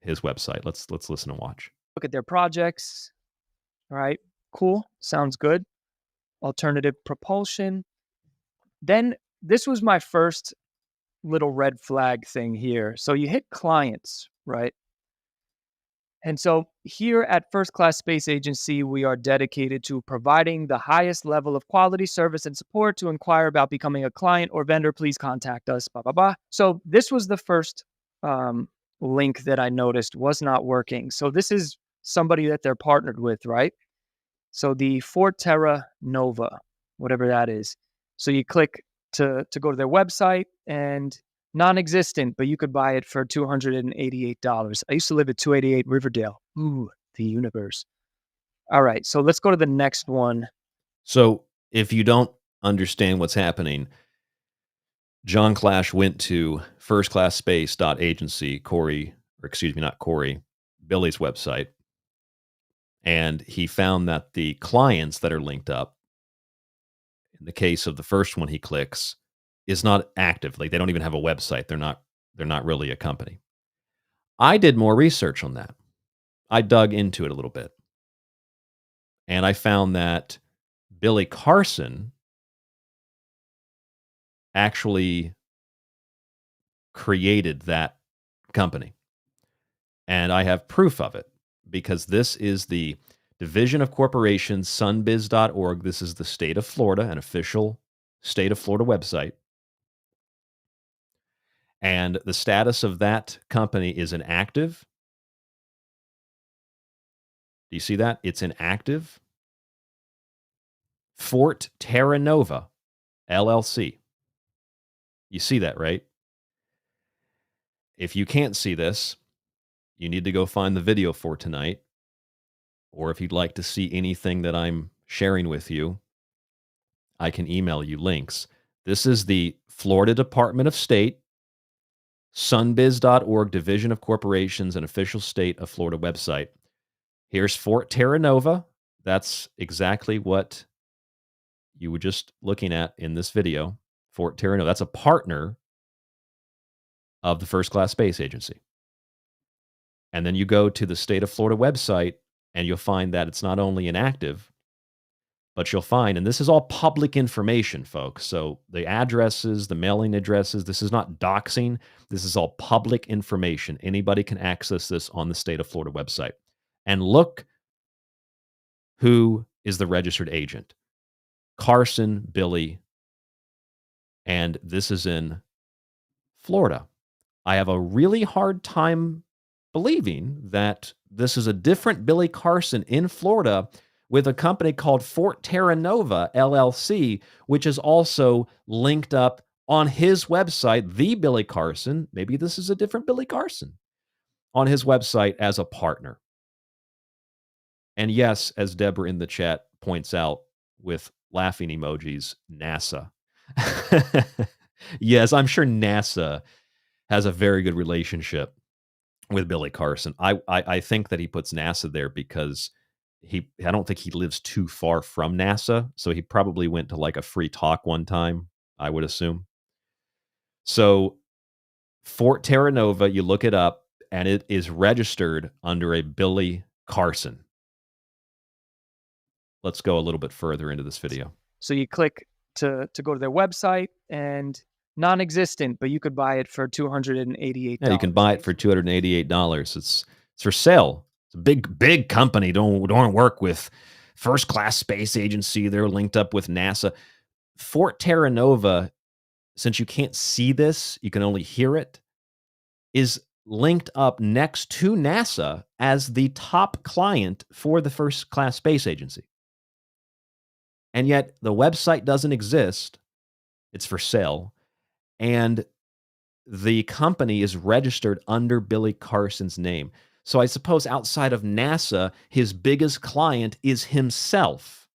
his website. Let's listen and watch. Look at their projects. All right, cool. Sounds good. Alternative propulsion. Then this was my first little red flag thing here. So you hit clients, right? And so here at First Class Space Agency, we are dedicated to providing the highest level of quality, service, and support. To inquire about becoming a client or vendor, please contact us, blah, blah, blah. So this was the first link that I noticed was not working. So this is somebody that they're partnered with, right? So the Forterra Nova, whatever that is. So you click to go to their website and non-existent, but you could buy it for $288. I used to live at 288 Riverdale. Ooh, the universe. All right, so let's go to the next one. So if you don't understand what's happening, John Clash went to firstclassspace.agency, Billy's website, and he found that the clients that are linked up, in the case of the first one he clicks, is not active. Like, they don't even have a website. They're not really a company. I did more research on that. I dug into it a little bit. And I found that Billy Carson actually created that company. And I have proof of it because this is the Division of Corporations, sunbiz.org. This is the state of Florida, an official state of Florida website. And the status of that company is inactive. Do you see that? It's inactive. Fort Terra Nova, LLC. You see that, right? If you can't see this, you need to go find the video for tonight. Or if you'd like to see anything that I'm sharing with you, I can email you links. This is the Florida Department of State, sunbiz.org, Division of Corporations, an official state of Florida website. Here's Fort Terra Nova. That's exactly what you were just looking at in this video. Fort Terra Nova. That's a partner of the First Class Space Agency. And then you go to the state of Florida website and you'll find that it's not only inactive, but you'll find, and this is all public information, folks. So the addresses, the mailing addresses, this is not doxing. This is all public information. Anybody can access this on the state of Florida website. And look who is the registered agent. Carson, Billy, and this is in Florida. I have a really hard time believing that this is a different Billy Carson in Florida with a company called Fort Terra Nova, LLC, which is also linked up on his website, the Billy Carson. Maybe this is a different Billy Carson on his website as a partner. And yes, as Deborah in the chat points out with laughing emojis, NASA. Yes, I'm sure NASA has a very good relationship with Billy Carson. I think that he puts NASA there because I don't think he lives too far from NASA, so he probably went to like a free talk one time, I would assume. So Fort Terra Nova, you look it up, and it is registered under a Billy Carson. Let's go a little bit further into this video. So you click to go to their website and non-existent, but you could buy it for $288. Yeah, you can buy it for $288. It's for sale. It's a big company. Don't work with First Class Space Agency. They're linked up with NASA. Fort Terra Nova, since you can't see this, you can only hear it, is linked up next to NASA as the top client for the first class space agency. And yet the website doesn't exist. It's for sale. And the company is registered under Billy Carson's name. So I suppose outside of NASA, his biggest client is himself.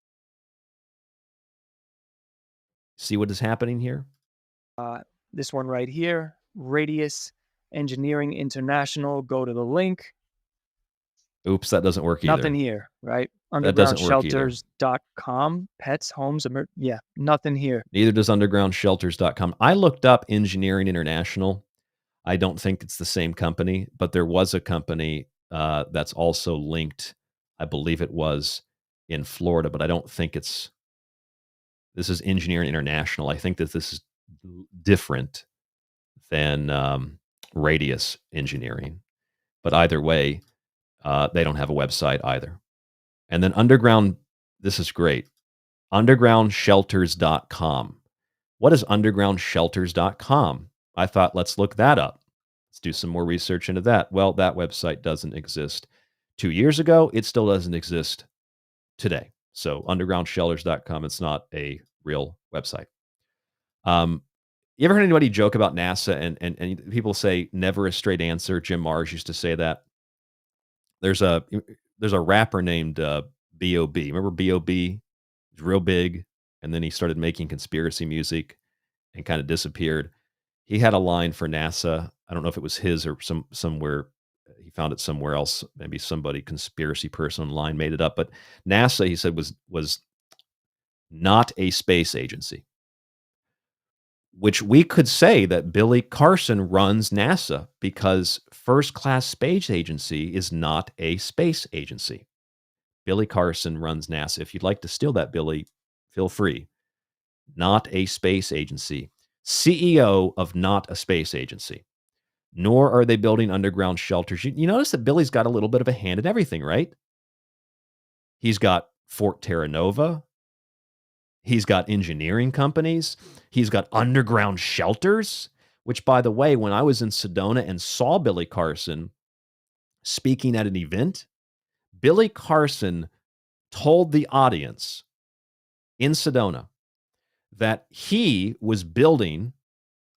See what is happening here? This one right here, Radius Engineering International. Go to the link. Oops, that doesn't work either. Nothing here, right? That doesn't work either. Undergroundshelters.com, pets, homes, yeah, nothing here. Neither does undergroundshelters.com. I looked up Engineering International. I don't think it's the same company, but there was a company that's also linked. I believe it was in Florida, but I don't think this is Engineering International. I think that this is different than Radius Engineering. But either way, they don't have a website either. And then underground, this is great. Undergroundshelters.com. What is undergroundshelters.com? I thought, let's look that up. Let's do some more research into that. Well, that website doesn't exist 2 years ago. It still doesn't exist today. So undergroundshelters.com, it's not a real website. You ever heard anybody joke about NASA and people say never a straight answer? Jim Mars used to say that. There's a rapper named B.O.B. Remember B.O.B.? He's real big, and then he started making conspiracy music and kind of disappeared. He had a line for NASA. I don't know if it was his or somewhere. He found it somewhere else. Maybe somebody, conspiracy person online, made it up. But NASA, he said, was not a space agency, which we could say that Billy Carson runs NASA because First Class Space Agency is not a space agency. Billy Carson runs NASA. If you'd like to steal that, Billy, feel free. Not a space agency. CEO of not a space agency. Nor are they building underground shelters. You notice that Billy's got a little bit of a hand in everything, right? He's got Fort Terra Nova. He's got engineering companies. He's got underground shelters, which, by the way, when I was in Sedona and saw Billy Carson speaking at an event, Billy Carson told the audience in Sedona that he was building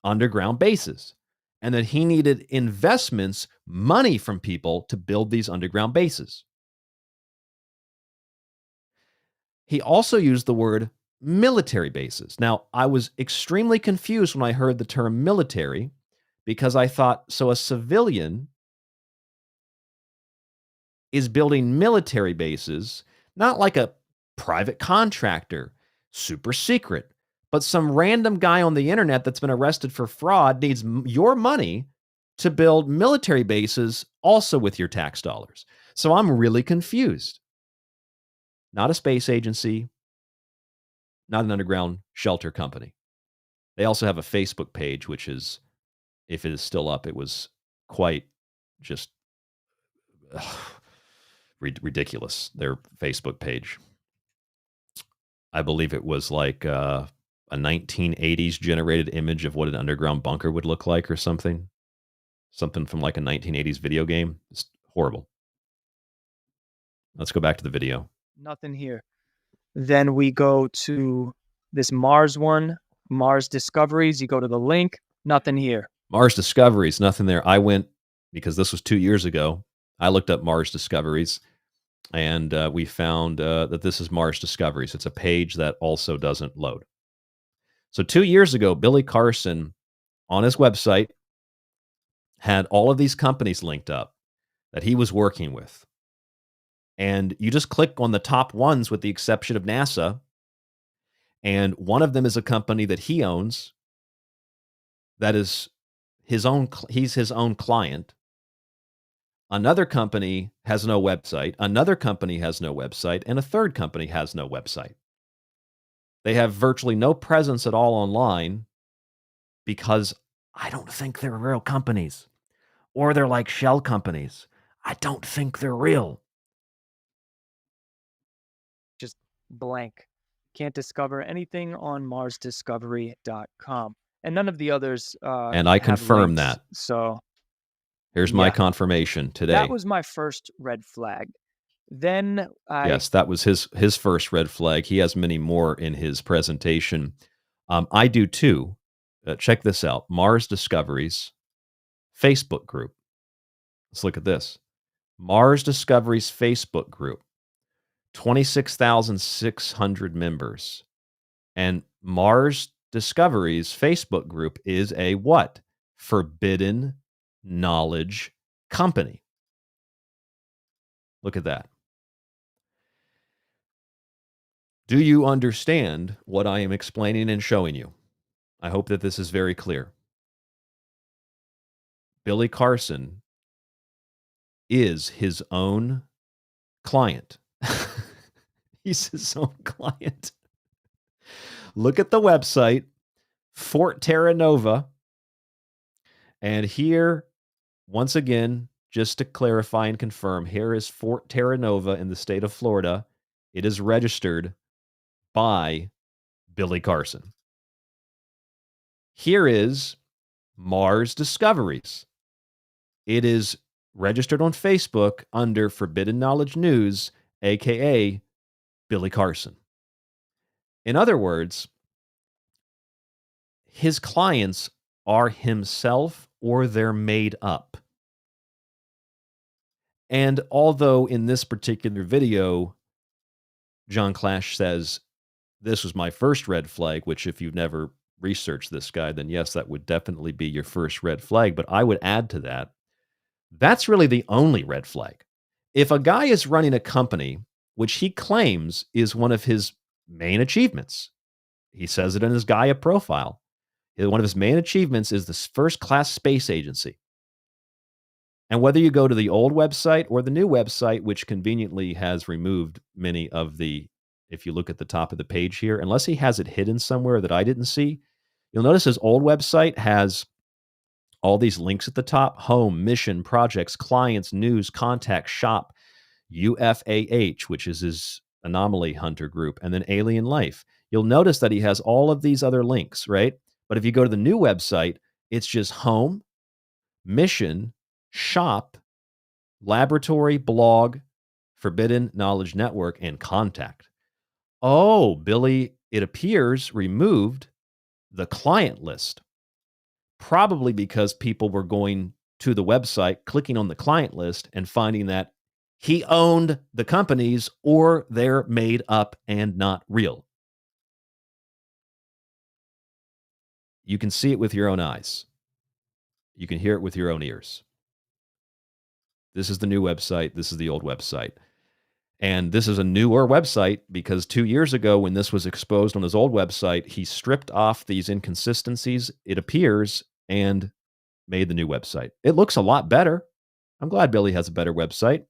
underground bases and that he needed investments, money from people to build these underground bases. He also used the word military bases. Now, I was extremely confused when I heard the term military because I thought, so a civilian is building military bases, not like a private contractor, super secret, but some random guy on the internet that's been arrested for fraud needs your money to build military bases also with your tax dollars. So I'm really confused. Not a space agency, not an underground shelter company. They also have a Facebook page, which is, if it is still up, it was quite just ridiculous, their Facebook page. I believe it was like a 1980s generated image of what an underground bunker would look like or something. Something from like a 1980s video game. It's horrible. Let's go back to the video. Nothing here. Then we go to this Mars one, Mars Discoveries. You go to the link. Nothing here. Mars Discoveries, nothing there. I went, because this was 2 years ago, I looked up Mars Discoveries, and we found that this is Mars Discoveries. It's a page that also doesn't load. So 2 years ago, Billy Carson, on his website, had all of these companies linked up that he was working with. And you just click on the top ones with the exception of NASA, and one of them is a company that he owns that is his own, he's his own client. Another company has no website. Another company has no website. And a third company has no website. They have virtually no presence at all online because I don't think they're real companies. Or they're like shell companies. I don't think they're real. Just blank. Can't discover anything on MarsDiscovery.com. And none of the others and I confirm links, that. So Here's my Yeah. confirmation today. That was my first red flag. Then Yes, that was his first red flag. He has many more in his presentation. I do too. Check this out. Mars Discoveries Facebook group. Let's look at this. Mars Discoveries Facebook group. 26,600 members. And Mars Discoveries Facebook group is a what? Forbidden knowledge company. Look at that. Do you understand what I am explaining and showing you? I hope that this is very clear. Billy Carson is his own client. He's his own client. Look at the website, Fort Terra Nova. And here, once again, just to clarify and confirm, here is Fort Terra Nova in the state of Florida. It is registered by Billy Carson. Here is Mars Discoveries. It is registered on Facebook under Forbidden Knowledge News, aka Billy Carson. In other words, his clients are himself or they're made up. And although in this particular video, John Clash says, this was my first red flag, which if you've never researched this guy, then yes, that would definitely be your first red flag. But I would add to that, that's really the only red flag. If a guy is running a company, which he claims is one of his main achievements, he says it in his Gaia profile. One of his main achievements is this first-class space agency. And whether you go to the old website or the new website, which conveniently has removed many of the, if you look at the top of the page here, unless he has it hidden somewhere that I didn't see, you'll notice his old website has all these links at the top: home, mission, projects, clients, news, contacts, shop, UFAH, which is his anomaly hunter group, and then alien life. You'll notice that he has all of these other links, right? But if you go to the new website, it's just home, mission, shop, laboratory, blog, Forbidden Knowledge Network, and contact. Oh, Billy, it appears, removed the client list. Probably because people were going to the website, clicking on the client list, and finding that he owned the companies or they're made up and not real. You can see it with your own eyes. You can hear it with your own ears. This is the new website. This is the old website. And this is a newer website because 2 years ago, when this was exposed on his old website, he stripped off these inconsistencies, it appears, and made the new website. It looks a lot better. I'm glad Billy has a better website.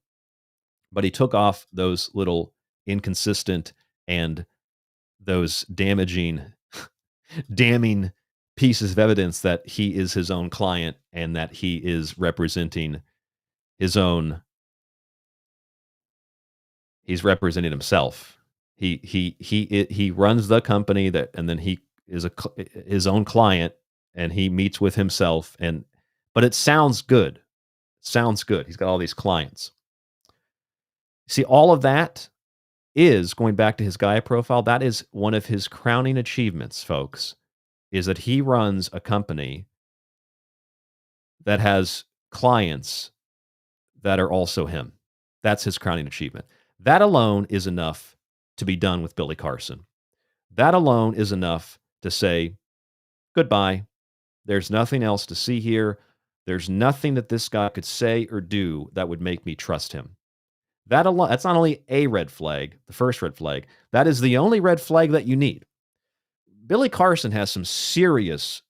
But he took off those little inconsistent and those damning pieces of evidence that he is his own client and that he is representing his own. He's representing himself. He runs the company that, and then he is his own client, and he meets with himself. But it sounds good. Sounds good. He's got all these clients. See, all of that is going back to his Gaia profile. That is one of his crowning achievements, folks, is that he runs a company that has clients that are also him. That's his crowning achievement. That alone is enough to be done with Billy Carson. That alone is enough to say, goodbye. There's nothing else to see here. There's nothing that this guy could say or do that would make me trust him. That alone, that's not only a red flag, the first red flag, that is the only red flag that you need. Billy Carson has some serious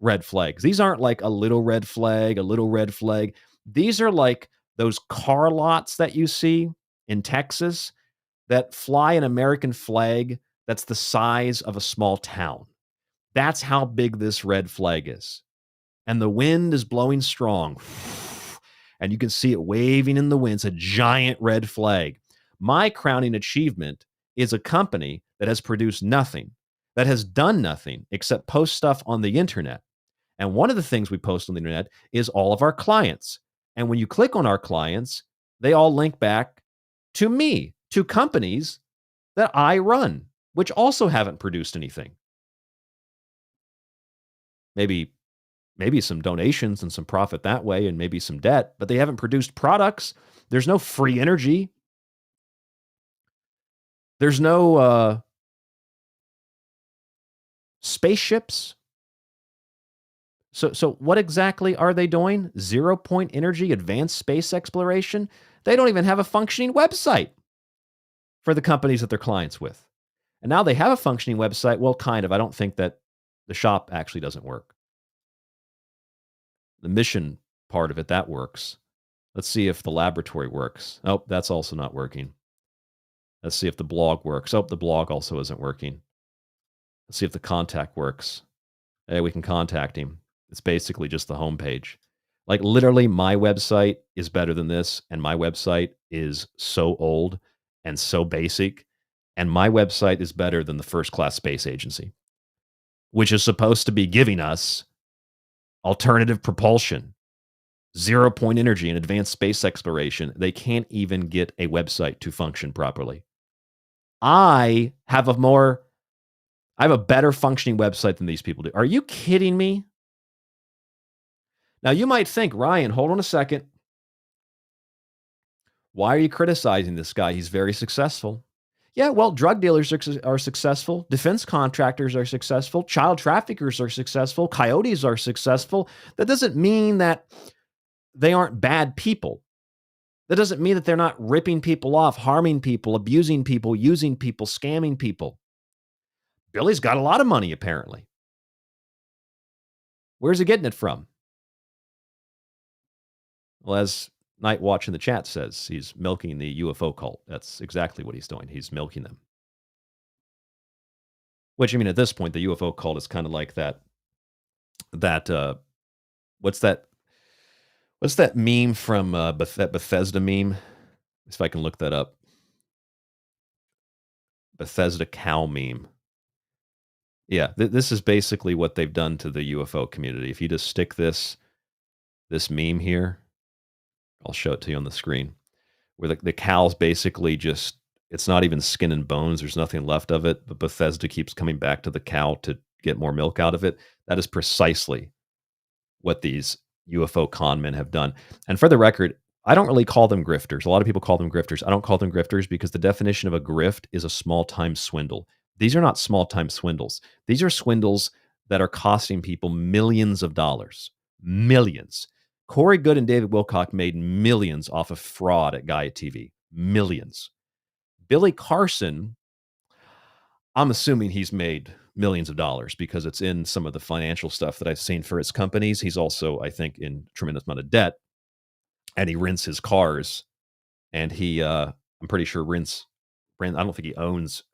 red flags. These aren't like a little red flag, a little red flag. These are like those car lots that you see in Texas that fly an American flag that's the size of a small town. That's how big this red flag is. And the wind is blowing strong. And you can see it waving in the wind. It's a giant red flag. My crowning achievement is a company that has produced nothing, that has done nothing except post stuff on the internet. And one of the things we post on the internet is all of our clients. And when you click on our clients, they all link back to me, to companies that I run, which also haven't produced anything. Maybe some donations and some profit that way, and maybe some debt, but they haven't produced products. There's no free energy. There's no spaceships. So what exactly are they doing? 0-point energy, advanced space exploration? They don't even have a functioning website for the companies that they're clients with. And now they have a functioning website. Well, kind of. I don't think that the shop actually doesn't work. The mission part of it, that works. Let's see if the laboratory works. Oh, that's also not working. Let's see if the blog works. Oh, the blog also isn't working. Let's see if the contact works. Hey, we can contact him. It's basically just the homepage. Like literally my website is better than this, and my website is so old and so basic, and my website is better than the First Class Space Agency, which is supposed to be giving us alternative propulsion, 0-point energy, and advanced space exploration. They can't even get a website to function properly. I have a better functioning website than these people do. Are you kidding me? Now, you might think, Ryan, hold on a second. Why are you criticizing this guy? He's very successful. Yeah, well, drug dealers are successful. Defense contractors are successful. Child traffickers are successful. Coyotes are successful. That doesn't mean that they aren't bad people. That doesn't mean that they're not ripping people off, harming people, abusing people, using people, scamming people. Billy's got a lot of money, apparently. Where's he getting it from? Well, as Night Watch in the chat says, he's milking the UFO cult. That's exactly what he's doing. He's milking them. Which, I mean, at this point, the UFO cult is kind of like that what's that meme from that Bethesda meme? If I can look that up. Bethesda cow meme. Yeah, this is basically what they've done to the UFO community. If you just stick this meme here, I'll show it to you on the screen, where the cow's basically just, it's not even skin and bones. There's nothing left of it, but Bethesda keeps coming back to the cow to get more milk out of it. That is precisely what these UFO con men have done. And for the record, I don't really call them grifters. A lot of people call them grifters. I don't call them grifters because the definition of a grift is a small-time swindle. These are not small-time swindles. These are swindles that are costing people millions of dollars. Millions. Corey Goode and David Wilcock made millions off of fraud at Gaia TV. Millions. Billy Carson, I'm assuming he's made millions of dollars because it's in some of the financial stuff that I've seen for his companies. He's also, I think, in a tremendous amount of debt, and he rents his cars, and he, I'm pretty sure I don't think he owns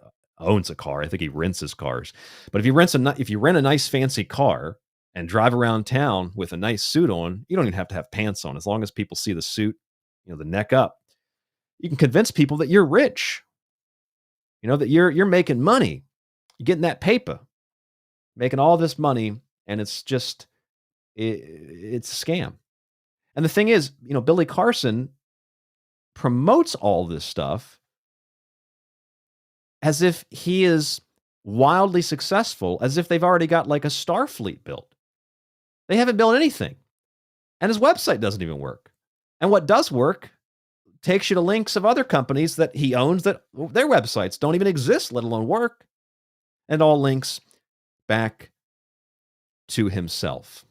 a car. I think he rents his cars. But if you rent a nice fancy car and drive around town with a nice suit on, you don't even have to have pants on. As long as people see the suit, the neck up, you can convince people that you're rich. That you're making money. You're getting that paper, making all this money, and it's just, it's a scam. And the thing is, Billy Carson promotes all this stuff as if he is wildly successful, as if they've already got like a Starfleet built. They haven't built anything. And his website doesn't even work. And what does work takes you to links of other companies that he owns that their websites don't even exist, let alone work. And all links back to himself.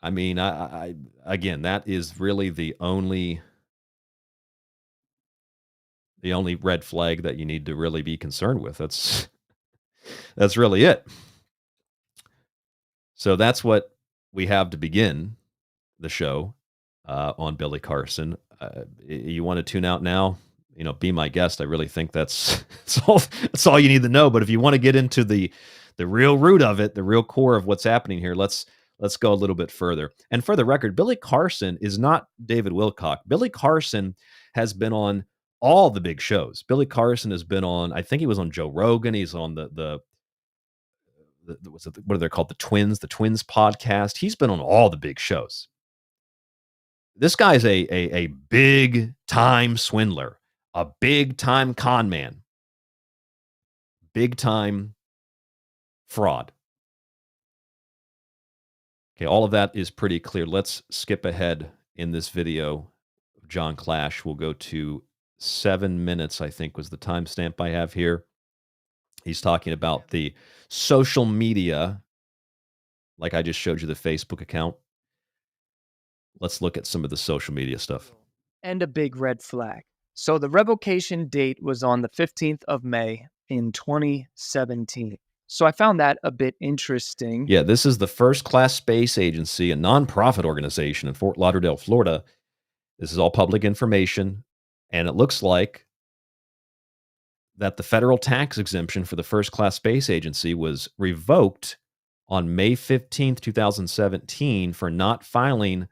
I mean, I again, that is really the only red flag that you need to really be concerned with. That's really it. So that's what we have to begin the show on Billy Carson. You want to tune out now? Be my guest. I really think that's all you need to know. But if you want to get into the real root of it, the real core of what's happening here, let's go a little bit further. And for the record, Billy Carson is not David Wilcock. Billy Carson has been on all the big shows. Billy Carson has been on, I think he was on Joe Rogan. He's on the what are they called? The Twins podcast. He's been on all the big shows. This guy's a big time swindler, a big time con man, big time fraud. Okay, all of that is pretty clear. Let's skip ahead in this video of John Clash. We'll go to 7 minutes, I think was the timestamp I have here. He's talking about the social media, like I just showed you the Facebook account. Let's look at some of the social media stuff. And a big red flag. So the revocation date was on the 15th of May in 2017. So I found that a bit interesting. Yeah, this is the First Class Space Agency, a nonprofit organization in Fort Lauderdale, Florida. This is all public information, and it looks like that the federal tax exemption for the First Class Space Agency was revoked on May 15th, 2017 for not filing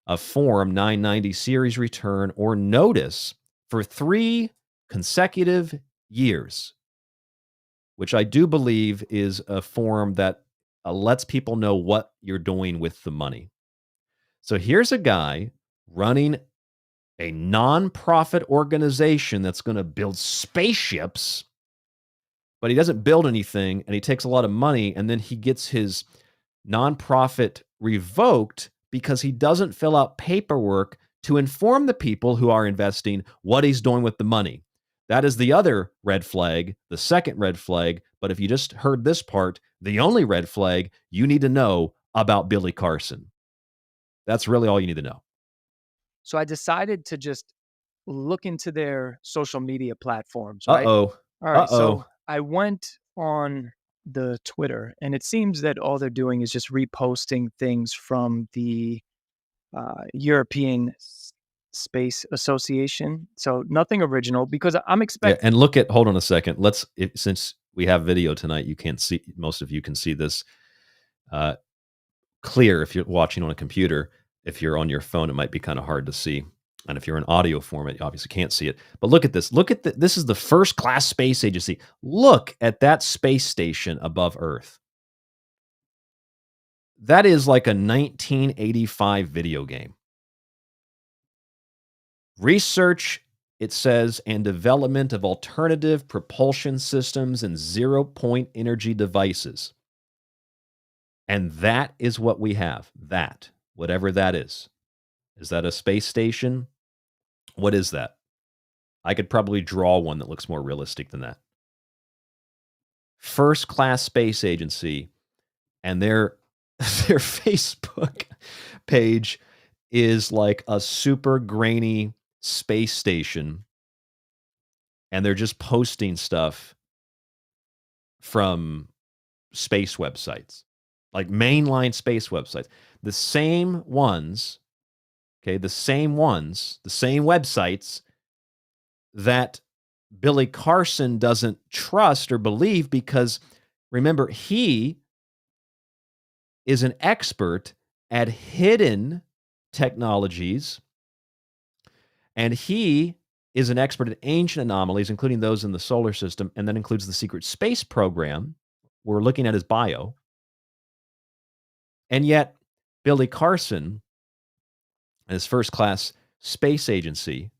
a Form 990 series return or notice for 3 consecutive years, which I do believe is a form that lets people know what you're doing with the money. So here's a guy running a nonprofit organization that's going to build spaceships, but he doesn't build anything, and he takes a lot of money, and then he gets his nonprofit revoked because he doesn't fill out paperwork to inform the people who are investing what he's doing with the money. That is the other red flag, the second red flag. But if you just heard this part, the only red flag you need to know about Billy Carson. That's really all you need to know. So I decided to just look into their social media platforms, right? Uh-oh. All right, so I went on the Twitter, and it seems that all they're doing is just reposting things from the European Space Association. So nothing original, because I'm expecting. Yeah, and hold on a second. Since we have video tonight, you can't see, most of you can see this clear if you're watching on a computer. If you're on your phone, it might be kind of hard to see. And if you're in audio format, you obviously can't see it. But look at this. This is the First Class Space Agency. Look at that space station above Earth. That is like a 1985 video game. Research, it says, and development of alternative propulsion systems and zero-point energy devices. And that is what we have. That, whatever that is. Is that a space station? What is that? I could probably draw one that looks more realistic than that. First Class Space Agency, and their Facebook page is like a super grainy space station, and they're just posting stuff from space websites, like mainline space websites. The same ones, the same websites that Billy Carson doesn't trust or believe, because remember, he is an expert at hidden technologies, and he is an expert at ancient anomalies, including those in the solar system, and that includes the secret space program. We're looking at his bio. And yet, Billy Carson and his First Class Space Agency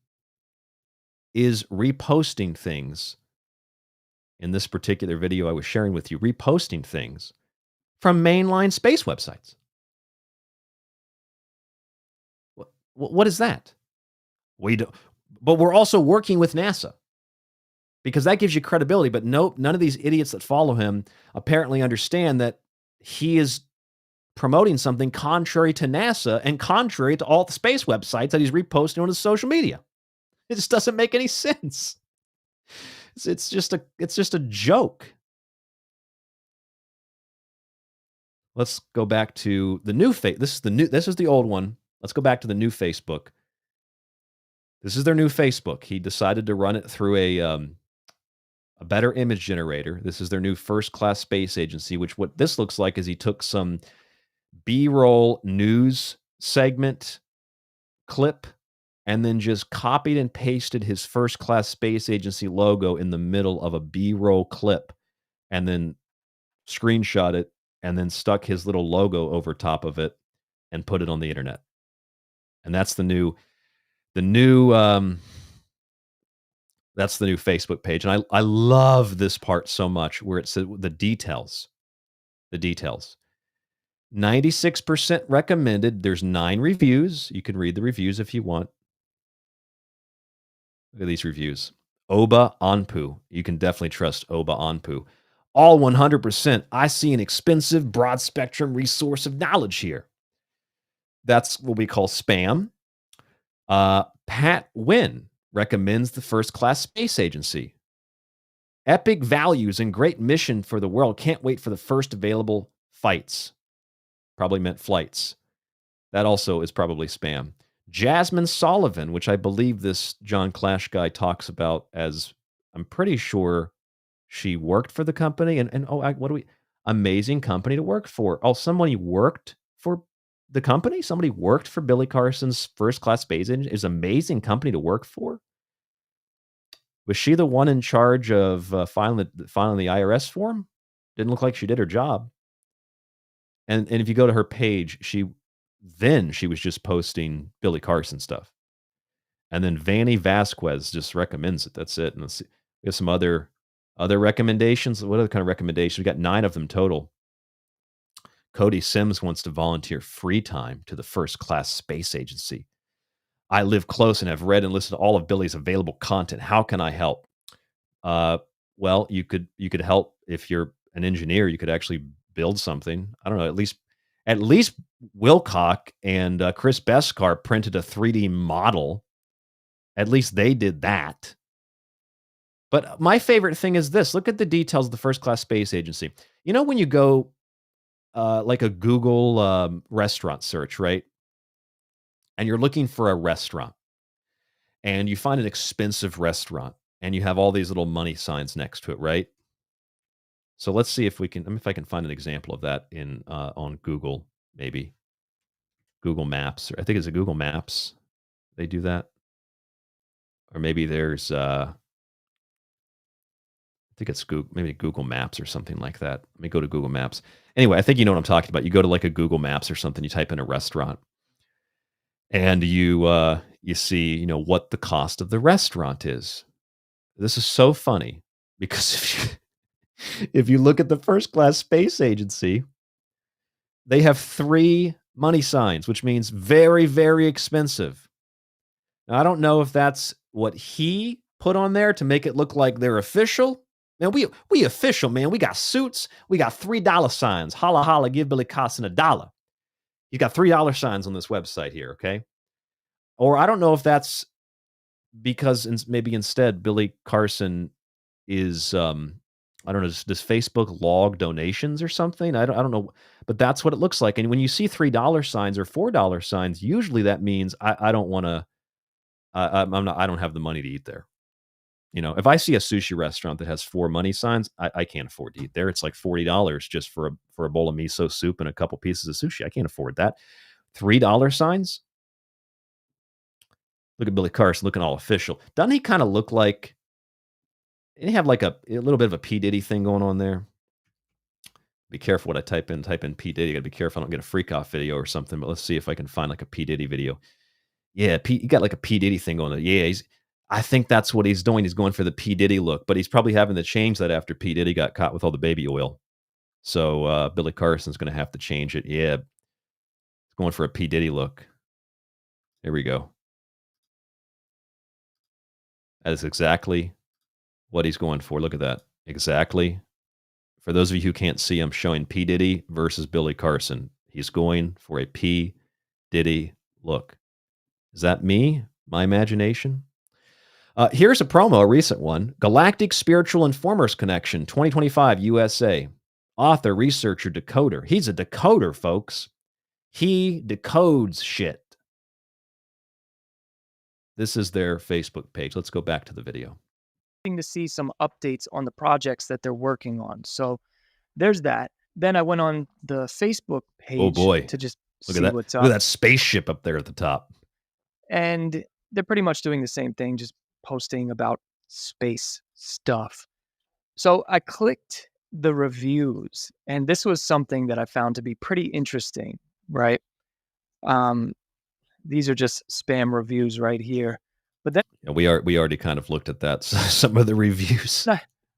is reposting things in this particular video I was sharing with you, reposting things from mainline space websites. What is that? But we're also working with NASA, because that gives you credibility. But nope, none of these idiots that follow him apparently understand that he is promoting something contrary to NASA and contrary to all the space websites that he's reposting on his social media. It just doesn't make any sense. It's just a joke. Let's go back to the new This is the old one. Let's go back to the new Facebook. This is their new Facebook. He decided to run it through a better image generator. This is their new First Class Space Agency, which what this looks like is he took some B-roll news segment clip and then just copied and pasted his First Class Space Agency logo in the middle of a B-roll clip, and then screenshot it, and then stuck his little logo over top of it and put it on the internet. And that's the new Facebook page. And I love this part so much where it says the details. 96% recommended. There's 9 reviews. You can read the reviews if you want. Look at these reviews. Oba Anpu. You can definitely trust Oba Anpu. All 100%. I see an expensive, broad spectrum resource of knowledge here. That's what we call spam. Pat Wynn recommends the First Class Space Agency. Epic values and great mission for the world. Can't wait for the first available fights. Probably meant flights. That also is probably spam. Jasmine Sullivan, which I believe this John Clash guy talks about as, I'm pretty sure she worked for the company. Amazing company to work for. Oh, somebody worked for the company? Somebody worked for Billy Carson's First Class Space Agency? Is amazing company to work for? Was she the one in charge of filing the IRS form? Didn't look like she did her job. And if you go to her page, she was just posting Billy Carson stuff. And then Vanny Vasquez just recommends it. That's it. And let's see. We have some other recommendations. What other kind of recommendations? We got 9 of them total. Cody Sims wants to volunteer free time to the First Class Space Agency. I live close and have read and listened to all of Billy's available content. How can I help? Well, you could help if you're an engineer. You could actually build something. I don't know. At least Wilcock and Chris Beskar printed a 3D model. At least they did that. But my favorite thing is this. Look at the details of the First Class Space Agency. You know when you go like a Google restaurant search, right? And you're looking for a restaurant. And you find an expensive restaurant. And you have all these little money signs next to it, right? So let's see if I can find an example of that on Google, maybe. Google Maps. I think it's a Google Maps. They do that. Or maybe there's I think it's Google Maps or something like that. Let me go to Google Maps. Anyway, I think you know what I'm talking about. You go to like a Google Maps or something, you type in a restaurant. And you see, what the cost of the restaurant is. This is so funny because if you look at the First Class Space Agency, they have 3 money signs, which means very, very expensive. Now, I don't know if that's what he put on there to make it look like they're official. Man, we official, man. We got suits. We got $3 signs. Holla, holla, give Billy Carson $1. He's got $3 signs on this website here, okay? Or I don't know if that's because maybe instead Billy Carson is, I don't know, does Facebook log donations or something? I don't know, but that's what it looks like. And when you see $3 signs or $4 signs, usually that means I don't want to, I don't have the money to eat there. If I see a sushi restaurant that has 4 money signs, I can't afford to eat there. It's like $40 just for a bowl of miso soup and a couple pieces of sushi. I can't afford that. $3 signs? Look at Billy Carson looking all official. Doesn't he kind of look like, and he have like a little bit of a P. Diddy thing going on there? Be careful what I type in. Type in P. Diddy. Got to be careful I don't get a freak off video or something. But let's see if I can find like a P. Diddy video. Yeah, he got like a P. Diddy thing going on. Yeah, I think that's what he's doing. He's going for the P. Diddy look, but he's probably having to change that after P. Diddy got caught with all the baby oil. So Billy Carson's going to have to change it. Yeah, he's going for a P. Diddy look. There we go. That is exactly what he's going for. Look at that. Exactly. For those of you who can't see, I'm showing P. Diddy versus Billy Carson. He's going for a P. Diddy look. Is that me? My imagination? Here's a promo, a recent one. Galactic Spiritual Informers Connection, 2025 USA. Author, researcher, decoder. He's a decoder, folks. He decodes shit. This is their Facebook page. Let's go back to the video. To see some updates on the projects that they're working on. So there's that. Then I went on the Facebook page to just see what's up. Look at that spaceship up there at the top. And they're pretty much doing the same thing, just posting about space stuff. So I clicked the reviews, and this was something that I found to be pretty interesting, right? These are just spam reviews right here. But then we already kind of looked at that. Some of the reviews.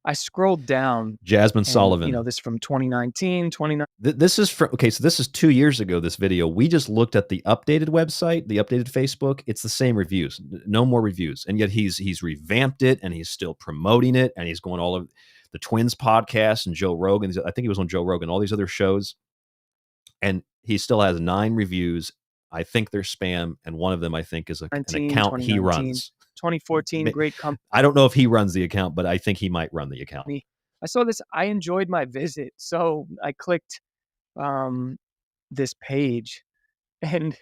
I scrolled down. Jasmine and, Sullivan. This from 2019, This is from, okay, so this is 2 years ago, this video. We just looked at the updated website, the updated Facebook. It's the same reviews, no more reviews. And yet he's revamped it, and he's still promoting it, and he's going all over the Twins podcast and Joe Rogan. I think he was on Joe Rogan, all these other shows. And he still has 9 reviews. I think they're spam, and one of them I think is an account he runs. 2014, great company. I don't know if he runs the account, but I think he might run the account. I saw this. I enjoyed my visit, so I clicked this page, and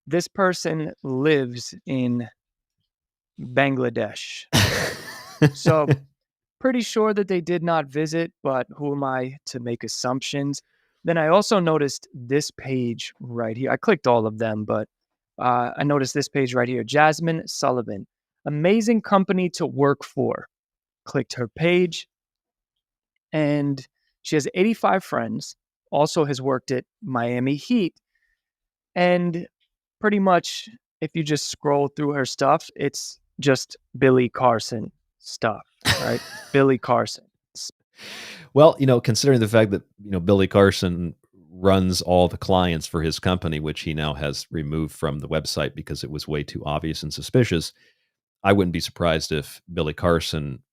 this person lives in Bangladesh. So pretty sure that they did not visit, but who am I to make assumptions? Then I also noticed this page right here. I clicked all of them, but I noticed this page right here. Jasmine Sullivan, amazing company to work for. Clicked her page, and she has 85 friends. Also has worked at Miami Heat. And pretty much, if you just scroll through her stuff, it's just Billy Carson stuff, right? Billy Carson. Well, considering the fact that, Billy Carson runs all the clients for his company, which he now has removed from the website because it was way too obvious and suspicious, I wouldn't be surprised if Billy Carson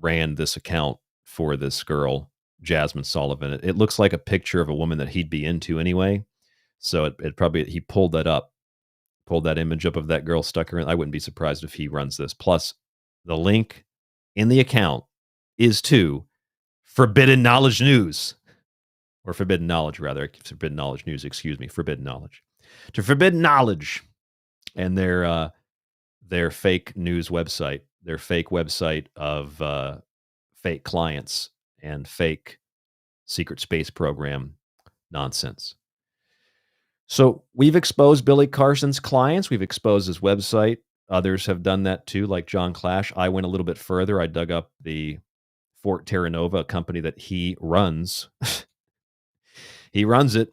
ran this account for this girl, Jasmine Sullivan. It looks like a picture of a woman that he'd be into anyway. So it probably, he pulled that image up of that girl, stuck her in. I wouldn't be surprised if he runs this. Plus, the link in the account is to Forbidden Knowledge News, or Forbidden Knowledge, rather. Forbidden Knowledge News, excuse me. Forbidden Knowledge. To Forbidden Knowledge and their fake news website, their fake website of fake clients and fake secret space program nonsense. So we've exposed Billy Carson's clients. We've exposed his website. Others have done that too, like John Clash. I went a little bit further. I dug up the Fort Terra Nova, a company that he runs. He runs it,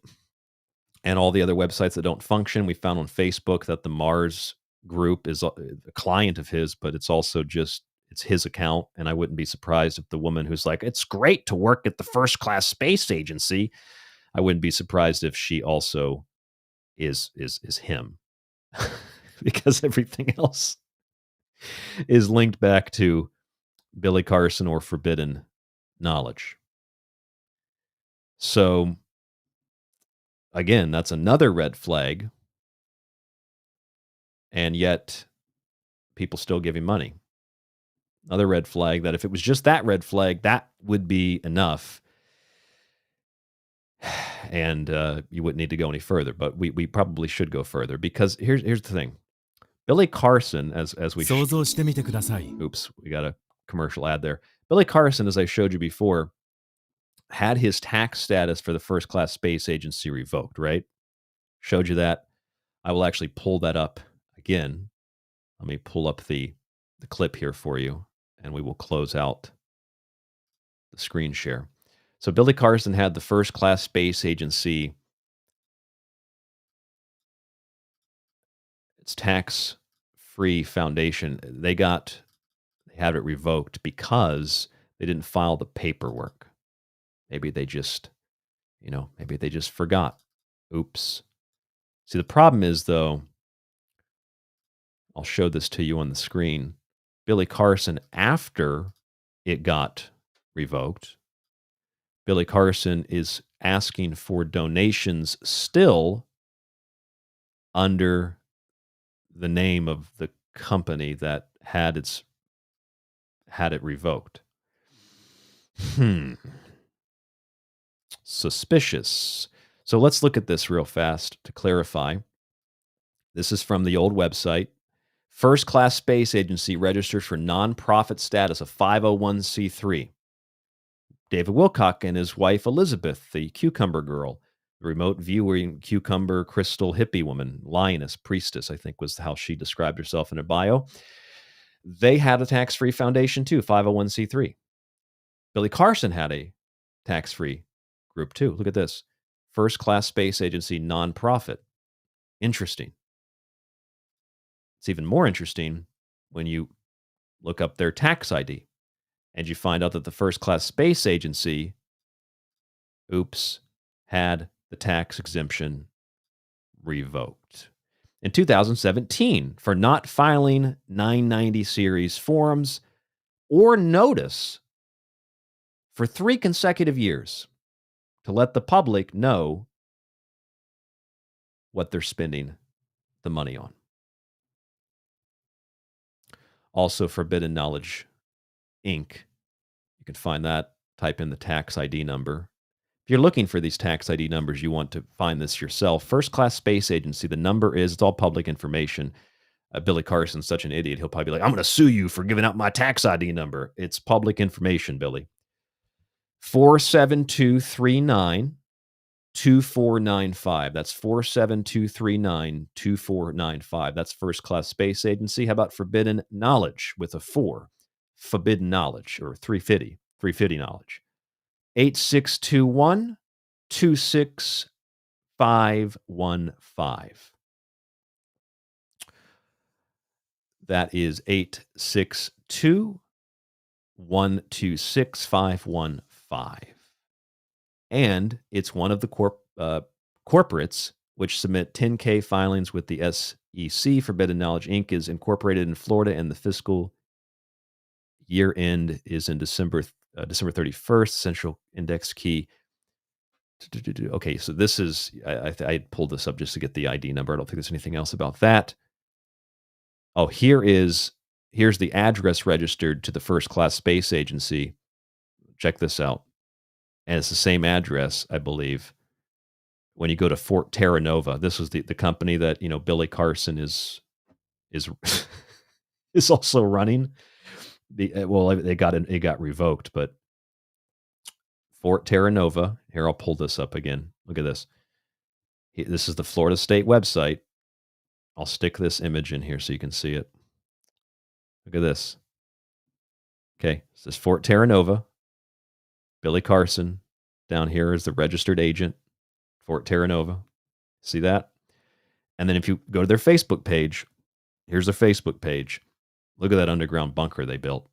and all the other websites that don't function. We found on Facebook that the Mars group is a client of his, but it's also just, it's his account. And I wouldn't be surprised if the woman who's like, it's great to work at the First Class Space Agency, I wouldn't be surprised if she also is him. Because everything else is linked back to Billy Carson or Forbidden Knowledge. So, again, that's another red flag. And yet, people still give him money. Another red flag that if it was just that red flag, that would be enough. And you wouldn't need to go any further. But we probably should go further, because here's the thing. Billy Carson, as we... Oops, we got a commercial ad there. Billy Carson, as I showed you before, had his tax status for the First Class Space Agency revoked, right? Showed you that. I will actually pull that up again. Let me pull up the clip here for you, and we will close out the screen share. So Billy Carson had the First Class Space Agency, its tax-free foundation. They had it revoked because they didn't file the paperwork. Maybe they just forgot. Oops. See, the problem is, though, I'll show this to you on the screen. Billy Carson, after it got revoked, Billy Carson is asking for donations still under the name of the company that had it revoked. Suspicious. So let's look at this real fast to clarify. This is from the old website. First Class Space Agency registers for nonprofit status of 501c3. David Wilcock and his wife Elizabeth, the cucumber girl, the remote viewing cucumber crystal hippie woman, lioness, priestess, I think was how she described herself in her bio. They had a tax-free foundation too, 501c3. Billy Carson had a tax-free group too. Look at this. First Class Space Agency nonprofit. Interesting. It's even more interesting when you look up their tax ID and you find out that the First Class Space Agency, had the tax exemption revoked in 2017 for not filing 990 series forms or notice for 3 consecutive years to let the public know what they're spending the money on. Also, Forbidden Knowledge Inc. You can find that. Type in the tax ID number. If you're looking for these tax ID numbers, you want to find this yourself. First Class Space Agency, the number is, it's all public information. Billy Carson's such an idiot. He'll probably be like, I'm going to sue you for giving out my tax ID number. It's public information, Billy. 47239-2495. That's 47239-2495. That's First Class Space Agency. How about Forbidden Knowledge with a 4? Forbidden Knowledge, or 350 Knowledge. 8621-26515. That is 862-126-515. And it's one of the corporates which submit 10K filings with the SEC. Forbidden Knowledge Inc. is incorporated in Florida, and the fiscal year end is in December 31st. Central index key. Okay, so this is, I pulled this up just to get the ID number. I don't think there's anything else about that. Oh, here's the address registered to the First Class Space Agency. Check this out. And it's the same address, I believe, when you go to Fort Terra Nova. This was the company that, Billy Carson is is also running. It got revoked, but Fort Terra Nova. Here, I'll pull this up again. Look at this. This is the Florida State website. I'll stick this image in here so you can see it. Look at this. Okay, this is Fort Terra Nova. Billy Carson. Down here is the registered agent, Fort Terra Nova. See that? And then if you go to their Facebook page, here's their Facebook page. Look at that underground bunker they built.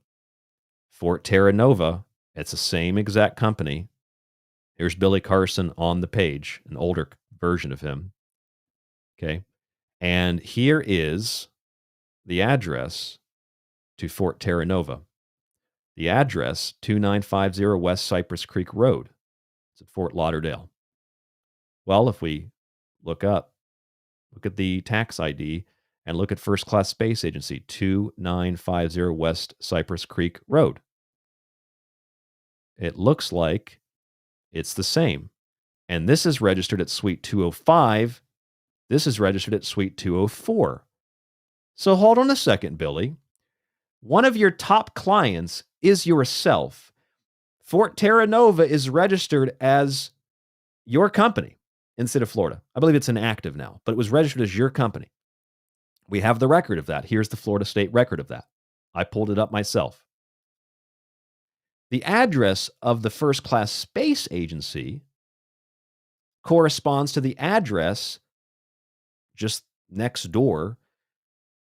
Fort Terra Nova. It's the same exact company. Here's Billy Carson on the page, an older version of him. Okay. And here is the address to Fort Terra Nova. The address, 2950 West Cypress Creek Road. It's at Fort Lauderdale. Well, if we look at the tax ID and look at First Class Space Agency, 2950 West Cypress Creek Road. It looks like it's the same. And this is registered at Suite 205. This is registered at Suite 204. So hold on a second, Billy. One of your top clients is yourself. Fort Terra Nova is registered as your company instead of Florida. I believe it's inactive now, but it was registered as your company. We have the record of that. Here's the Florida State record of that. I pulled it up myself. The address of the First Class Space Agency corresponds to the address just next door,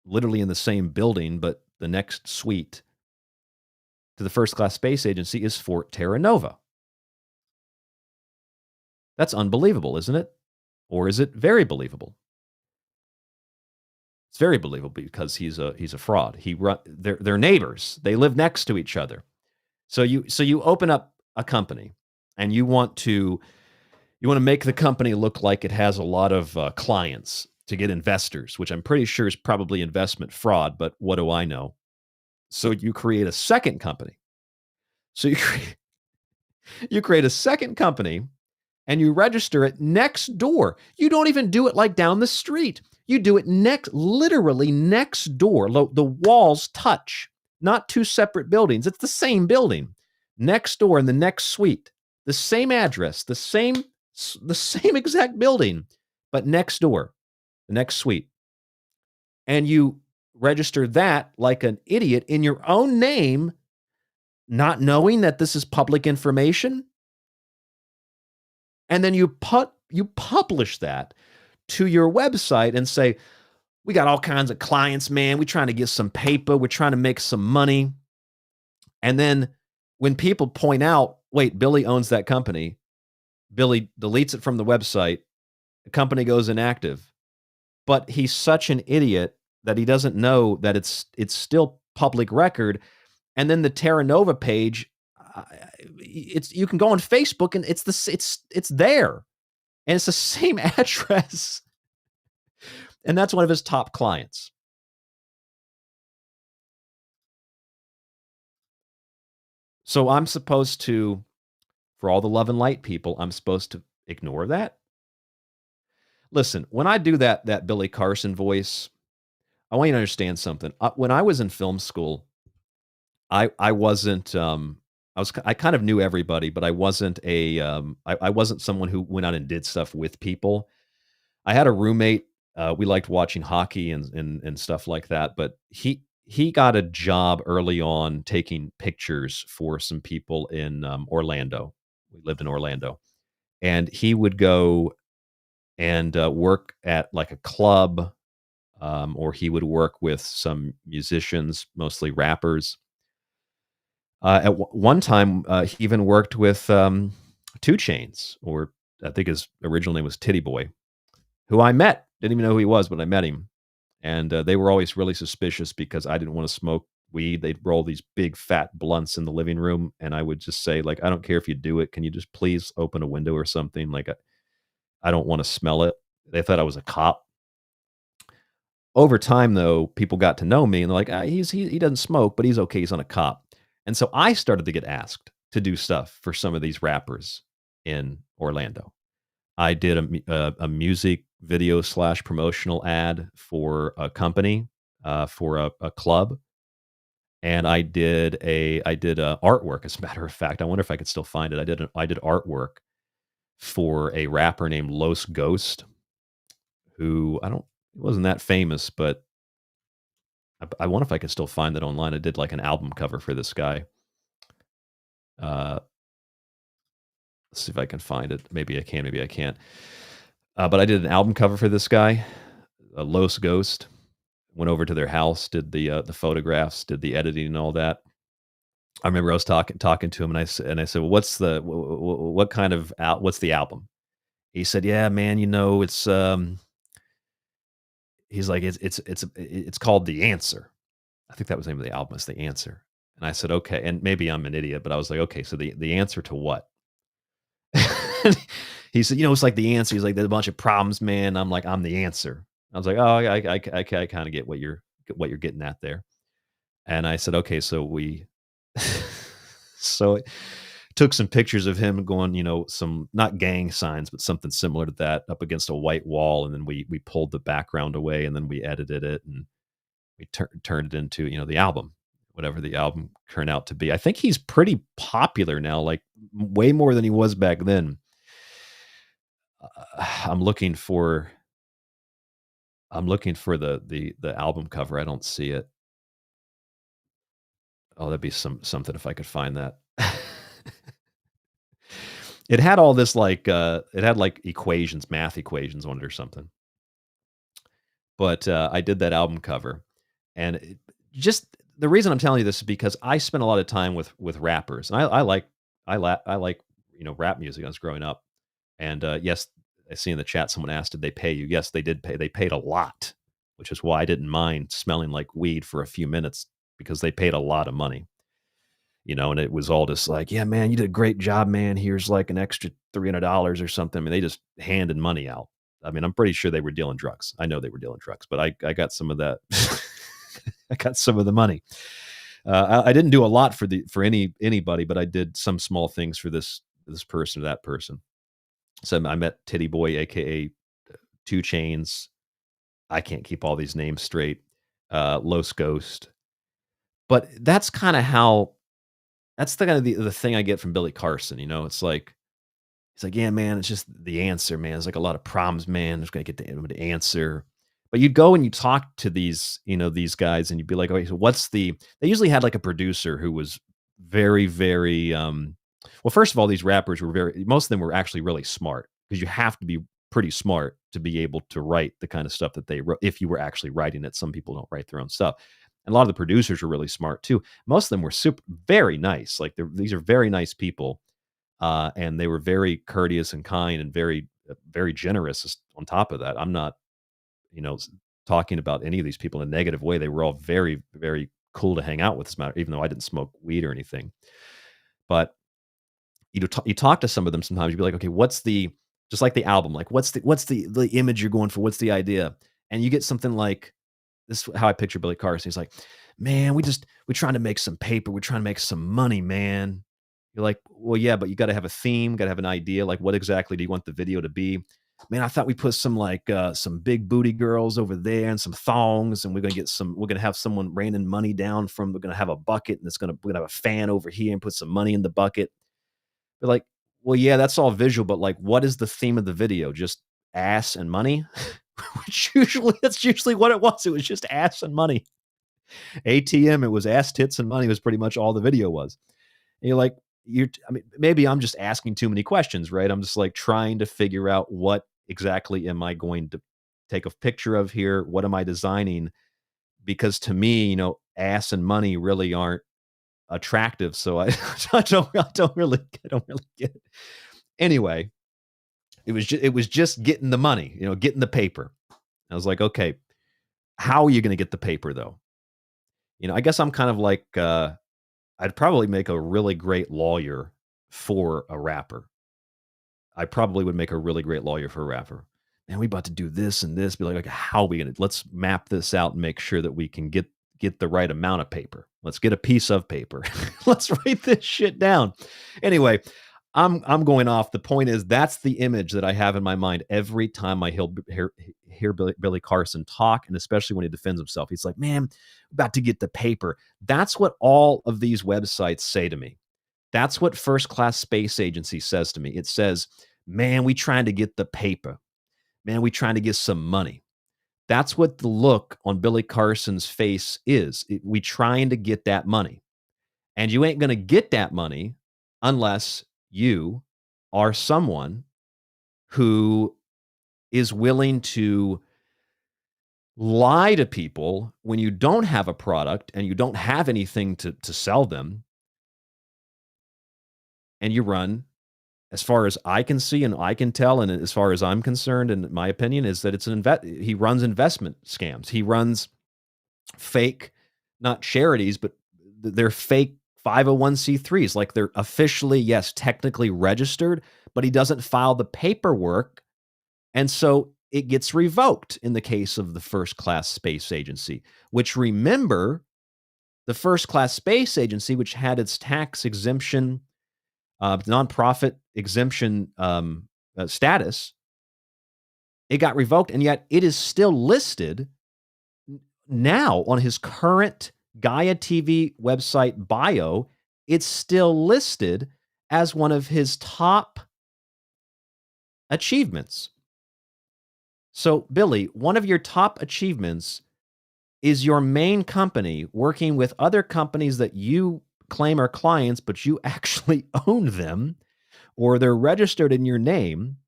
literally in the same building, but the next suite to the First Class Space Agency is Fort Terra Nova. That's unbelievable, isn't it? Or is it very believable? It's very believable because he's a fraud. They're neighbors. They live next to each other. So you open up a company and you want to make the company look like it has a lot of clients to get investors, which I'm pretty sure is probably investment fraud, but what do I know? So you create a second company. So you create a second company and you register it next door. You don't even do it like down the street. You do it literally next door. The walls touch, not two separate buildings. It's the same building. Next door in the next suite. The same address, the same exact building, but next door, the next suite. And you register that like an idiot in your own name, not knowing that this is public information. And then you publish that to your website and say, we got all kinds of clients, man. We're trying to get some paper. We're trying to make some money. And then when people point out, wait, Billy owns that company, Billy deletes it from the website, the company goes inactive. But he's such an idiot that he doesn't know that it's still public record. And then the Terra Nova page, you can go on Facebook and it's there. And it's the same address. And that's one of his top clients. So I'm supposed to, for all the love and light people, I'm supposed to ignore that? Listen, when I do that Billy Carson voice, I want you to understand something. When I was in film school, I wasn't I kind of knew everybody, but I wasn't I wasn't someone who went out and did stuff with people. I had a roommate. We liked watching hockey and stuff like that, but he got a job early on taking pictures for some people in Orlando. We lived in Orlando, and he would go and work at like a club, or he would work with some musicians, mostly rappers. At one time, he even worked with 2 Chainz, or I think his original name was Titty Boy, who I met. Didn't even know who he was, but I met him. And they were always really suspicious because I didn't want to smoke weed. They'd roll these big fat blunts in the living room, and I would just say, like, I don't care if you do it. Can you just please open a window or something? Like, I don't want to smell it. They thought I was a cop. Over time, though, people got to know me, and they're like, he doesn't smoke, but he's okay. He's on a cop. And so I started to get asked to do stuff for some of these rappers in Orlando. I did a music video / promotional ad for a company, for a club. And I did artwork. As a matter of fact, I wonder if I could still find it. I did artwork for a rapper named Los Ghost, who he wasn't that famous, but I wonder if I could still find it online. I did like an album cover for this guy. Let's see if I can find it. Maybe I can, maybe I can't. But I did an album cover for this guy, Los Ghost. Went over to their house, did the photographs, did the editing and all that. I remember I was talking to him, and I said, well, what's the album? He said, yeah, man, it's he's like, it's called The Answer. I think that was the name of the album. It's The Answer. And I said, okay. And maybe I'm an idiot, but I was like, okay, so the answer to what? He said, it's like the answer. He's like, there's a bunch of problems, man. I'm like, I'm the answer. I was like, oh, I kind of get what you're getting at there. And I said, okay, so so it took some pictures of him going, some, not gang signs, but something similar to that, up against a white wall. And then we pulled the background away, and then we edited it, and we turned it into, the album, whatever the album turned out to be. I think he's pretty popular now, like way more than he was back then. I'm looking for the album cover. I don't see it. Oh, that'd be something if I could find that. It had all this it had like equations, math equations on it or something. But I did that album cover, and just the reason I'm telling you this is because I spent a lot of time with rappers, and I like rap music when I was growing up. And yes, I see in the chat someone asked, did they pay you? Yes, they did pay. They paid a lot, which is why I didn't mind smelling like weed for a few minutes, because they paid a lot of money. And it was all just like, yeah, man, you did a great job, man. Here's like an extra $300 or something. I mean, they just handed money out. I mean, I'm pretty sure they were dealing drugs. I know they were dealing drugs, but I got some of that. I got some of the money. I didn't do a lot for anybody, but I did some small things for this person or that person. So I met Titty Boy, aka 2 Chainz. I can't keep all these names straight. Los Ghost. But that's kind of how. That's the kind of the thing I get from Billy Carson. It's like, he's like, yeah, man, it's just the answer, man. There's like a lot of problems, man. There's going to get the answer. But you'd go and you talk to these guys, and you'd be like, okay, so they usually had like a producer who was very, very Well, first of all, these rappers most of them were actually really smart, because you have to be pretty smart to be able to write the kind of stuff that they wrote. If you were actually writing it, some people don't write their own stuff. And a lot of the producers were really smart too. Most of them were very nice. Like these are very nice people. And they were very courteous and kind and very, very generous on top of that. I'm not, talking about any of these people in a negative way. They were all very, very cool to hang out with, even though I didn't smoke weed or anything. But you talk to some of them sometimes, you'd be like, okay, just like the album, like what's the image you're going for? What's the idea? And you get something like this, how I picture Billy Carson. He's like, man, we're trying to make some paper. We're trying to make some money, man. You're like, well, yeah, but you got to have a theme, got to have an idea. Like, what exactly do you want the video to be? Man, I thought we put some big booty girls over there and some thongs, and we're going to have someone raining money down we're going to have a bucket, and we're going to have a fan over here and put some money in the bucket. They're like, well, yeah, that's all visual, but like, what is the theme of the video? Just ass and money? That's usually what it was. It was just ass and money. ATM, it was ass, tits, and money was pretty much all the video was. And you're like, maybe I'm just asking too many questions, right? I'm just like trying to figure out what exactly am I going to take a picture of here? What am I designing? Because to me, ass and money really aren't attractive. So I don't really get it. Anyway, it was just getting the money, getting the paper. I was like, okay, how are you going to get the paper though? I guess I'm kind of like, I'd probably make a really great lawyer for a rapper. I probably would make a really great lawyer for a rapper. Man, we about to do this and this. Be like, how are we going to, let's map this out and make sure that we can get the right amount of paper. Let's get a piece of paper. Let's write this shit down. Anyway, I'm going off. The point is, that's the image that I have in my mind every time I hear Billy Carson talk, and especially when he defends himself. He's like, man, about to get the paper. That's what all of these websites say to me. That's what First Class Space Agency says to me. It says, man, we trying to get the paper. Man, we trying to get some money. That's what the look on Billy Carson's face is. We trying to get that money. And you ain't going to get that money unless you are someone who is willing to lie to people when you don't have a product and you don't have anything to sell them. And you run, as far as I can see and I can tell, and as far as I'm concerned, and my opinion is that he runs investment scams. He runs fake, not charities, but they're fake 501c3s. Like, they're officially, yes, technically registered, but he doesn't file the paperwork. And so it gets revoked in the case of the First Class Space Agency, which, remember, the First Class Space Agency, which had its tax exemption, nonprofit exemption status, it got revoked, and yet it is still listed now on his current Gaia TV website bio. It's still listed as one of his top achievements. So, Billy, one of your top achievements is your main company working with other companies that you claim are clients, but you actually own them, or they're registered in your name,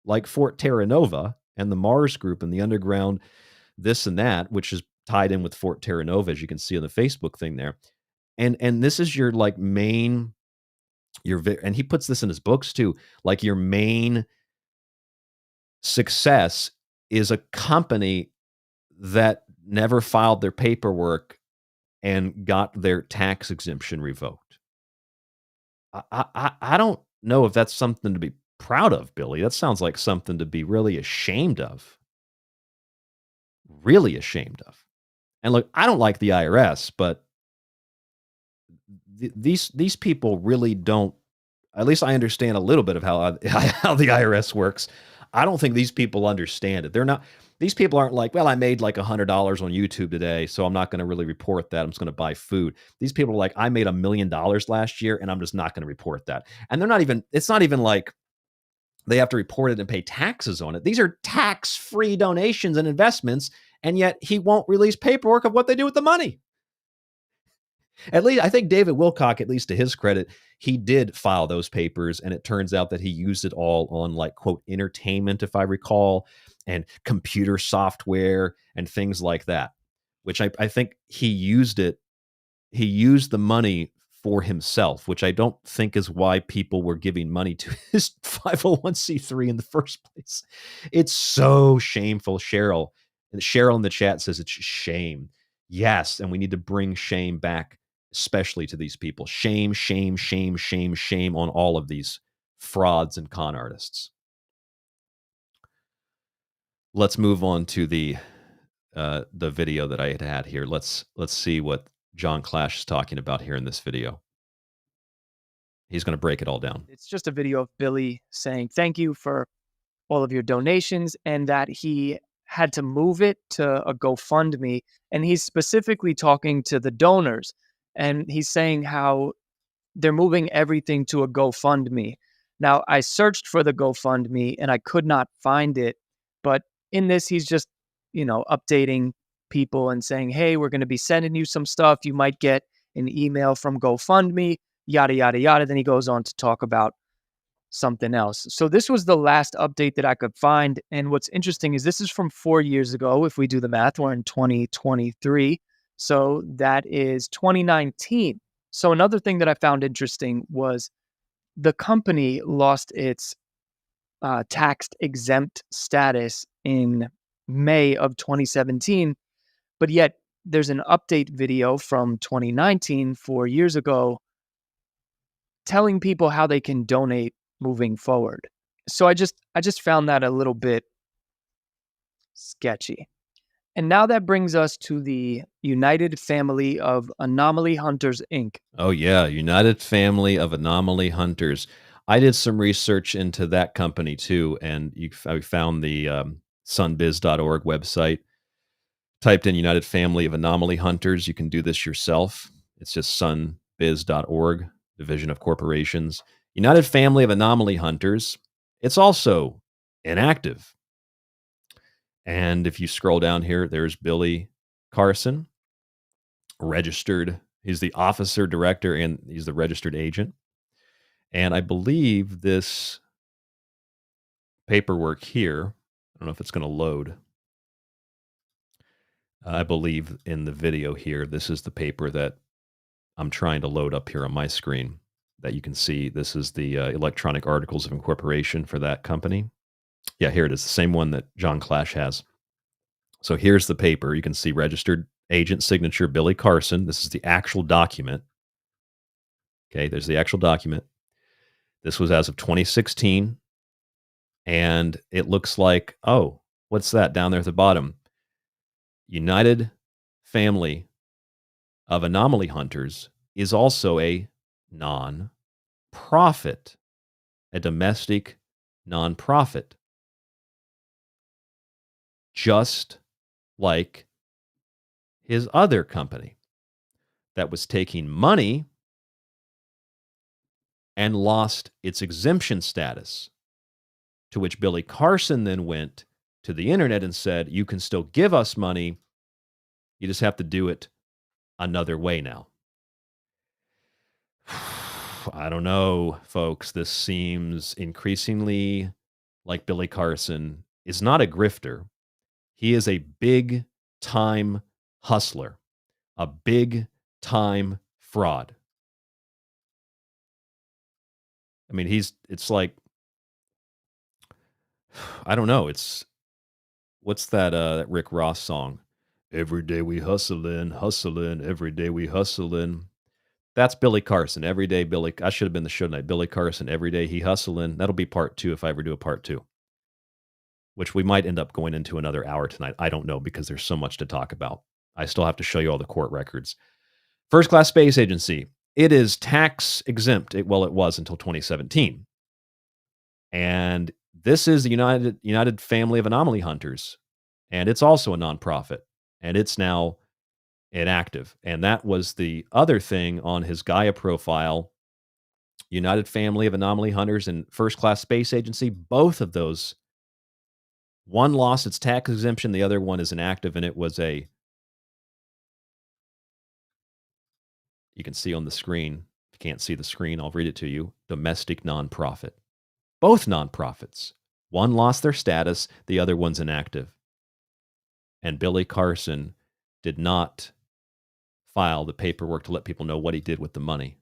like Fort Terra Nova and the Mars Group and the Underground this and that, which is tied in with Fort Terra Nova, as you can see on the Facebook thing there. And this is your main, and he puts this in his books too, like your main success is a company that never filed their paperwork and got their tax exemption revoked. I don't know if that's something to be proud of, Billy. That sounds like something to be really ashamed of. Really ashamed of. And look, I don't like the IRS, but these people really don't. At least I understand a little bit of how the IRS works. I don't think these people understand it. These people aren't like, well, I made like $100 on YouTube today, so I'm not going to really report that. I'm just going to buy food. These people are like, I made $1 million last year, and I'm just not going to report that. And it's not even like they have to report it and pay taxes on it. These are tax-free donations and investments, and yet he won't release paperwork of what they do with the money. At least I think David Wilcock, at least to his credit, he did file those papers, and it turns out that he used it all on like quote entertainment, if I recall, and computer software and things like that. Which I think he used it. He used the money for himself, which I don't think is why people were giving money to his 501c3 in the first place. It's so shameful, Cheryl. And Cheryl in the chat says it's shame. Yes, and we need to bring shame back, especially to these people. Shame, shame, shame, shame, shame on all of these frauds and con artists. Let's move on to the video that I had here. Let's see what John Clash is talking about here in this video. He's going to break it all down. It's just a video of Billy saying thank you for all of your donations and that he had to move it to a GoFundMe. And he's specifically talking to the donors. And he's saying how they're moving everything to a GoFundMe. Now, I searched for the GoFundMe and I could not find it. But in this, he's just, updating people and saying, hey, we're going to be sending you some stuff. You might get an email from GoFundMe, yada, yada, yada. Then he goes on to talk about something else. So this was the last update that I could find. And what's interesting is this is from 4 years ago. If we do the math, we're in 2023. So that is 2019. So another thing that I found interesting was the company lost its tax exempt status in May of 2017, but yet there's an update video from 2019, 4 years ago, telling people how they can donate moving forward. So I just found that a little bit sketchy. And now that brings us to the United Family of Anomaly Hunters, Inc. Oh, yeah. United Family of Anomaly Hunters. I did some research into that company, too, and I found the sunbiz.org website. Typed in United Family of Anomaly Hunters. You can do this yourself. It's just sunbiz.org, Division of Corporations. United Family of Anomaly Hunters. It's also inactive. And if you scroll down here, there's Billy Carson, registered. He's the officer director and he's the registered agent. And I believe this paperwork here, I don't know if it's going to load. I believe in the video here, this is the paper that I'm trying to load up here on my screen that you can see. This is the electronic articles of incorporation for that company. Yeah, here it is, the same one that John Clash has. So here's the paper. You can see registered agent signature, Billy Carson. This is the actual document. Okay, there's the actual document. This was as of 2016. And it looks like, oh, what's that down there at the bottom? United Family of Anomaly Hunters is also a non-profit, a domestic non-profit. Just like his other company that was taking money and lost its exemption status, to which Billy Carson then went to the internet and said, you can still give us money, you just have to do it another way now. I don't know, folks. This seems increasingly like Billy Carson is not a grifter. He is a big-time hustler, a big-time fraud. I mean, it's like, I don't know. What's that Rick Ross song? Every day we hustling, every day we hustling. That's Billy Carson. Every day, Billy. I should have been the show tonight. Billy Carson. Every day he hustling. That'll be part 2 if I ever do a part 2, which we might end up going into another hour tonight. I don't know because there's so much to talk about. I still have to show you all the court records. First Class Space Agency. It is tax exempt. It was until 2017. And this is the United Family of Anomaly Hunters. And it's also a nonprofit. And it's now inactive. And that was the other thing on his Gaia profile. United Family of Anomaly Hunters and First Class Space Agency, both of those, one lost its tax exemption, the other one is inactive, and it was a You can see on the screen. If you can't see the screen, I'll read it to you. Domestic nonprofit. Both nonprofits. One lost their status, the other one's inactive. And Billy Carson did not file the paperwork to let people know what he did with the money.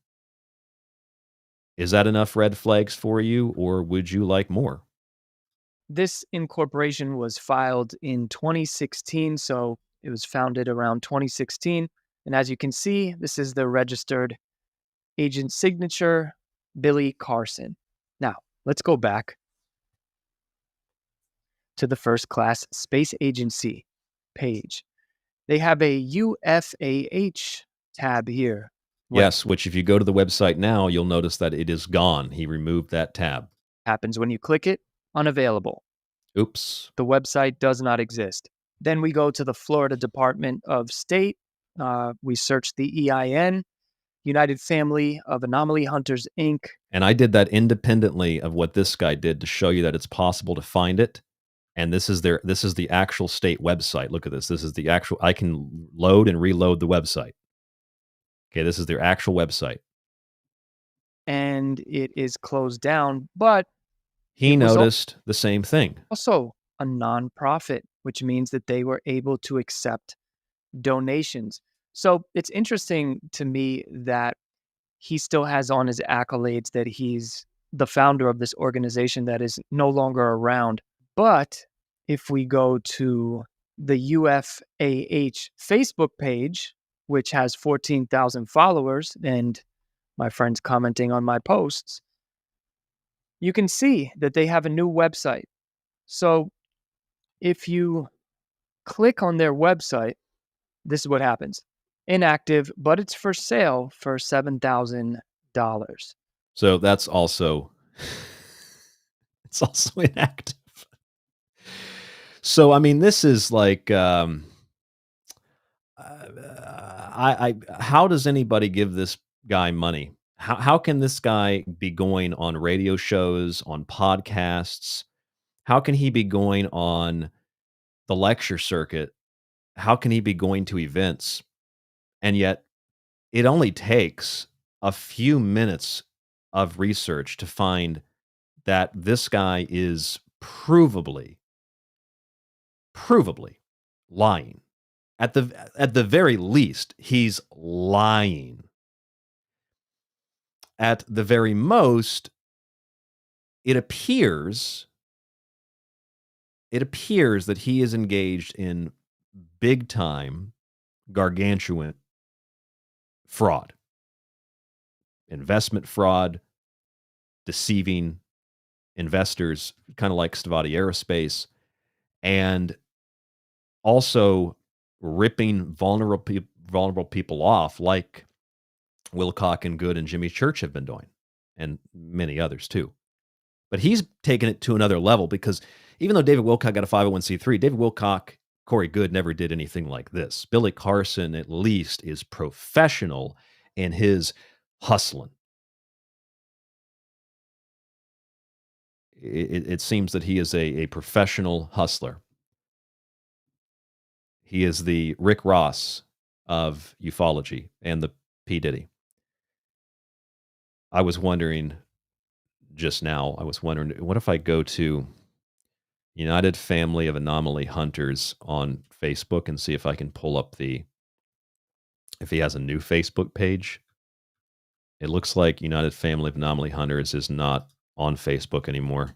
Is that enough red flags for you, or would you like more? This incorporation was filed in 2016, so it was founded around 2016. And as you can see, this is the registered agent signature, Billy Carson. Now, let's go back to the First Class Space Agency page. They have a UFAH tab here. Yes, which if you go to the website now, you'll notice that it is gone. He removed that tab. Happens when you click it, unavailable. Oops. The website does not exist. Then we go to the Florida Department of State. We search the EIN, United Family of Anomaly Hunters, Inc. And I did that independently of what this guy did to show you that it's possible to find it. And this is the actual state website. Look at this. This is the actual, I can load and reload the website. Okay, this is their actual website. And it is closed down, but he noticed the same thing. Also a nonprofit, which means that they were able to accept donations. So it's interesting to me that he still has on his accolades that he's the founder of this organization that is no longer around. But if we go to the UFAH Facebook page, which has 14,000 followers, and my friends commenting on my posts, you can see that they have a new website. So if you click on their website, this is what happens. Inactive, but it's for sale for $7,000. So that's also, it's also inactive. So, I mean, this is like, how does anybody give this guy money? How can this guy be going on radio shows, on podcasts? How can he be going on the lecture circuit? How can he be going to events? And yet it only takes a few minutes of research to find that this guy is provably lying. At the very least, he's lying. At the very most, it appears that he is engaged in big time, gargantuan fraud, investment fraud, deceiving investors, kind of like Stavati Aerospace, and also ripping vulnerable people off like Wilcock and Goode and Jimmy Church have been doing, and many others too. But he's taken it to another level, because even though David Wilcock got a 501c3, David Wilcock, Corey Goode never did anything like this. Billy Carson, at least, is professional in his hustling. It seems that he is a professional hustler. He is the Rick Ross of ufology and the P. Diddy. I was wondering just now, what if I go to United Family of Anomaly Hunters on Facebook and see if I can pull up if he has a new Facebook page. It looks like United Family of Anomaly Hunters is not on Facebook anymore.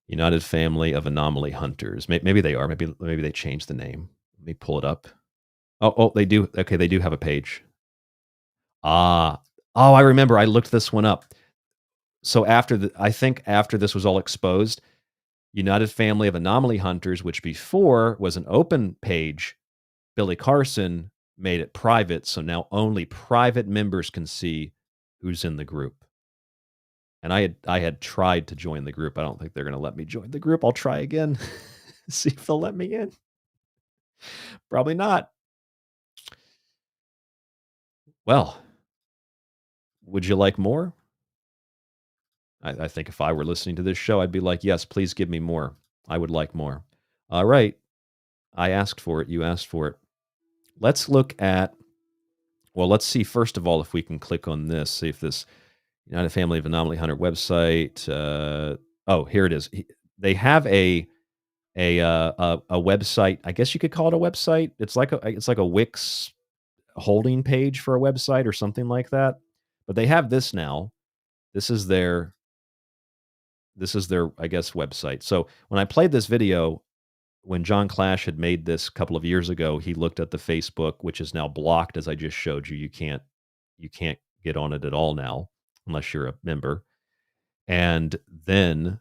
United Family of Anomaly Hunters. Maybe they are. Maybe they changed the name. Let me pull it up. Oh, they do. Okay, they do have a page. I remember. I looked this one up. So I think after this was all exposed, United Family of Anomaly Hunters, which before was an open page, Billy Carson made it private. So now only private members can see who's in the group. And I had tried to join the group. I don't think they're going to let me join the group. I'll try again. See if they'll let me in. Probably not. Well, would you like more? I think if I were listening to this show, I'd be like, yes, please give me more. I would like more. All right. I asked for it. You asked for it. Let's look at Well, let's see, first of all, if we can click on this, see if this United Family of Anomaly Hunter website. Oh, here it is. They have a website. I guess you could call it a website. It's like a Wix holding page for a website or something like that. But they have this now. This is their, I guess, website. So when I played this video, when John Clash had made this a couple of years ago, he looked at the Facebook, which is now blocked, as I just showed you. You can't get on it at all now, unless you're a member. And then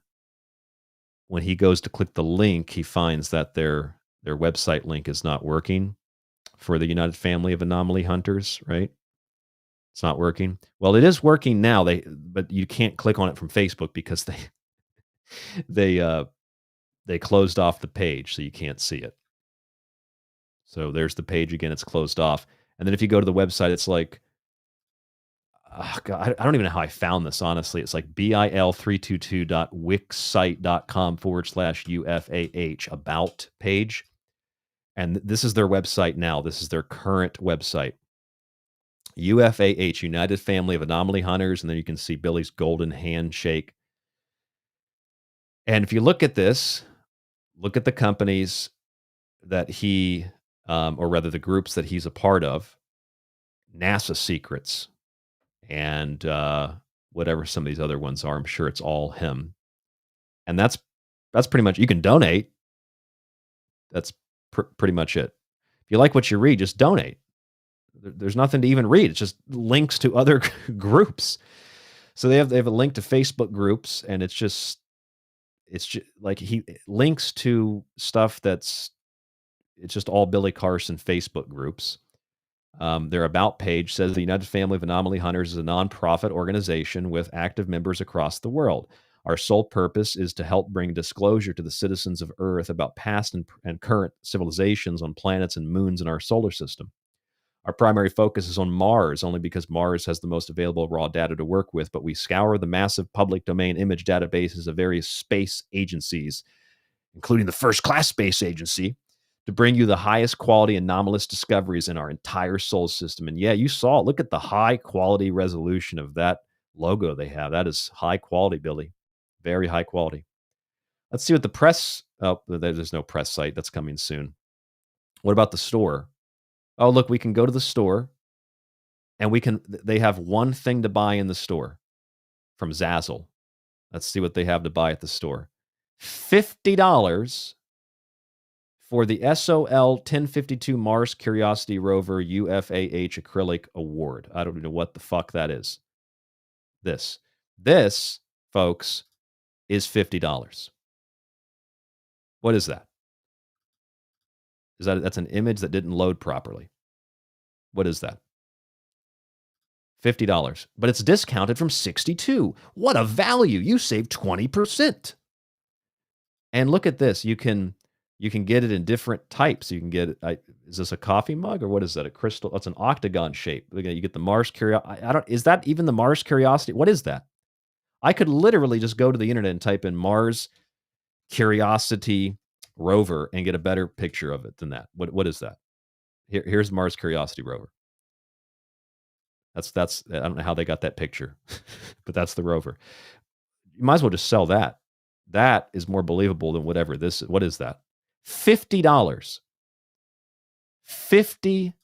when he goes to click the link, he finds that their website link is not working for the United Family of Anomaly Hunters, right? It's not working. Well, it is working now. But you can't click on it from Facebook because they closed off the page, so you can't see it. So there's the page again. It's closed off. And then if you go to the website, it's like, oh God, I don't even know how I found this, honestly. It's like bil322.wixsite.com/UFAH about page. And this is their website now. This is their current website. UFAH, United Family of Anomaly Hunters. And then you can see Billy's golden handshake. And if you look at this, look at the companies that he, or rather the groups that he's a part of, NASA Secrets, and whatever some of these other ones are. I'm sure it's all him. And that's pretty much, you can donate. That's pretty much it. If you like what you read, just donate. There's nothing to even read. It's just links to other groups. So they have a link to Facebook groups, and it's just like he links to stuff it's just all Billy Carson Facebook groups. Their about page says the United Family of Anomaly Hunters is a nonprofit organization with active members across the world. Our sole purpose is to help bring disclosure to the citizens of Earth about past and current civilizations on planets and moons in our solar system. Our primary focus is on Mars, only because Mars has the most available raw data to work with, but we scour the massive public domain image databases of various space agencies, including the First Class Space Agency, to bring you the highest quality anomalous discoveries in our entire solar system. And yeah, you saw it. Look at the high quality resolution of that logo they have. That is high quality, Billy. Very high quality. Let's see what the press, oh, there's no press site. That's coming soon. What about the store? Oh, look, we can go to the store and they have one thing to buy in the store from Zazzle. Let's see what they have to buy at the store. $50 for the SOL 1052 Mars Curiosity Rover UFAH Acrylic Award. I don't know what the fuck that is. This, folks, is $50. What is that? That's an image that didn't load properly. What is that? $50, but it's discounted from $62. What a value. You save 20%. And look at this. You can get it in different types. You can get it. Is this a coffee mug or what is that? A crystal? That's an octagon shape. You get the Mars Curiosity. Is that even the Mars Curiosity? What is that? I could literally just go to the internet and type in Mars Curiosity Rover and get a better picture of it than that. What is that? Here's Mars Curiosity Rover. That's I don't know how they got that picture, but that's the rover. You might as well just sell that. That is more believable than whatever this is. What is that? $50. $50.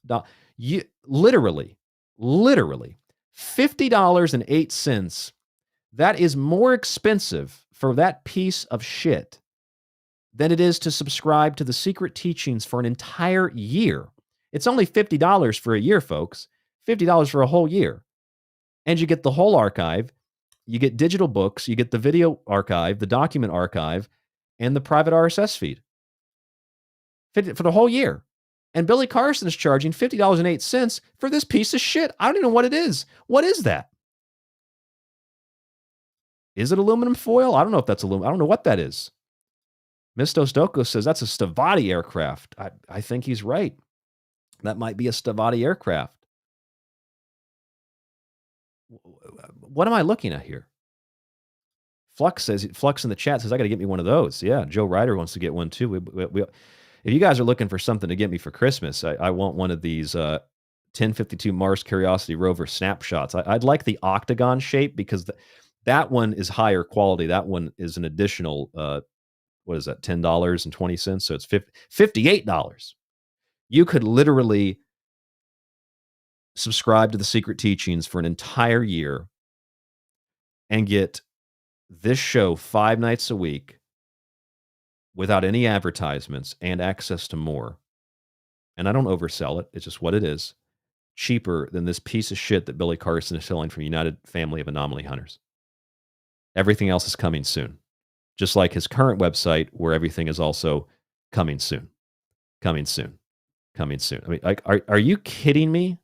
You literally $50.08. That is more expensive for that piece of shit than it is to subscribe to the secret teachings for an entire year. It's only $50 for a year, folks. $50 for a whole year. And you get the whole archive. You get digital books. You get the video archive, the document archive, and the private RSS feed. For the whole year. And Billy Carson is charging $50.08 for this piece of shit. I don't even know what it is. What is that? Is it aluminum foil? I don't know if that's aluminum. I don't know what that is. Mistos Doko says that's a Stavati aircraft. I think he's right. That might be a Stavati aircraft. What am I looking at here? Flux in the chat says, I got to get me one of those. Yeah, Joe Ryder wants to get one too. If you guys are looking for something to get me for Christmas, I want one of these 1052 Mars Curiosity rover snapshots. I'd like the octagon shape because that one is higher quality. That one is an additional, what is that, $10.20? So it's $58. You could literally subscribe to the Secret Teachings for an entire year and get this show 5 nights a week without any advertisements and access to more. And I don't oversell it. It's just what it is. Cheaper than this piece of shit that Billy Carson is selling from United Family of Anomaly Hunters. Everything else is coming soon. Just like his current website, where everything is also coming soon. Coming soon. Coming soon. I mean, like, are you kidding me?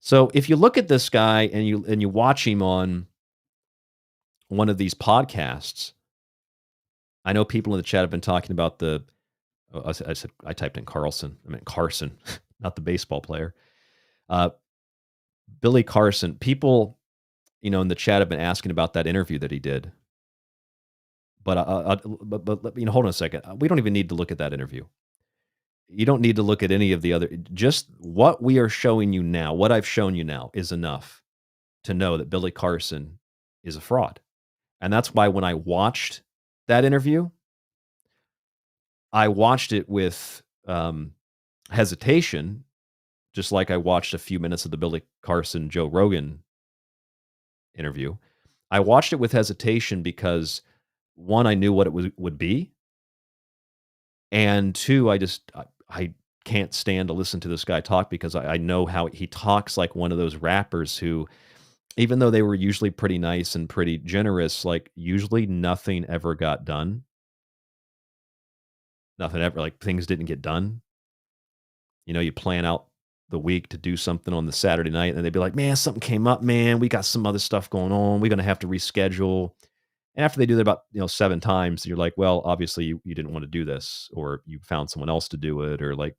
So if you look at this guy and you watch him on one of these podcasts, I know people in the chat have been talking about I typed in Carlson. I meant Carson, not the baseball player. Billy Carson. People, in the chat have been asking about that interview that he did. But hold on a second. We don't even need to look at that interview. You don't need to look at any of the other. Just what we are showing you now, what I've shown you now, is enough to know that Billy Carson is a fraud. And that's why when I watched that interview, I watched it with hesitation, just like I watched a few minutes of the Billy Carson, Joe Rogan interview. I watched it with hesitation because, one, I knew what it would be. And two, I can't stand to listen to this guy talk because I know how he talks like one of those rappers who, even though they were usually pretty nice and pretty generous, like usually nothing ever got done. Nothing ever, like things didn't get done. You plan out the week to do something on the Saturday night and they'd be like, man, something came up, man. We got some other stuff going on. We're going to have to reschedule. And after they do that about 7 times, you're like, well, obviously you didn't want to do this, or you found someone else to do it, or like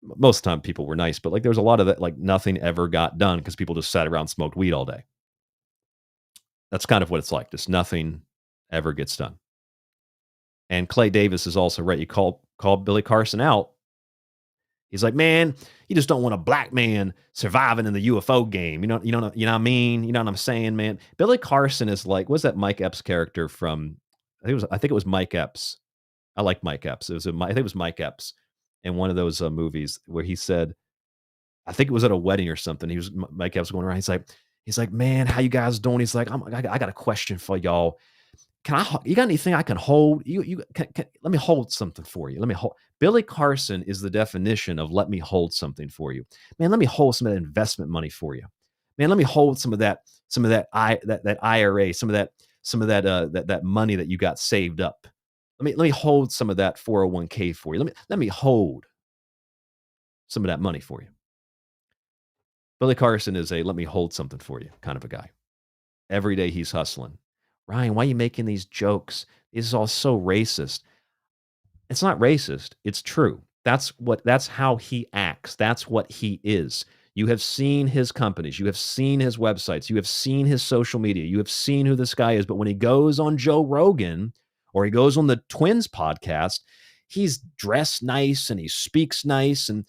most of the time people were nice, but like there was a lot of that, like nothing ever got done because people just sat around and smoked weed all day. That's kind of what it's like. Just nothing ever gets done. And Clay Davis is also right. You called Billy Carson out. He's like, man, you just don't want a black man surviving in the UFO game. You know what I mean? You know what I'm saying, man? Billy Carson is like, what's that Mike Epps character from? I think it was Mike Epps. I like Mike Epps. I think it was Mike Epps in one of those movies where he said, I think it was at a wedding or something. Mike Epps going around. He's like, man, how you guys doing? He's like, I got a question for y'all. You got anything I can hold? Let me hold something for you. Billy Carson is the definition of let me hold something for you. Man, let me hold some of that investment money for you. Man, let me hold some of that IRA, some of that money that you got saved up. Let me hold some of that 401k for you. Let me hold some of that money for you. Billy Carson is a let me hold something for you kind of a guy. Every day he's hustling. Ryan, why are you making these jokes? This is all so racist. It's not racist. It's true. That's how he acts. That's what he is. You have seen his companies. You have seen his websites. You have seen his social media. You have seen who this guy is. But when he goes on Joe Rogan or he goes on the Twins podcast, he's dressed nice and he speaks nice. And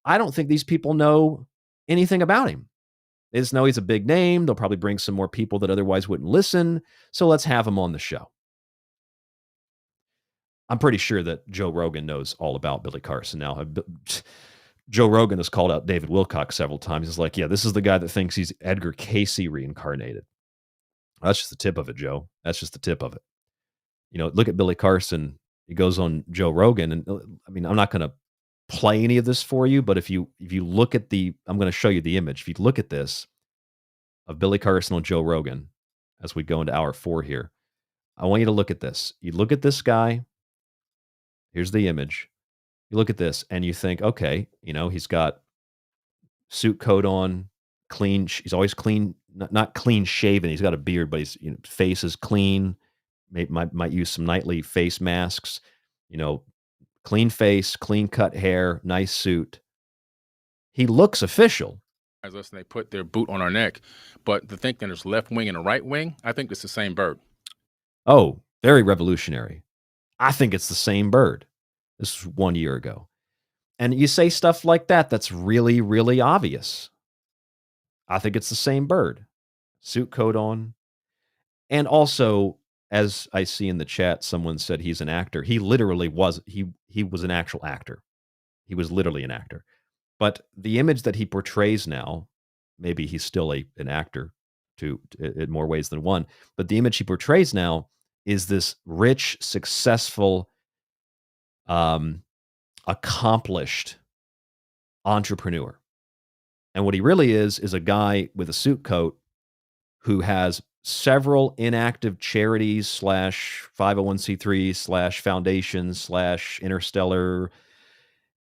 I don't think these people know anything about him. They just know he's a big name. They'll probably bring some more people that otherwise wouldn't listen. So let's have him on the show. I'm pretty sure that Joe Rogan knows all about Billy Carson now. Joe Rogan has called out David Wilcock several times. He's like, yeah, this is the guy that thinks he's Edgar Casey reincarnated. That's just the tip of it, Joe. That's just the tip of it. Look at Billy Carson. He goes on Joe Rogan. And I mean, I'm not going to play any of this for you, but if you look at I'm going to show you the image. If you look at this of Billy Carson on Joe Rogan, as we go into hour 4 here, I want you to look at this. You look at this guy. Here's the image. You look at this and you think, okay, he's got suit coat on, clean. He's always clean, not clean shaven. He's got a beard, but his face is clean. Might use some nightly face masks. Clean face, clean cut hair, nice suit. He looks official. As us, they put their boot on our neck, but the think that there's left wing and a right wing, I think it's the same bird. Oh, very revolutionary. I think it's the same bird. This was 1 year ago. And you say stuff like that, that's really, really obvious. I think it's the same bird. Suit coat on. And also, as I see in the chat, someone said he's an actor. He literally was, he was an actual actor. He was literally an actor. But the image that he portrays now, maybe he's still an actor in more ways than one, but the image he portrays now is this rich, successful, accomplished entrepreneur. And what he really is a guy with a suit coat who has several inactive charities / 501c3 / foundations / interstellar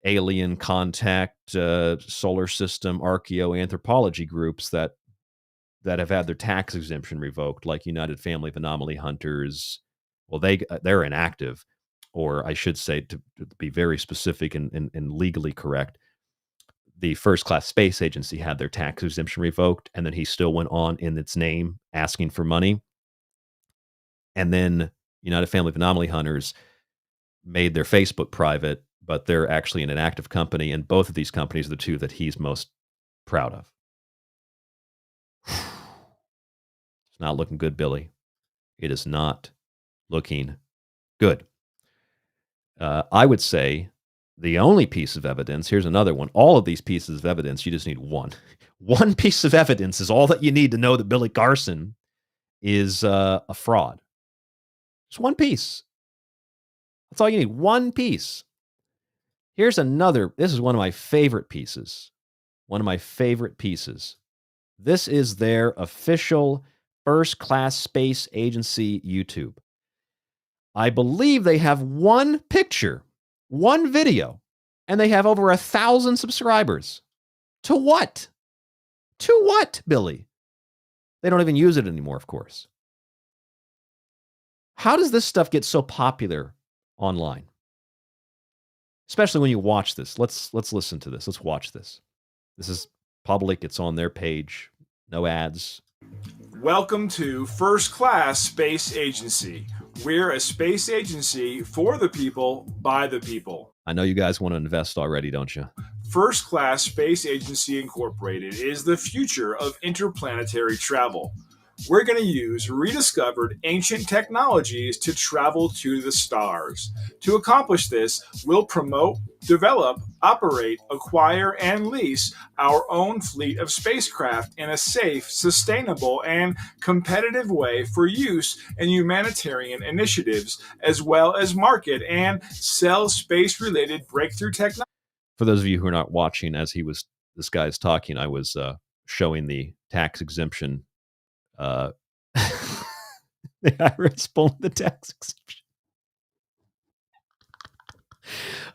alien contact, solar system, archaeoanthropology groups that have had their tax exemption revoked, like United Family of Anomaly Hunters. Well, they're inactive, or I should say, to be very specific and legally correct, the First Class Space Agency had their tax exemption revoked, and then he still went on in its name asking for money. And then United Family of Anomaly Hunters made their Facebook private, but they're actually an inactive company, and both of these companies are the two that he's most proud of. It's not looking good, Billy. It is not looking good. I would say the only piece of evidence, here's another one. All of these pieces of evidence, you just need one. One piece of evidence is all that you need to know that Billy Carson is a fraud. Just one piece. That's all you need. One piece. Here's another. This is one of my favorite pieces. One of my favorite pieces. This is their official First Class Space Agency YouTube. I believe they have one picture, one video, and they have over 1,000 subscribers. To what? To what, Billy? They don't even use it anymore, of course. How does this stuff get so popular online? Especially when you watch this. Let's listen to this. Let's watch this. This is public. It's on their page. No ads. Welcome to First Class Space Agency. We're a space agency for the people, by the people. I know you guys want to invest already, don't you? First Class Space Agency Incorporated is the future of interplanetary travel. We're going to use rediscovered ancient technologies to travel to the stars. To accomplish this, we'll promote, develop, operate, acquire, and lease our own fleet of spacecraft in a safe, sustainable, and competitive way for use in humanitarian initiatives, as well as market and sell space-related breakthrough technology. For those of you who are not watching, as this guy's talking, I was showing the tax exemption. The IRS pulling the tax exemption.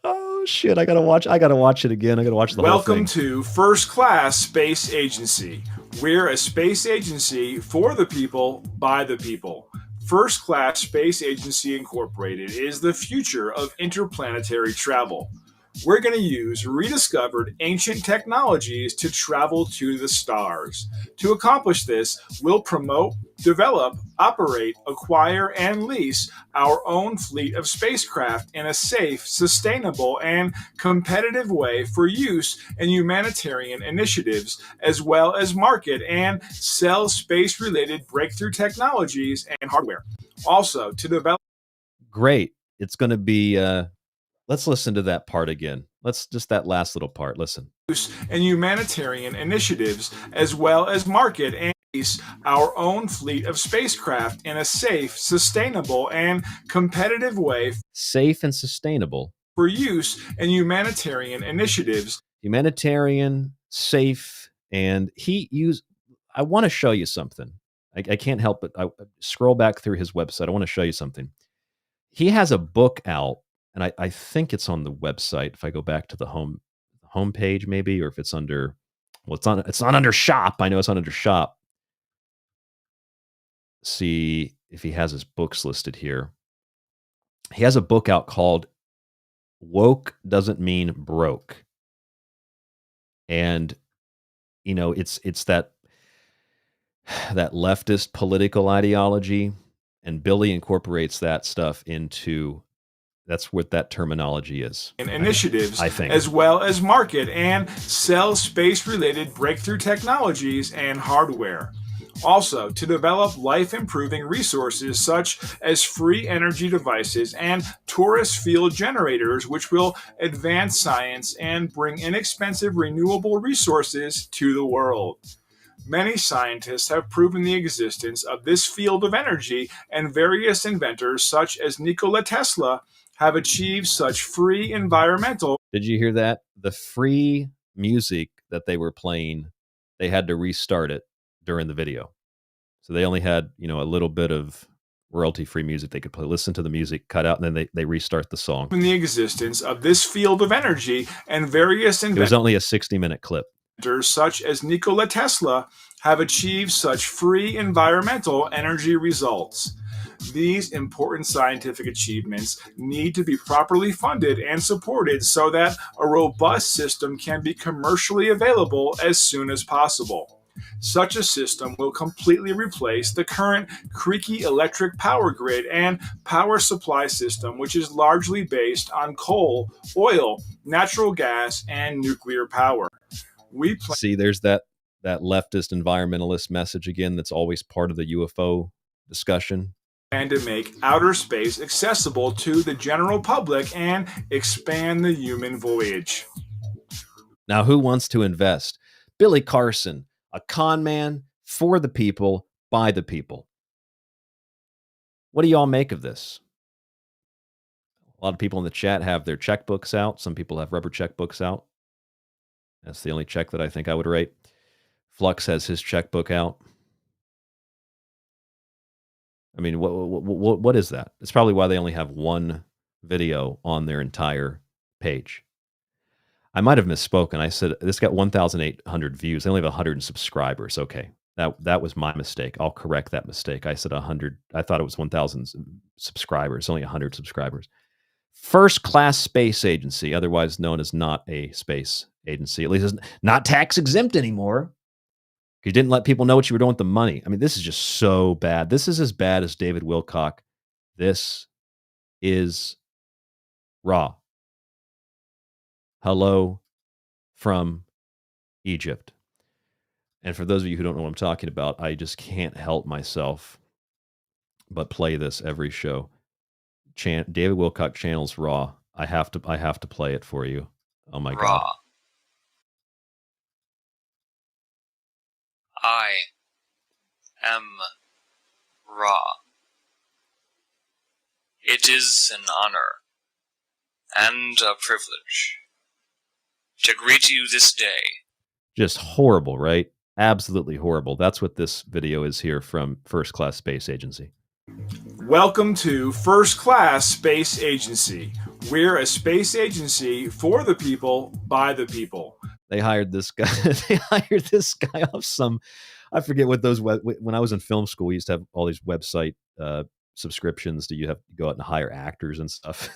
Oh shit! I gotta watch it again. I gotta watch the whole thing. Welcome to First Class Space Agency. We're a space agency for the people, by the people. First Class Space Agency Incorporated is the future of interplanetary travel. We're going to use rediscovered ancient technologies to travel to the stars. To accomplish this, we'll promote, develop, operate, acquire, and lease our own fleet of spacecraft in a safe, sustainable, and competitive way for use in humanitarian initiatives, as well as market and sell space-related breakthrough technologies and hardware. Also, to develop... Great. It's going to be... Let's listen to that part again. Just that last little part. Listen. And humanitarian initiatives, as well as market and lease our own fleet of spacecraft in a safe, sustainable, and competitive way. Safe and sustainable. For use in humanitarian initiatives. Humanitarian, safe, and I want to show you something. I can't help it. I scroll back through his website. I want to show you something. He has a book out. And I think it's on the website. If I go back to the home page, maybe, or if it's under, well, it's not under shop. I know it's not under shop. See if he has his books listed here. He has a book out called "Woke Doesn't Mean Broke," and it's that leftist political ideology, and Billy incorporates that stuff into That's what that terminology is. And initiatives, I think. as well as market and sell space-related breakthrough technologies and hardware. Also, to develop life-improving resources such as free energy devices and torus field generators, which will advance science and bring inexpensive renewable resources to the world. Many scientists have proven the existence of this field of energy, and various inventors, such as Nikola Tesla, have achieved such free environmental. Did you hear that? The free music that they were playing, they had to restart it during the video. So they only had, a little bit of royalty-free music they could play. Listen to the music, cut out, and then they restart the song. The existence of this field of energy, and various It was only a 60-minute clip. Inventors such as Nikola Tesla have achieved such free environmental energy results. These important scientific achievements need to be properly funded and supported so that a robust system can be commercially available as soon as possible. Such a system will completely replace the current creaky electric power grid and power supply system, which is largely based on coal, oil, natural gas, and nuclear power. See, there's that leftist environmentalist message again that's always part of the UFO discussion. And to make outer space accessible to the general public and expand the human voyage. Now, who wants to invest? Billy Carson, a con man for the people, by the people. What do y'all make of this? A lot of people in the chat have their checkbooks out. Some people have rubber checkbooks out. That's the only check that I think I would write. Flux has his checkbook out. I mean, what is that? It's probably why they only have one video on their entire page. I might have misspoken. I said this got 1,800 views. They only have 100 subscribers. Okay, that was my mistake. I'll correct that mistake. I said 100. I thought it was 1,000 subscribers. Only 100 subscribers. First Class Space Agency, otherwise known as not a space agency. At least it's not tax exempt anymore. You didn't let people know what you were doing with the money. I mean, this is just so bad. This is as bad as David Wilcock. This is raw. Hello from Egypt. And for those of you who don't know what I'm talking about, I just can't help myself but play this every show. David Wilcock channels raw. I have to play it for you. Oh my God. I am Ra. It is an honor and a privilege to greet you this day. Just horrible, right? Absolutely horrible. That's what this video is here from First Class Space Agency. Welcome to First Class Space Agency. We're a space agency for the people, by the people. They hired this guy. They hired this guy off some, I forget what those, when I was in film school, we used to have all these website subscriptions. Do you have to go out and hire actors and stuff?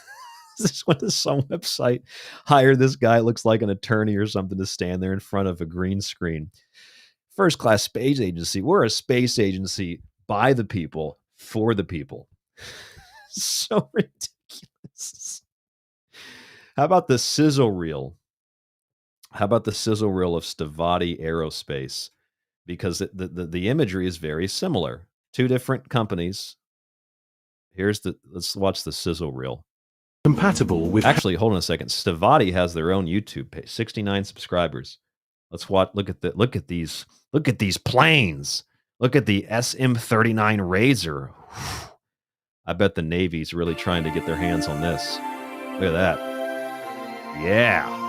This went to some website, hire this guy, looks like an attorney or something, to stand there in front of a green screen. First Class Space Agency. We're a space agency by the people, for the people. So ridiculous. How about the sizzle reel? How about the sizzle reel of Stavati Aerospace? Because the imagery is very similar. Two different companies. Let's watch the sizzle reel. Compatible with. Actually, hold on a second. Stavati has their own YouTube page, 69 subscribers. Let's watch. Look at these planes. Look at the SM-39 Razor. I bet the Navy's really trying to get their hands on this. Look at that. Yeah.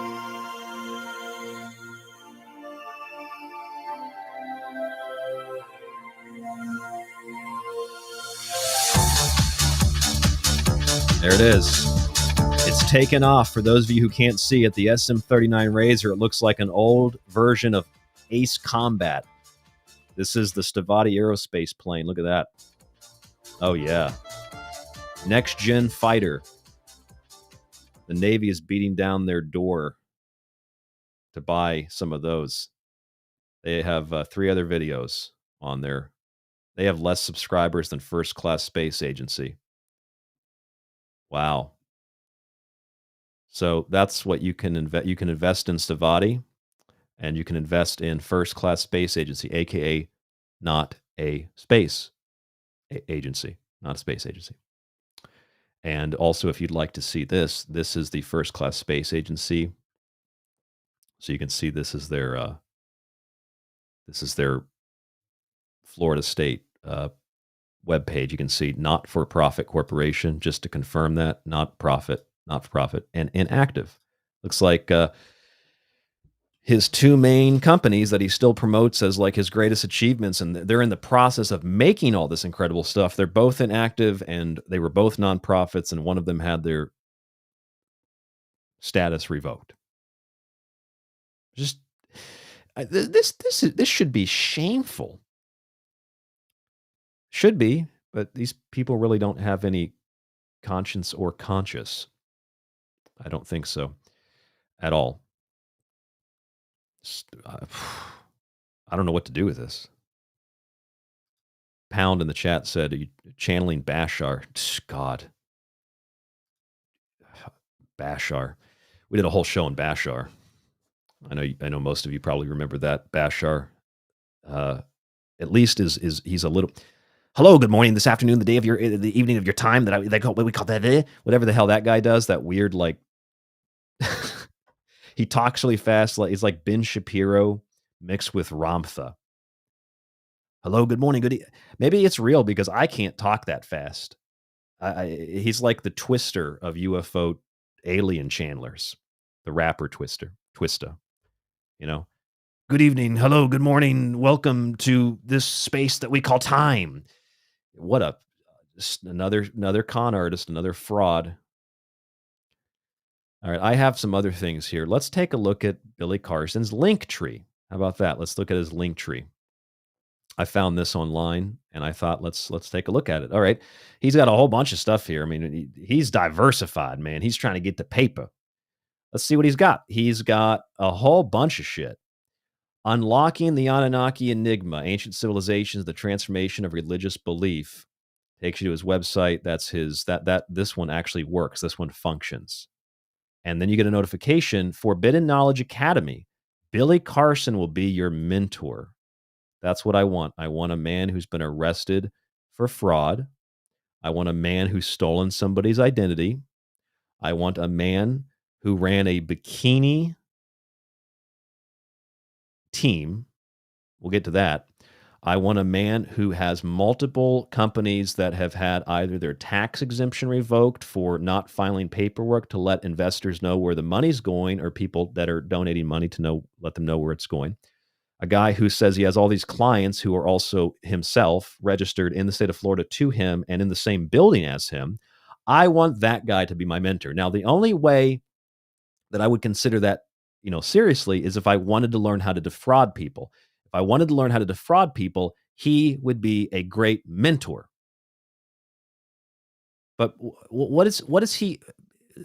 There it is. It's taken off. For those of you who can't see it, the SM-39 Razor, it looks like an old version of Ace Combat. This is the Stavati Aerospace plane. Look at that. Oh, yeah. Next-gen fighter. The Navy is beating down their door to buy some of those. They have 3 other videos on there. They have less subscribers than First Class Space Agency. Wow. So that's what you can invest. You can invest in Savati, and you can invest in First Class Space Agency, aka not a space agency, not a space agency. And also, if you'd like to see this, this is the First Class Space Agency. So you can see this is their Florida State webpage. You can see not-for-profit corporation, just to confirm that, not-for-profit, and inactive. Looks like his two main companies that he still promotes as like his greatest achievements, and they're in the process of making all this incredible stuff. They're both inactive, and they were both nonprofits, and one of them had their status revoked. Just this should be shameful. Should be, but these people really don't have any conscience or conscience. I don't think so at all. I don't know what to do with this. Pound in the chat said, "Are you channeling Bashar?" God. Bashar. We did a whole show on Bashar. I know most of you probably remember that. Bashar, at least is he's a little. Hello, good morning, this afternoon, the evening of your time. We call that whatever the hell that guy does. That weird like. He talks really fast. Like he's like Ben Shapiro mixed with Ramtha. Hello, good morning, maybe it's real because I can't talk that fast. He's like the Twister of UFO alien channelers, the rapper Twista. You know, good evening, hello, good morning, welcome to this space that we call time. What a just another con artist, another fraud. All right, I have some other things here. Let's take a look at Billy Carson's link tree. How about that? Let's look at his link tree. I found this online, and I thought let's take a look at it. All right, he's got a whole bunch of stuff here. I mean, he's diversified, man. He's trying to get the paper. Let's see what he's got. He's got a whole bunch of shit. Unlocking the Anunnaki Enigma, Ancient Civilizations, the Transformation of Religious Belief. Takes you to his website. That's his, this one actually works. This one functions. And then you get a notification, Forbidden Knowledge Academy. Billy Carson will be your mentor. That's what I want. I want a man who's been arrested for fraud. I want a man who's stolen somebody's identity. I want a man who ran a bikini team. We'll get to that. I want a man who has multiple companies that have had either their tax exemption revoked for not filing paperwork to let investors know where the money's going, or people that are donating money to let them know where it's going. A guy who says he has all these clients who are also himself registered in the state of Florida to him and in the same building as him. I want that guy to be my mentor. Now, the only way that I would consider that, seriously, is if I wanted to learn how to defraud people. If I wanted to learn how to defraud people, he would be a great mentor. But what is he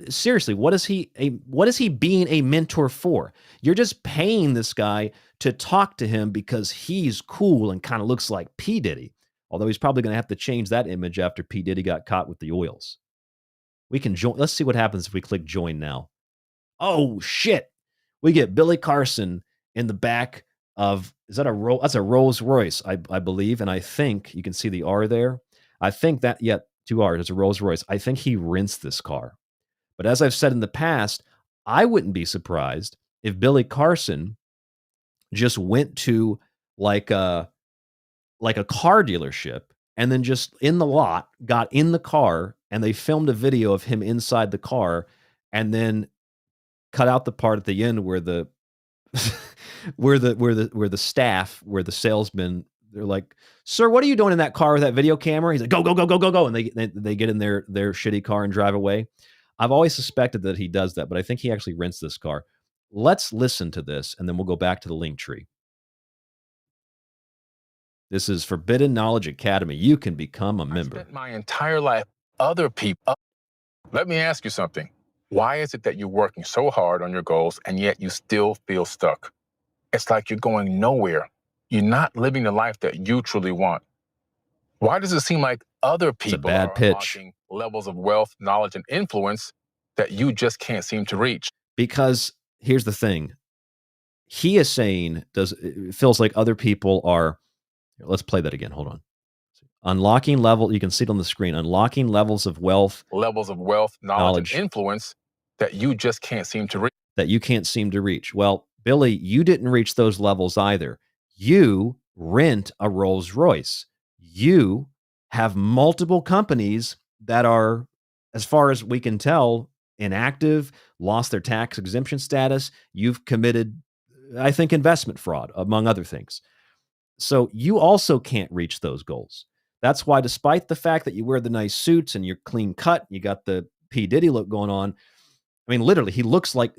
seriously, what is he being a mentor for? You're just paying this guy to talk to him because he's cool and kind of looks like P. Diddy. Although he's probably going to have to change that image after P. Diddy got caught with the oils. We can join. Let's see what happens if we click join now. Oh shit. We get Billy Carson in the back of, that's a Rolls Royce, I believe. And I think you can see the R there. I think that, yeah, 2 R's, it's a Rolls Royce. I think he rents this car. But as I've said in the past, I wouldn't be surprised if Billy Carson just went to like a car dealership and then just in the lot got in the car and they filmed a video of him inside the car and then cut out the part at the end where the where the staff, where the salesmen, they're like, "Sir, what are you doing in that car with that video camera?" He's like, "Go, go, go, go, go, go," and they get in their shitty car and drive away. I've always suspected that he does that, but I think he actually rents this car. Let's listen to this, and then we'll go back to the link tree. This is Forbidden Knowledge Academy. You can become a member. I spent my entire life, other people. Let me ask you something. Why is it that you're working so hard on your goals and yet you still feel stuck? It's like you're going nowhere. You're not living the life that you truly want. Why does it seem like other people are unlocking levels of wealth, knowledge, and influence, that you just can't seem to reach. Because here's the thing. He is saying, it feels like other people are, let's play that again. Hold on. Unlocking level, you can see it on the screen, unlocking levels of wealth. Levels of wealth, knowledge, and influence that you just can't seem to reach. That you can't seem to reach. Well, Billy, you didn't reach those levels either. You rent a Rolls Royce. You have multiple companies that are, as far as we can tell, inactive, lost their tax exemption status. You've committed, I think, investment fraud, among other things. So you also can't reach those goals. That's why, despite the fact that you wear the nice suits and you're clean cut, you got the P. Diddy look going on. I mean, literally, he looks like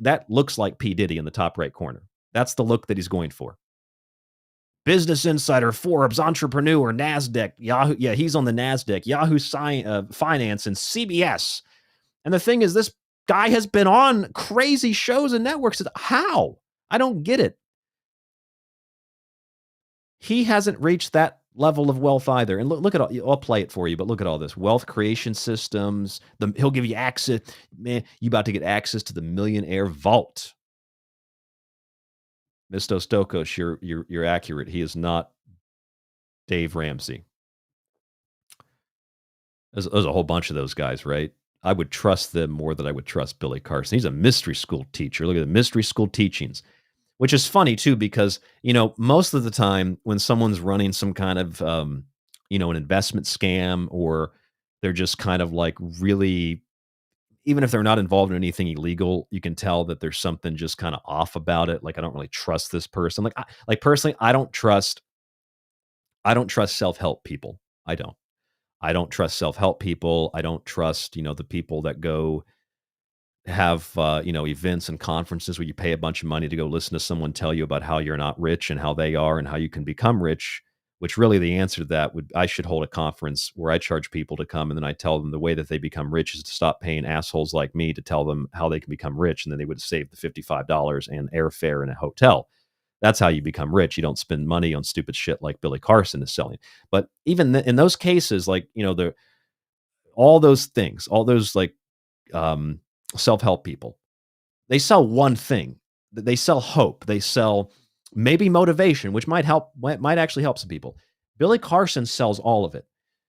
P. Diddy in the top right corner. That's the look that he's going for. Business Insider, Forbes, Entrepreneur, NASDAQ, Yahoo. Yeah, he's on the NASDAQ, Yahoo Finance, and CBS. And the thing is, this guy has been on crazy shows and networks. How? I don't get it. He hasn't reached that level of wealth either. And look at all, I'll play it for you, but look at all this wealth creation systems. He'll give you access. Man, you about to get access to the millionaire vault. Mr. Stokos, you're accurate. He is not Dave Ramsey. There's a whole bunch of those guys, right? I would trust them more than I would trust Billy Carson. He's a mystery school teacher. Look at the mystery school teachings. Which is funny, too, because, most of the time when someone's running some kind of, an investment scam, or they're just kind of like really, even if they're not involved in anything illegal, you can tell that there's something just kind of off about it. Like, I don't really trust this person. Personally, I don't trust self-help people. I don't trust self-help people. I don't trust, the people that go have events and conferences where you pay a bunch of money to go listen to someone tell you about how you're not rich and how they are and how you can become rich, which really the answer to that I should hold a conference where I charge people to come, and then I tell them the way that they become rich is to stop paying assholes like me to tell them how they can become rich, and then they would save the $55 and airfare in a hotel. That's how you become rich. You don't spend money on stupid shit like Billy Carson is selling. But even in those cases, all those things, all those self-help people, they sell one thing. They sell hope. They sell maybe motivation, which might actually help some people. Billy Carson sells all of it.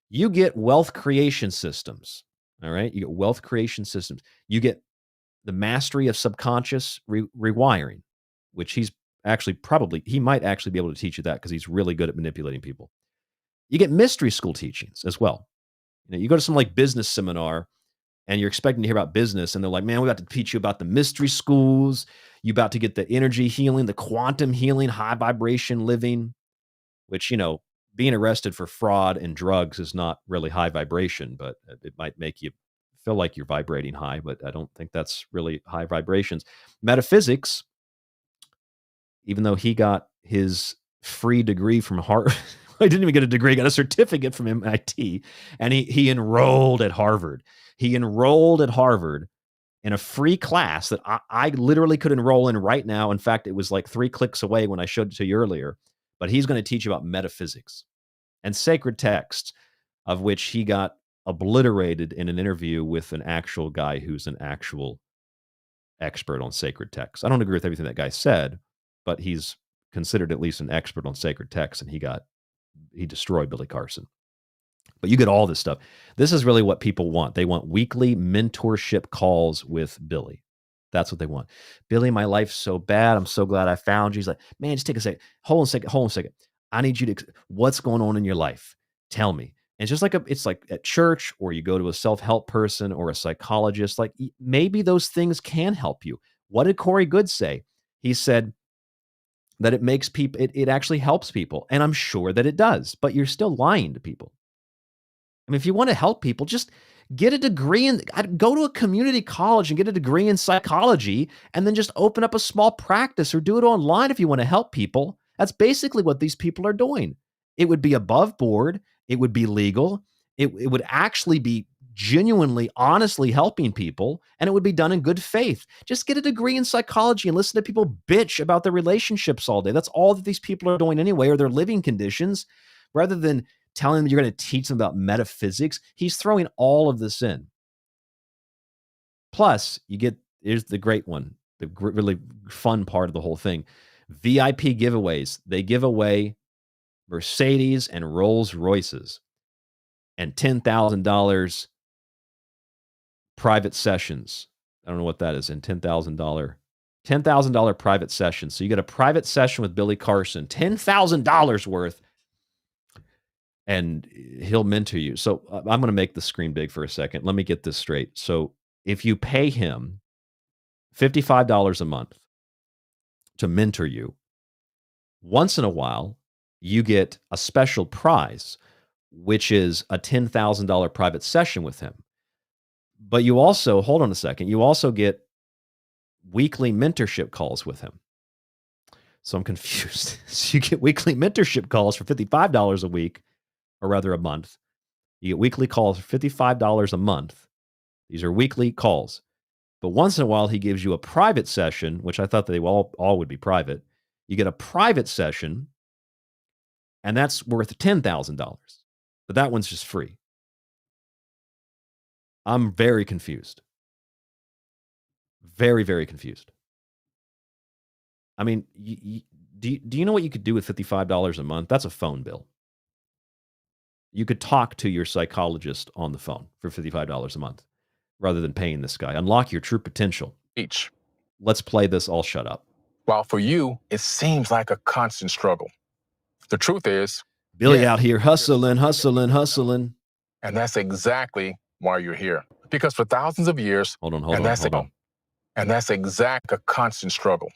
You get wealth creation systems. All right. You get wealth creation systems. You get the mastery of subconscious rewiring, which he might actually be able to teach you that because he's really good at manipulating people. You get mystery school teachings as well. You go to some business seminar and you're expecting to hear about business, and they're like, man, we got to teach you about the mystery schools. You about to get the energy healing, the quantum healing, high vibration living, which, being arrested for fraud and drugs is not really high vibration, but it might make you feel like you're vibrating high, but I don't think that's really high vibrations. Metaphysics, even though he got his free degree from Harvard, I didn't even get a degree, got a certificate from MIT, and he enrolled at Harvard. He enrolled at Harvard in a free class that I literally could enroll in right now. In fact, it was like 3 clicks away when I showed it to you earlier. But he's going to teach you about metaphysics and sacred texts, of which he got obliterated in an interview with an actual guy who's an actual expert on sacred texts. I don't agree with everything that guy said, but he's considered at least an expert on sacred texts, and he destroyed Billy Carson. But you get all this stuff. This is really what people want. They want weekly mentorship calls with Billy. That's what they want. Billy, my life's so bad. I'm so glad I found you. He's like, man, just take a second. Hold on a second. I need you to, what's going on in your life? Tell me. And it's just it's like at church, or you go to a self-help person or a psychologist, maybe those things can help you. What did Corey Goode say? He said that it makes people, it actually helps people. And I'm sure that it does, but you're still lying to people. I mean, if you want to help people, just get a degree go to a community college and get a degree in psychology, and then just open up a small practice or do it online if you want to help people. That's basically what these people are doing. It would be above board. It would be legal. It would actually be genuinely, honestly helping people, and it would be done in good faith. Just get a degree in psychology and listen to people bitch about their relationships all day. That's all that these people are doing anyway, or their living conditions, rather than telling them you're going to teach them about metaphysics. He's throwing all of this in. Plus, here's the great one, the really fun part of the whole thing. VIP giveaways. They give away Mercedes and Rolls Royces and $10,000 private sessions. I don't know what that is in $10,000 private session. So you get a private session with Billy Carson, $10,000 worth, and he'll mentor you. So I'm going to make the screen big for a second. Let me get this straight. So if you pay him $55 a month to mentor you, once in a while, you get a special prize, which is a $10,000 private session with him. But you also, hold on a second, you also get weekly mentorship calls with him. So I'm confused. So you get weekly mentorship calls for $55 a week, or rather a month. You get weekly calls for $55 a month. These are weekly calls. But once in a while, he gives you a private session, which I thought they all would be private. You get a private session, and that's worth $10,000. But that one's just free. I'm very confused. Very, very confused. I mean, do you know what you could do with $55 a month? That's a phone bill. You could talk to your psychologist on the phone for $55 a month rather than paying this guy. Unlock your true potential. Each. Let's play this. I'll shut up. While for you, it seems like a constant struggle. The truth is, Billy out here hustling. And that's exactly why you're here. Because for thousands of years, hold on. And that's a constant struggle.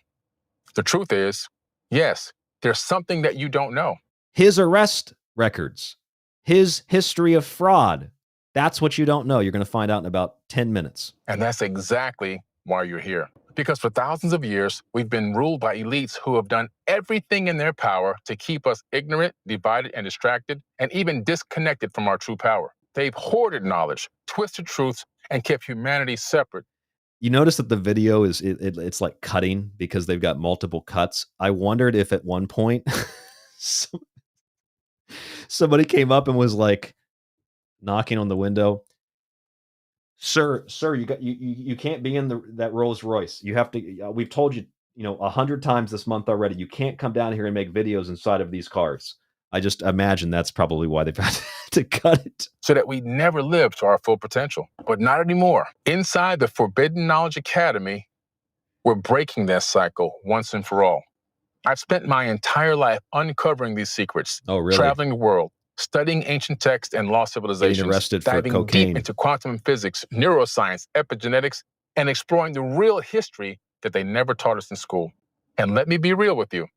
The truth is, yes, there's something that you don't know. His arrest records, his history of fraud. That's what you don't know. You're going to find out in about 10 minutes. And that's exactly why you're here. Because for thousands of years, we've been ruled by elites who have done everything in their power to keep us ignorant, divided, and distracted, and even disconnected from our true power. They've hoarded knowledge, twisted truths, and kept humanity separate. You notice that the video is it's like cutting because they've got multiple cuts. I wondered if at one point somebody came up and was like knocking on the window. Sir, you can't be in that Rolls Royce. You have to. We've told you, 100 times this month already. You can't come down here and make videos inside of these cars. I just imagine that's probably why they've had to cut it. So that we never live to our full potential. But not anymore. Inside the Forbidden Knowledge Academy, we're breaking that cycle once and for all. I've spent my entire life uncovering these secrets. Oh, really? Traveling the world, studying ancient texts and lost civilizations, getting arrested for diving cocaine, deep into quantum physics, neuroscience, epigenetics, and exploring the real history that they never taught us in school. And let me be real with you.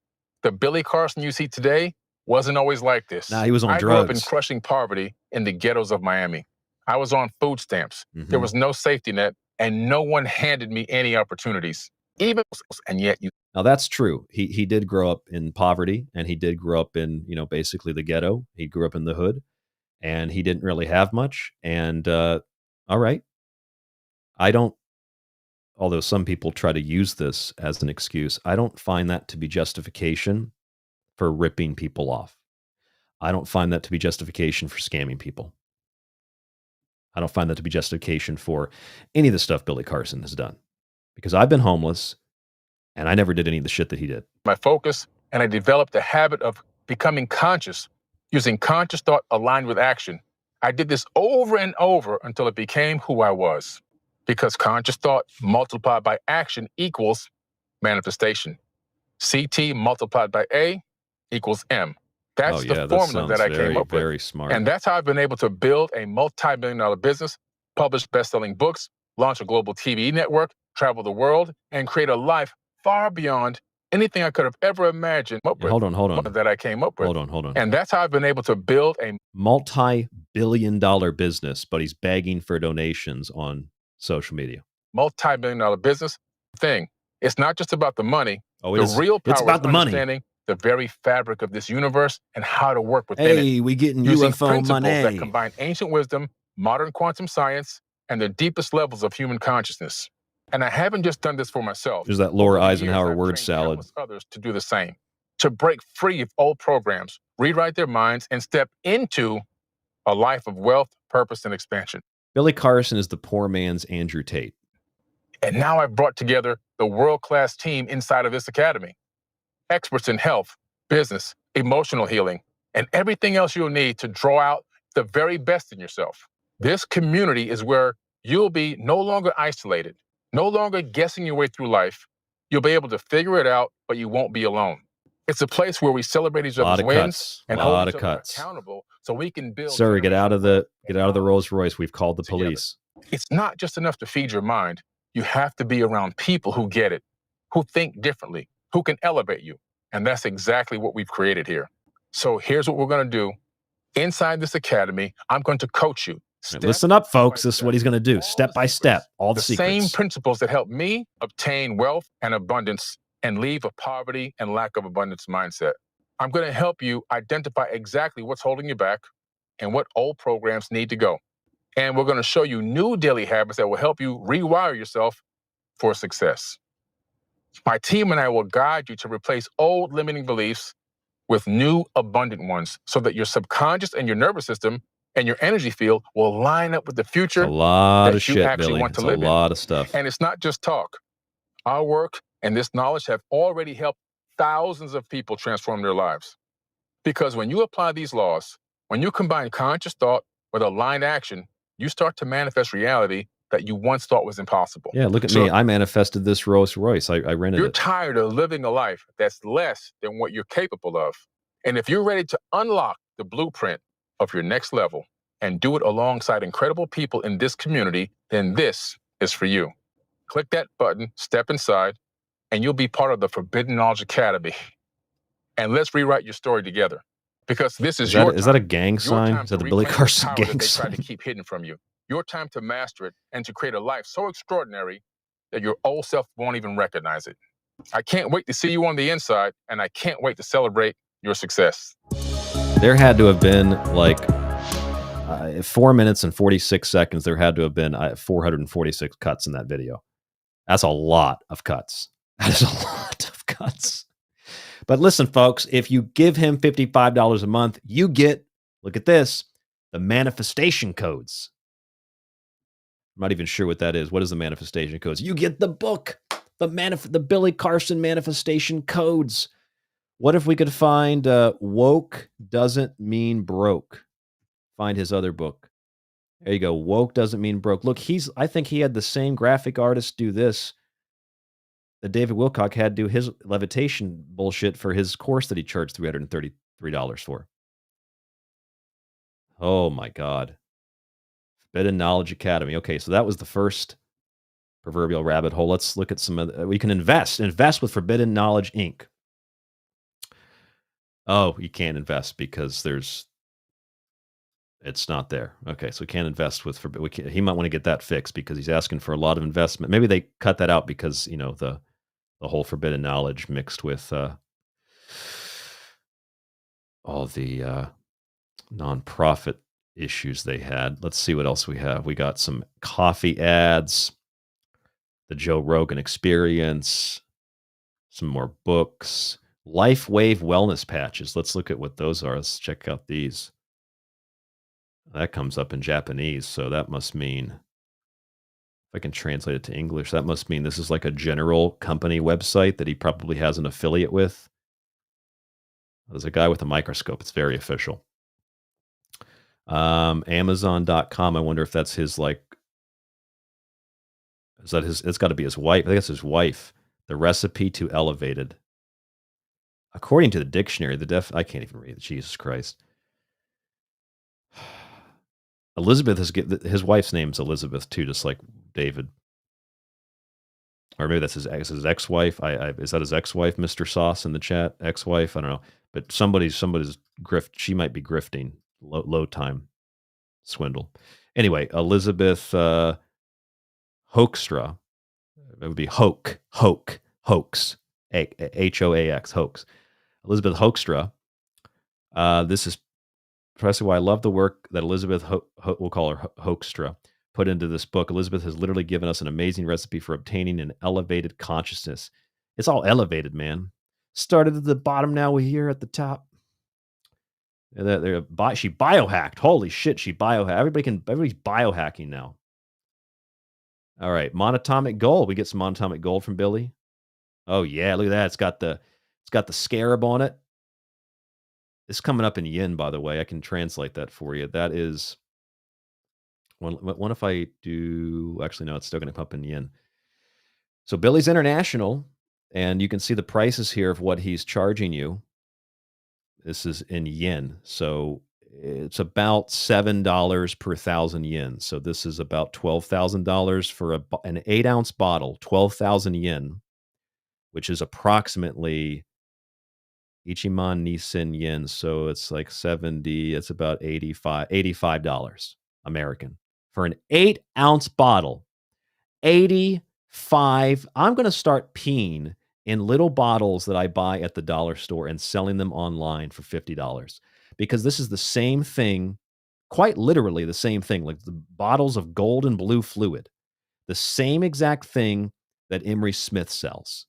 The Billy Carson you see today wasn't always like this. Nah, he was on I drugs. grew up in crushing poverty in the ghettos of Miami. I was on food stamps. Mm-hmm. There was no safety net, and no one handed me any opportunities. And yet you. Now that's true. He did grow up in poverty, and he did grow up in, basically the ghetto. He grew up in the hood, and he didn't really have much. And all right, although some people try to use this as an excuse, I don't find that to be justification for ripping people off. I don't find that to be justification for scamming people. I don't find that to be justification for any of the stuff Billy Carson has done. Because I've been homeless, and I never did any of the shit that he did. My focus, and I developed a habit of becoming conscious, using conscious thought aligned with action. I did this over and over until it became who I was. Because conscious thought multiplied by action equals manifestation. CT multiplied by A equals M. That's the formula that I came up with. Very smart. And that's how I've been able to build a multi-million-dollar business, publish best-selling books, launch a global TV network, travel the world, and create a life far beyond anything I could have ever imagined. Hold on. That I came up with. Hold on. And that's how I've been able to build a multi-billion-dollar business, but he's begging for donations on social media. Multi-million-dollar business thing. It's not just about the money. The real power it's about the money. Understanding the very fabric of this universe and how to work within it. Hey, we getting using UFO principles money. that combine ancient wisdom, modern quantum science, and the deepest levels of human consciousness. And I haven't just done this for myself. There's that Laura Over the years, Eisenhower I've word trained salad. countless others to do the same, to break free of old programs, rewrite their minds, and step into a life of wealth, purpose, and expansion. Billy Carson is the poor man's Andrew Tate. And now I've brought together the world-class team inside of this academy. Experts in health, business, emotional healing, and everything else you'll need to draw out the very best in yourself. This community is where you'll be no longer isolated, no longer guessing your way through life. You'll be able to figure it out, but you won't be alone. It's a place where we celebrate each other's wins and hold each other accountable so we can build. Sir, get out of the Rolls Royce. We've called the police. It's not just enough to feed your mind. You have to be around people who get it, who think differently, who can elevate you. And that's exactly what we've created here. So here's what we're going to do. Inside this academy, I'm going to coach you. Listen up, folks. This is what he's going to do, step by step, all the secrets. Same principles that help me obtain wealth and abundance and leave a poverty and lack of abundance mindset. I'm going to help you identify exactly what's holding you back and what old programs need to go. And we're going to show you new daily habits that will help you rewire yourself for success. My team and I will guide you to replace old limiting beliefs with new abundant ones so that your subconscious and your nervous system and your energy field will line up with the future a lot that of you shit, actually Billy. want to It's live a lot of stuff. And it's not just talk. Our work and this knowledge have already helped thousands of people transform their lives. Because when you apply these laws, when you combine conscious thought with aligned action, you start to manifest reality that you once thought was impossible. Yeah, look at me. I manifested this Rolls Royce. I rented You're it. tired of living a life that's less than what you're capable of. And if you're ready to unlock the blueprint of your next level and do it alongside incredible people in this community, then this is for you. Click that button, step inside, and you'll be part of the Forbidden Knowledge Academy. And let's rewrite your story together. Because this is your time. Is that a gang sign? Is that the Billy Carson gang that they sign? try to keep hidden from you. Your time to master it and to create a life so extraordinary that your old self won't even recognize it. I can't wait to see you on the inside, and I can't wait to celebrate your success. There had to have been like 4 minutes and 46 seconds. There had to have been 446 cuts in that video. That's a lot of cuts. That is a lot of cuts. But listen, folks, if you give him $55 a month, you get, look at this, the manifestation codes. I'm not even sure what that is. What is the manifestation codes? You get the book, the Billy Carson manifestation codes. What if we could find Woke Doesn't Mean Broke? Find his other book. There you go. Woke Doesn't Mean Broke. Look, I think he had the same graphic artist do this that David Wilcock had do his levitation bullshit for his course that he charged $333 for. Oh my God. Forbidden Knowledge Academy. Okay, so that was the first proverbial rabbit hole. Let's look at some of we can invest with Forbidden Knowledge Inc. Oh, you can't invest because it's not there. Okay, so we can't invest with he might want to get that fixed because he's asking for a lot of investment. Maybe they cut that out because, you know, the whole forbidden knowledge mixed with all the nonprofit issues they had. Let's see what else we have. We got some coffee ads, the Joe Rogan Experience, some more books, Life Wave wellness patches. Let's look at what those are. Let's check out these. That comes up in Japanese, so that must mean, if I can translate it to English, that must mean this is like a general company website that he probably has an affiliate with. There's a guy with a microscope. It's very official. Amazon.com. I wonder if that's his, like, is that his, it's got to be his wife. I think it's his wife. The Recipe to Elevated. According to the dictionary, I can't even read it. Jesus Christ. Elizabeth his wife's name's Elizabeth too, just like David. Or maybe that's his ex-wife. Is that his ex-wife, Mr. Sauce in the chat? Ex-wife? I don't know. But somebody's grift. She might be grifting. Low time swindle. Anyway, Elizabeth Hoekstra. It would be hoax. Hoax. Hoax. Elizabeth Hoekstra. This is precisely why I love the work that Elizabeth, we'll call her Hoekstra, put into this book. Elizabeth has literally given us an amazing recipe for obtaining an elevated consciousness. It's all elevated, man. Started at the bottom, now we're here at the top. She biohacked. Holy shit, she biohacked. Everybody's biohacking now. All right, monatomic gold. We get some monatomic gold from Billy. Oh yeah, look at that. It's got the scarab on it. It's coming up in yen, by the way. I can translate that for you. That is what if I do? Actually, no, it's still going to come up in yen. So Billy's international, and you can see the prices here of what he's charging you. This is in yen, so it's about $7 per 1,000 yen. So this is about $12,000 for an 8-ounce bottle, 12,000 yen, which is approximately Ichiman Nissen yen. So it's like 70. It's about $85 American for an 8-ounce bottle. 85. I'm going to start peeing in little bottles that I buy at the dollar store and selling them online for $50, because this is the same thing, quite literally the same thing, like the bottles of gold and blue fluid, the same exact thing that Emery Smith sells.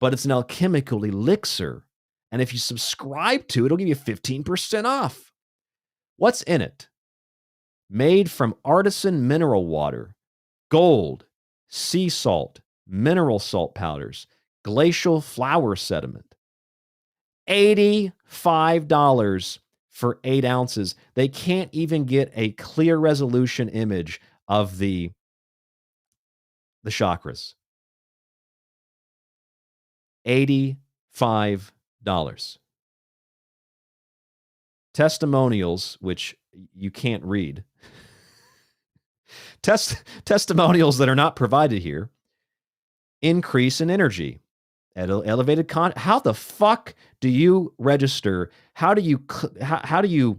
But it's an alchemical elixir, and if you subscribe to it, it'll give you 15% off. What's in it? Made from artisan mineral water, gold, sea salt, mineral salt powders, glacial flour sediment. $85 for 8 ounces. They can't even get a clear resolution image of the chakras. $85. Testimonials, which you can't read. Testimonials that are not provided here. Increase in energy. Elevated how the fuck do you register? How do you gotta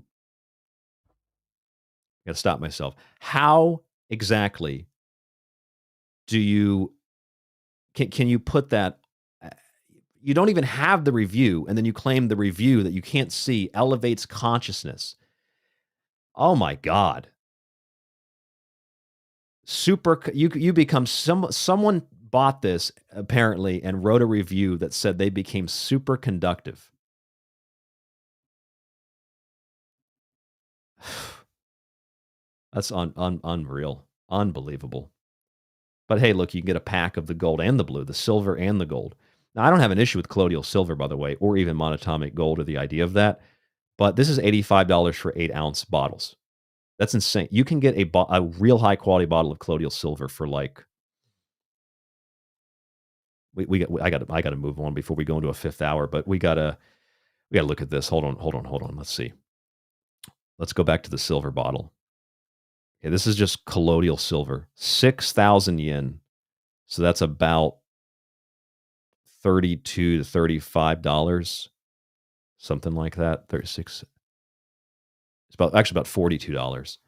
stop myself. How exactly do you can you put that? You don't even have the review, and then you claim the review that you can't see elevates consciousness. Oh my God. You become someone bought this apparently and wrote a review that said they became super conductive. That's unreal, unbelievable. But hey, look, you can get a pack of the gold and the blue, the silver and the gold. Now, I don't have an issue with colloidal silver, by the way, or even monatomic gold, or the idea of that. But this is $85 for 8-ounce bottles. That's insane. You can get a real high quality bottle of colloidal silver for like. I got to move on before we go into a 5th hour, but we gotta look at this. Hold on. Let's see. Let's go back to the silver bottle. Okay, this is just colloidal silver, 6,000 yen. So that's about $32 to $35, something like that. 36. It's about $42.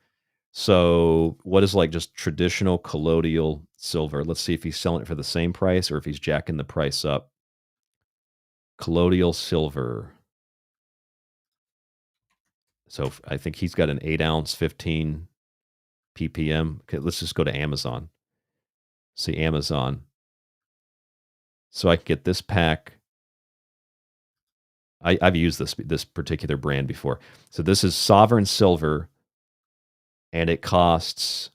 So what is like just traditional colloidal silver? Let's see if he's selling it for the same price or if he's jacking the price up. Colloidal silver. So I think he's got an 8-ounce, 15 ppm. Okay, let's just go to Amazon. See Amazon. So I can get this pack. I've used this particular brand before. So this is Sovereign Silver, and it costs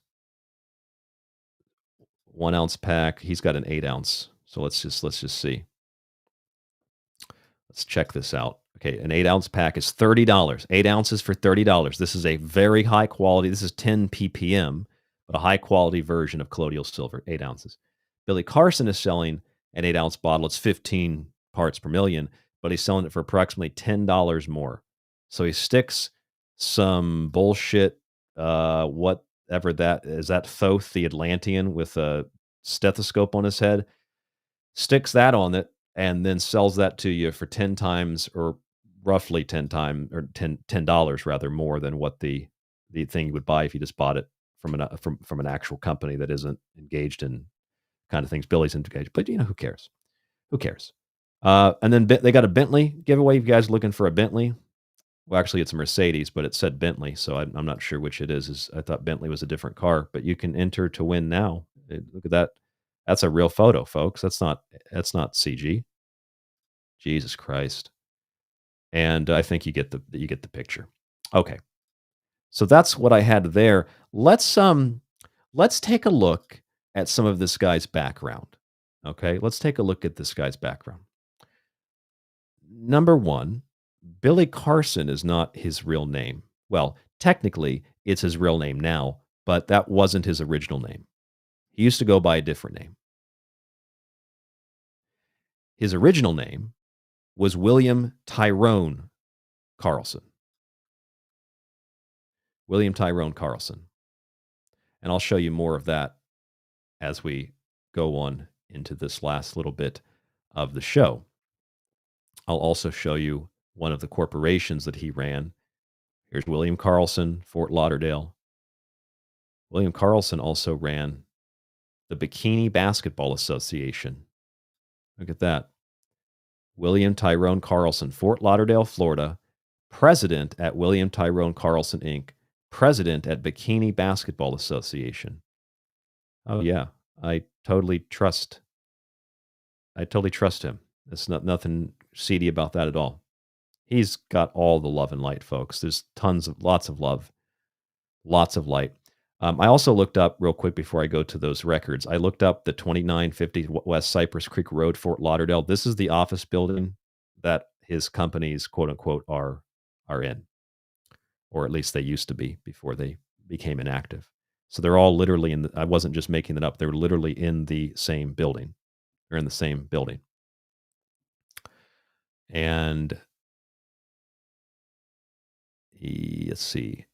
1 ounce pack. He's got an 8-ounce. So let's just see. Let's check this out. Okay, an 8-ounce pack is $30. 8 ounces for $30. This is a very high quality. This is 10 ppm, but a high quality version of colloidal silver, 8 ounces. Billy Carson is selling an 8-ounce bottle. It's 15 parts per million, but he's selling it for approximately $10 more. So he sticks some bullshit, whatever that is, that Thoth the Atlantean with a stethoscope on his head, sticks that on it, and then sells that to you for 10 times, or roughly 10 times, or $10 rather, more than what the thing you would buy if you just bought it from an actual company that isn't engaged in kind of things Billy's engaged. But who cares? Who cares? And then they got a Bentley giveaway. If you guys are looking for a Bentley, well, actually it's a Mercedes, but it said Bentley, so I'm not sure which it is. I thought Bentley was a different car, but you can enter to win now. Look at that. That's a real photo, folks. That's not CG. Jesus Christ. And I think you get the picture. Okay. So that's what I had there. Let's Let's take a look at some of this guy's background. Okay, let's take a look at this guy's background. Number one, Billy Carson is not his real name. Well, technically, it's his real name now, but that wasn't his original name. He used to go by a different name. His original name was William Tyrone Carlson. William Tyrone Carlson. And I'll show you more of that as we go on into this last little bit of the show. I'll also show you one of the corporations that he ran. Here's William Carlson, Fort Lauderdale. William Carlson also ran the Bikini Basketball Association. Look at that. William Tyrone Carlson, Fort Lauderdale, Florida, president at William Tyrone Carlson, Inc., president at Bikini Basketball Association. Oh, yeah. I totally trust him. There's nothing seedy about that at all. He's got all the love and light, folks. There's lots of love, lots of light. I also looked up real quick before I go to those records. I looked up the 2950 West Cypress Creek Road, Fort Lauderdale. This is the office building that his companies, quote unquote, are in, or at least they used to be before they became inactive. So they're all literally I wasn't just making it up. They're literally in the same building. They're in the same building. And let's see.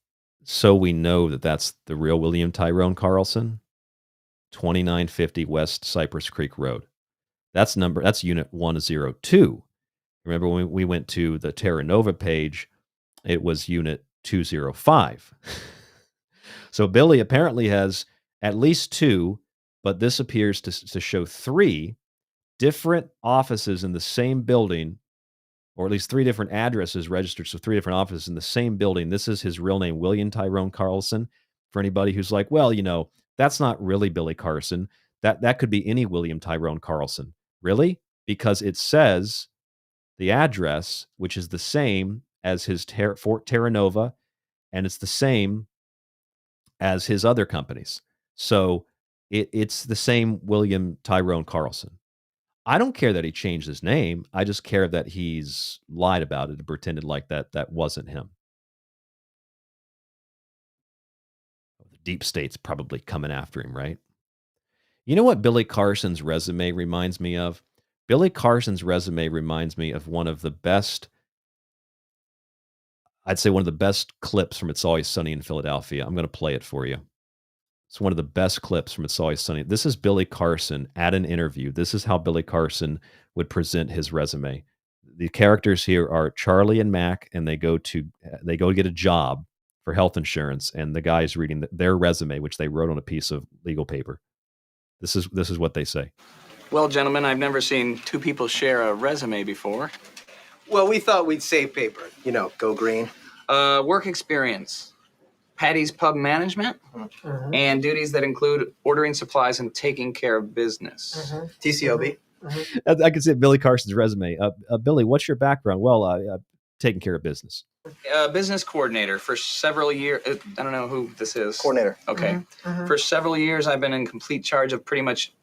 So we know that that's the real William Tyrone Carlson, 2950 West Cypress Creek Road. That's unit 102. Remember when we went to the Terra Nova page, it was unit 205. So Billy apparently has at least two, but this appears to show three different offices in the same building, or at least three different addresses registered. So three different offices in the same building. This is his real name, William Tyrone Carlson. For anybody who's like, well, that's not really Billy Carson. That could be any William Tyrone Carlson. Really? Because it says the address, which is the same as his Fort Terra Nova, and it's the same as his other companies. So it's the same William Tyrone Carlson. I don't care that he changed his name. I just care that he's lied about it and pretended like that wasn't him. The deep state's probably coming after him, right? You know what Billy Carson's resume reminds me of? Billy Carson's resume reminds me of one of the best clips from It's Always Sunny in Philadelphia. I'm going to play it for you. It's one of the best clips from It's Always Sunny. This is Billy Carson at an interview. This is how Billy Carson would present his resume. The characters here are Charlie and Mac, and they go get a job for health insurance, and the guy is reading their resume, which they wrote on a piece of legal paper. This is what they say. Well, gentlemen, I've never seen two people share a resume before. Well, we thought we'd save paper. Go green. Work experience. Patty's Pub Management, and duties that include ordering supplies and taking care of business. TCOB. I can see Billy Carson's resume. Billy, what's your background? Well, taking care of business. Business coordinator for several years. I don't know who this is. Coordinator. Okay. For several years, I've been in complete charge of pretty much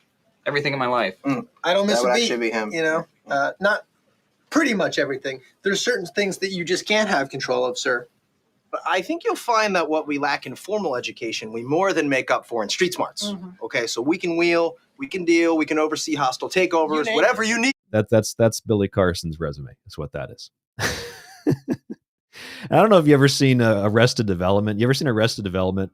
everything in my life. I don't miss that a would beat. Actually be him. Not pretty much everything. There's certain things that you just can't have control of, sir. But I think you'll find that what we lack in formal education, we more than make up for in street smarts. Okay, so we can wheel, we can deal, we can oversee hostile takeovers, whatever you need. That's Billy Carson's resume. That's what that is. I don't know if you ever seen Arrested Development. You ever seen Arrested Development?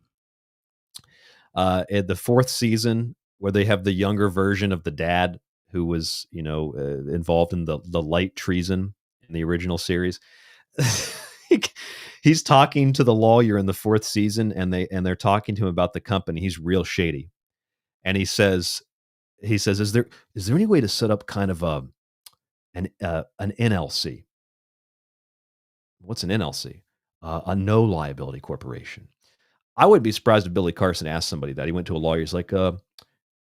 At the fourth season, where they have the younger version of the dad who was, involved in the light treason in the original series. He's talking to the lawyer in the fourth season, and they're talking to him about the company. He's real shady, and he says, "Is there any way to set up kind of an NLC? What's an NLC? A no liability corporation." I would be surprised if Billy Carson asked somebody that. He went to a lawyer. He's like,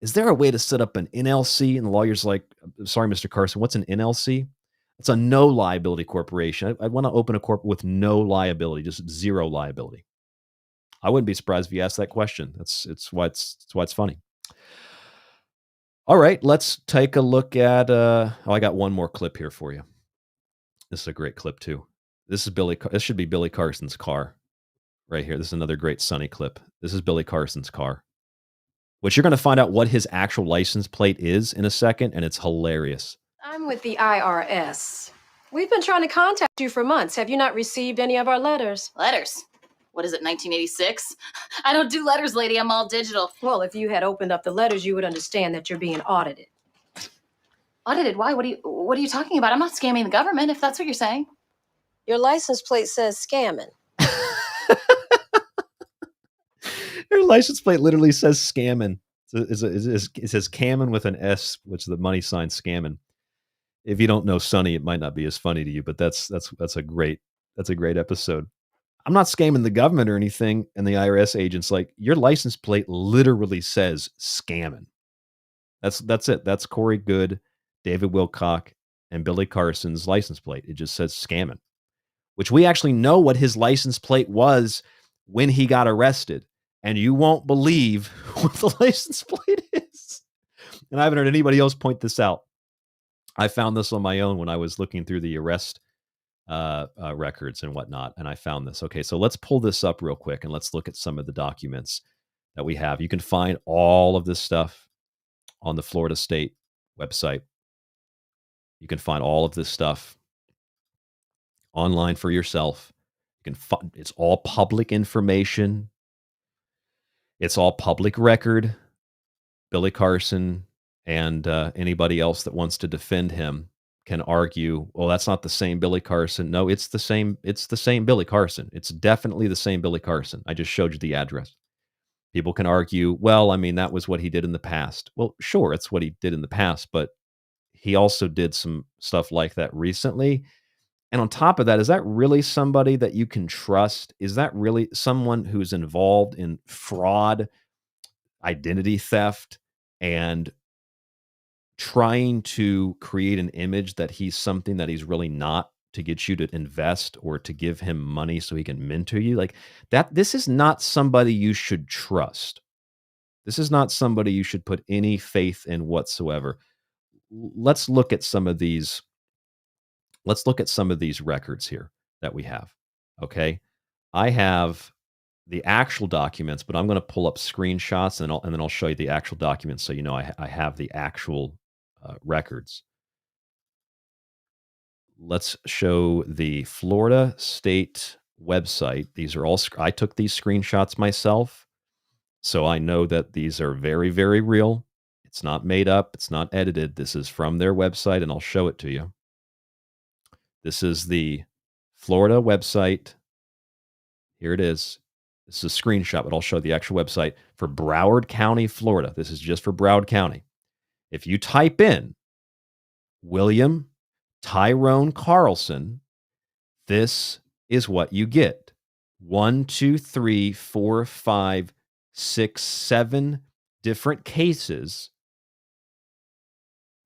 "Is there a way to set up an NLC?" And the lawyer's like, "Sorry, Mr. Carson, what's an NLC?" It's a no liability corporation. I want to open a corp with no liability, just zero liability. I wouldn't be surprised if you asked that question. It's why it's funny. All right, let's take a look at. I got one more clip here for you. This is a great clip too. This should be Billy Carson's car, right here. This is another great Sunny clip. This is Billy Carson's car, which you're going to find out what his actual license plate is in a second, and it's hilarious. I'm with the IRS. We've been trying to contact you for months. Have you not received any of our letters? Letters? What is it, 1986? I don't do letters, lady. I'm all digital. Well, if you had opened up the letters, you would understand that you're being audited. Audited? Why? What are you talking about? I'm not scamming the government, if that's what you're saying. Your license plate says scamming. Your license plate literally says scamming. It says scamming with an S, which is the money sign scamming. If you don't know Sonny, it might not be as funny to you, but that's a great episode. I'm not scamming the government or anything, and the IRS agent's like, your license plate literally says scamming. That's it. That's Corey Goode, David Wilcock, and Billy Carson's license plate. It just says scamming, which we actually know what his license plate was when he got arrested. And you won't believe what the license plate is. And I haven't heard anybody else point this out. I found this on my own when I was looking through the arrest records and whatnot, and I found this. Okay, so let's pull this up real quick, and let's look at some of the documents that we have. You can find all of this stuff on the Florida State website. You can find all of this stuff online for yourself. It's all public information. It's all public record. Billy Carson and anybody else that wants to defend him can argue, well, that's not the same Billy Carson. No, it's the same Billy Carson. It's definitely the same Billy Carson. I just showed you the address. People can argue, well, I mean, that was what he did in the past. Well, sure, it's what he did in the past, but he also did some stuff like that recently. And on top of that, is that really somebody that you can trust? Is that really someone who's involved in fraud, identity theft, and trying to create an image that he's something that he's really not, to get you to invest or to give him money so he can mentor you? Like that, this is not somebody you should trust. This is not somebody you should put any faith in whatsoever. Let's look at some of these records here that we have. Okay. I have the actual documents, but I'm going to pull up screenshots and then I'll show you the actual documents. So, you know, I have the actual records. Let's show the Florida State website. These are all, I took these screenshots myself. So I know that these are very, very real. It's not made up. It's not edited. This is from their website, and I'll show it to you. This is the Florida website. Here it is. This is a screenshot, but I'll show the actual website for Broward County, Florida. This is just for Broward County. If you type in William Tyrone Carlson, this is what you get. 1, 2, 3, 4, 5, 6, 7 different cases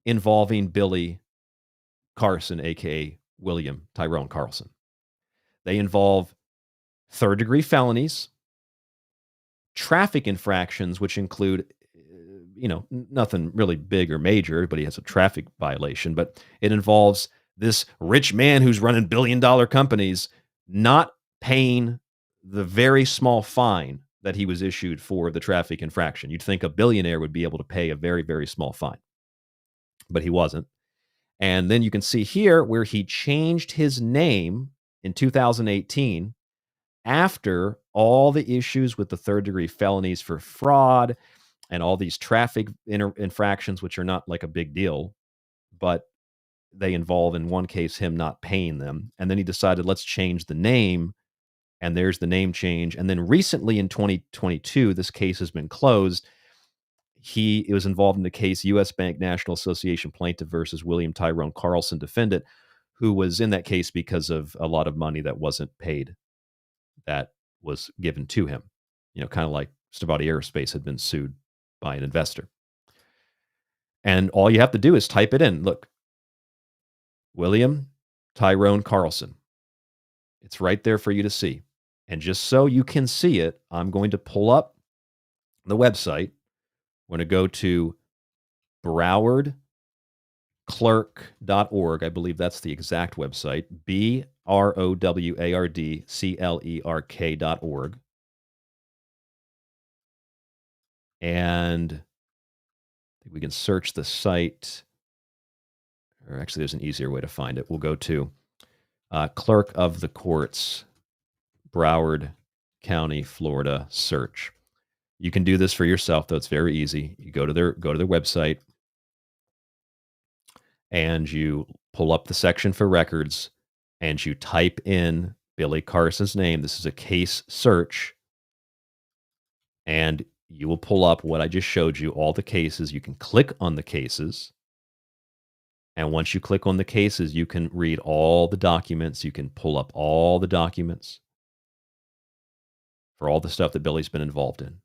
involving Billy Carson, aka William Tyrone Carlson. They involve third-degree felonies, traffic infractions, which include, you know, nothing really big or major. Everybody has a traffic violation, but it involves this rich man who's running billion-dollar companies not paying the very small fine that he was issued for the traffic infraction. You'd think a billionaire would be able to pay a very, very small fine, but he wasn't. And then you can see here where he changed his name in 2018 after all the issues with the third-degree felonies for fraud and all these traffic infractions, which are not like a big deal, but they involve, in one case, him not paying them. And then he decided, let's change the name. And there's the name change. And then recently in 2022, this case has been closed. He was involved in the case U.S. Bank National Association plaintiff versus William Tyrone Carlson defendant, who was in that case because of a lot of money that wasn't paid that was given to him. You know, kind of like Stavati Aerospace had been sued by an investor. And all you have to do is type it in. Look, William Tyrone Carlson. It's right there for you to see. And just so you can see it, I'm going to pull up the website. We're going to go to browardclerk.org. I believe that's the exact website. browardclerk.org. And we can search the site. Or actually, there's an easier way to find it. We'll go to Clerk of the Courts, Broward County, Florida, search. You can do this for yourself, though. It's very easy. You go to their website, and you pull up the section for records, and you type in Billy Carson's name. This is a case search, and you will pull up what I just showed you, all the cases. You can click on the cases, and once you click on the cases, you can read all the documents. You can pull up all the documents for all the stuff that Billy's been involved in.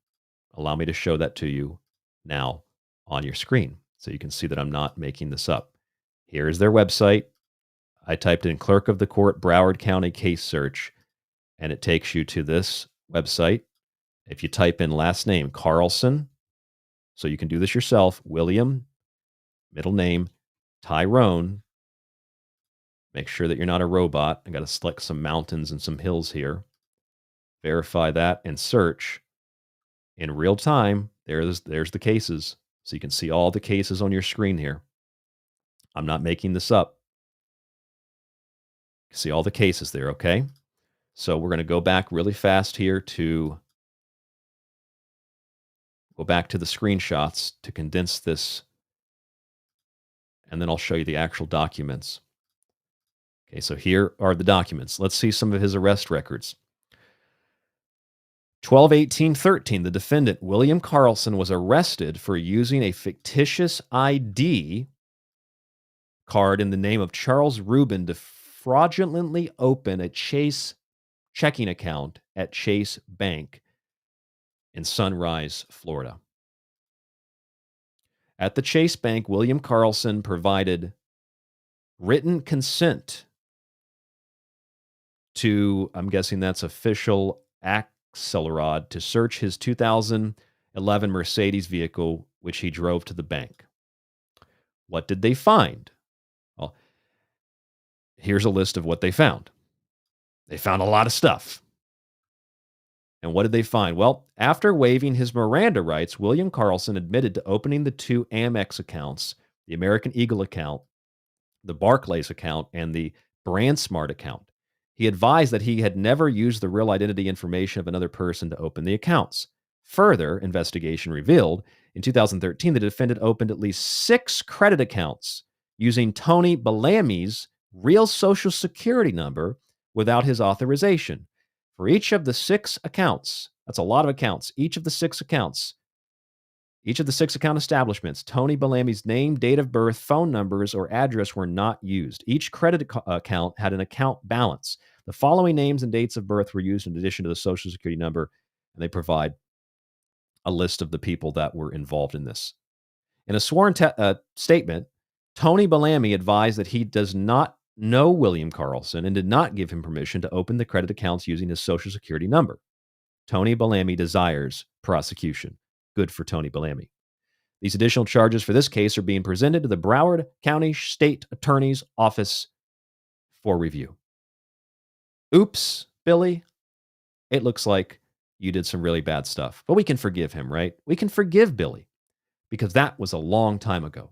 Allow me to show that to you now on your screen so you can see that I'm not making this up. Here is their website. I typed in Clerk of the Court, Broward County Case Search, and it takes you to this website. If you type in last name, Carlson, so you can do this yourself, William, middle name, Tyrone. Make sure that you're not a robot. I got to select some mountains and some hills here. Verify that and search. In real time, there's the cases. So you can see all the cases on your screen here. I'm not making this up. See all the cases there, okay? So we're going to go back really fast here to go back to the screenshots to condense this, and then I'll show you the actual documents. Okay, so here are the documents. Let's see some of his arrest records. 12/18/13, the defendant, William Carlson, was arrested for using a fictitious ID card in the name of Charles Rubin to fraudulently open a Chase checking account at Chase Bank in Sunrise, Florida. At the Chase Bank, William Carlson provided written consent to, I'm guessing that's official Axelrod, to search his 2011 Mercedes vehicle, which he drove to the bank. What did they find? Well, here's a list of what they found. They found a lot of stuff. And what did they find? Well, after waiving his Miranda rights, William Carlson admitted to opening the two Amex accounts, the American Eagle account, the Barclays account, and the BrandSmart account. He advised that he had never used the real identity information of another person to open the accounts. Further, investigation revealed in 2013 the defendant opened at least 6 credit accounts using Tony Bellamy's real Social Security number without his authorization. For each of the 6 accounts, that's a lot of accounts, each of the 6 account establishments, Tony Bellamy's name, date of birth, phone numbers, or address were not used. Each credit account had an account balance. The following names and dates of birth were used in addition to the Social Security number, and they provide a list of the people that were involved in this. In a sworn statement, Tony Bellamy advised that he does not know William Carlson and did not give him permission to open the credit accounts using his Social Security number. Tony Bellamy desires prosecution. Good for Tony Bellamy. These additional charges for this case are being presented to the Broward County State Attorney's Office for review. Oops, Billy. It looks like you did some really bad stuff. But we can forgive him, right? We can forgive Billy because that was a long time ago.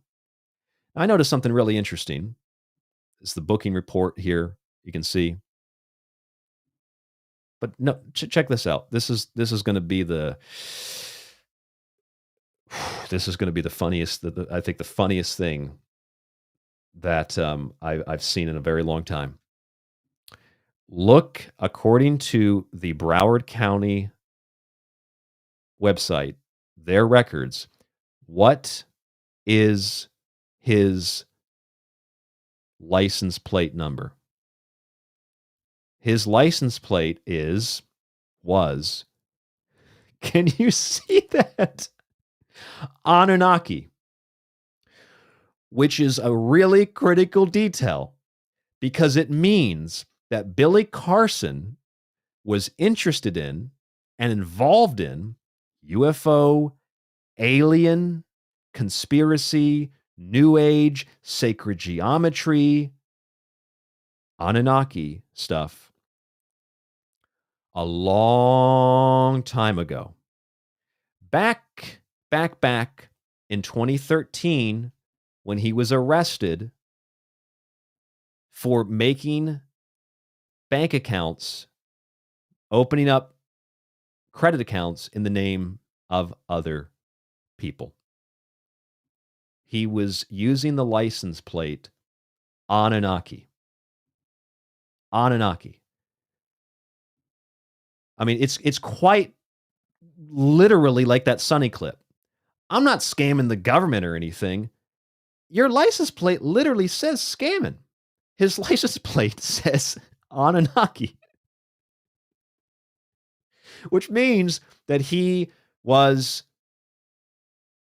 I noticed something really interesting. It's the booking report here. You can see. But no, check this out. This is going to be the funniest. I think the funniest thing that I've seen in a very long time. Look, according to the Broward County website, their records, what is his license plate number? His license plate was, can you see that? Anunnaki, which is a really critical detail because it means that Billy Carson was interested in and involved in UFO, alien, conspiracy, New Age, sacred geometry, Anunnaki stuff a long time ago. Back in 2013, when he was arrested for making bank accounts, opening up credit accounts in the name of other people. He was using the license plate Anunnaki. Anunnaki. I mean, it's quite literally like that Sunny clip. I'm not scamming the government or anything. Your license plate literally says scamming. His license plate says Anunnaki, which means that he was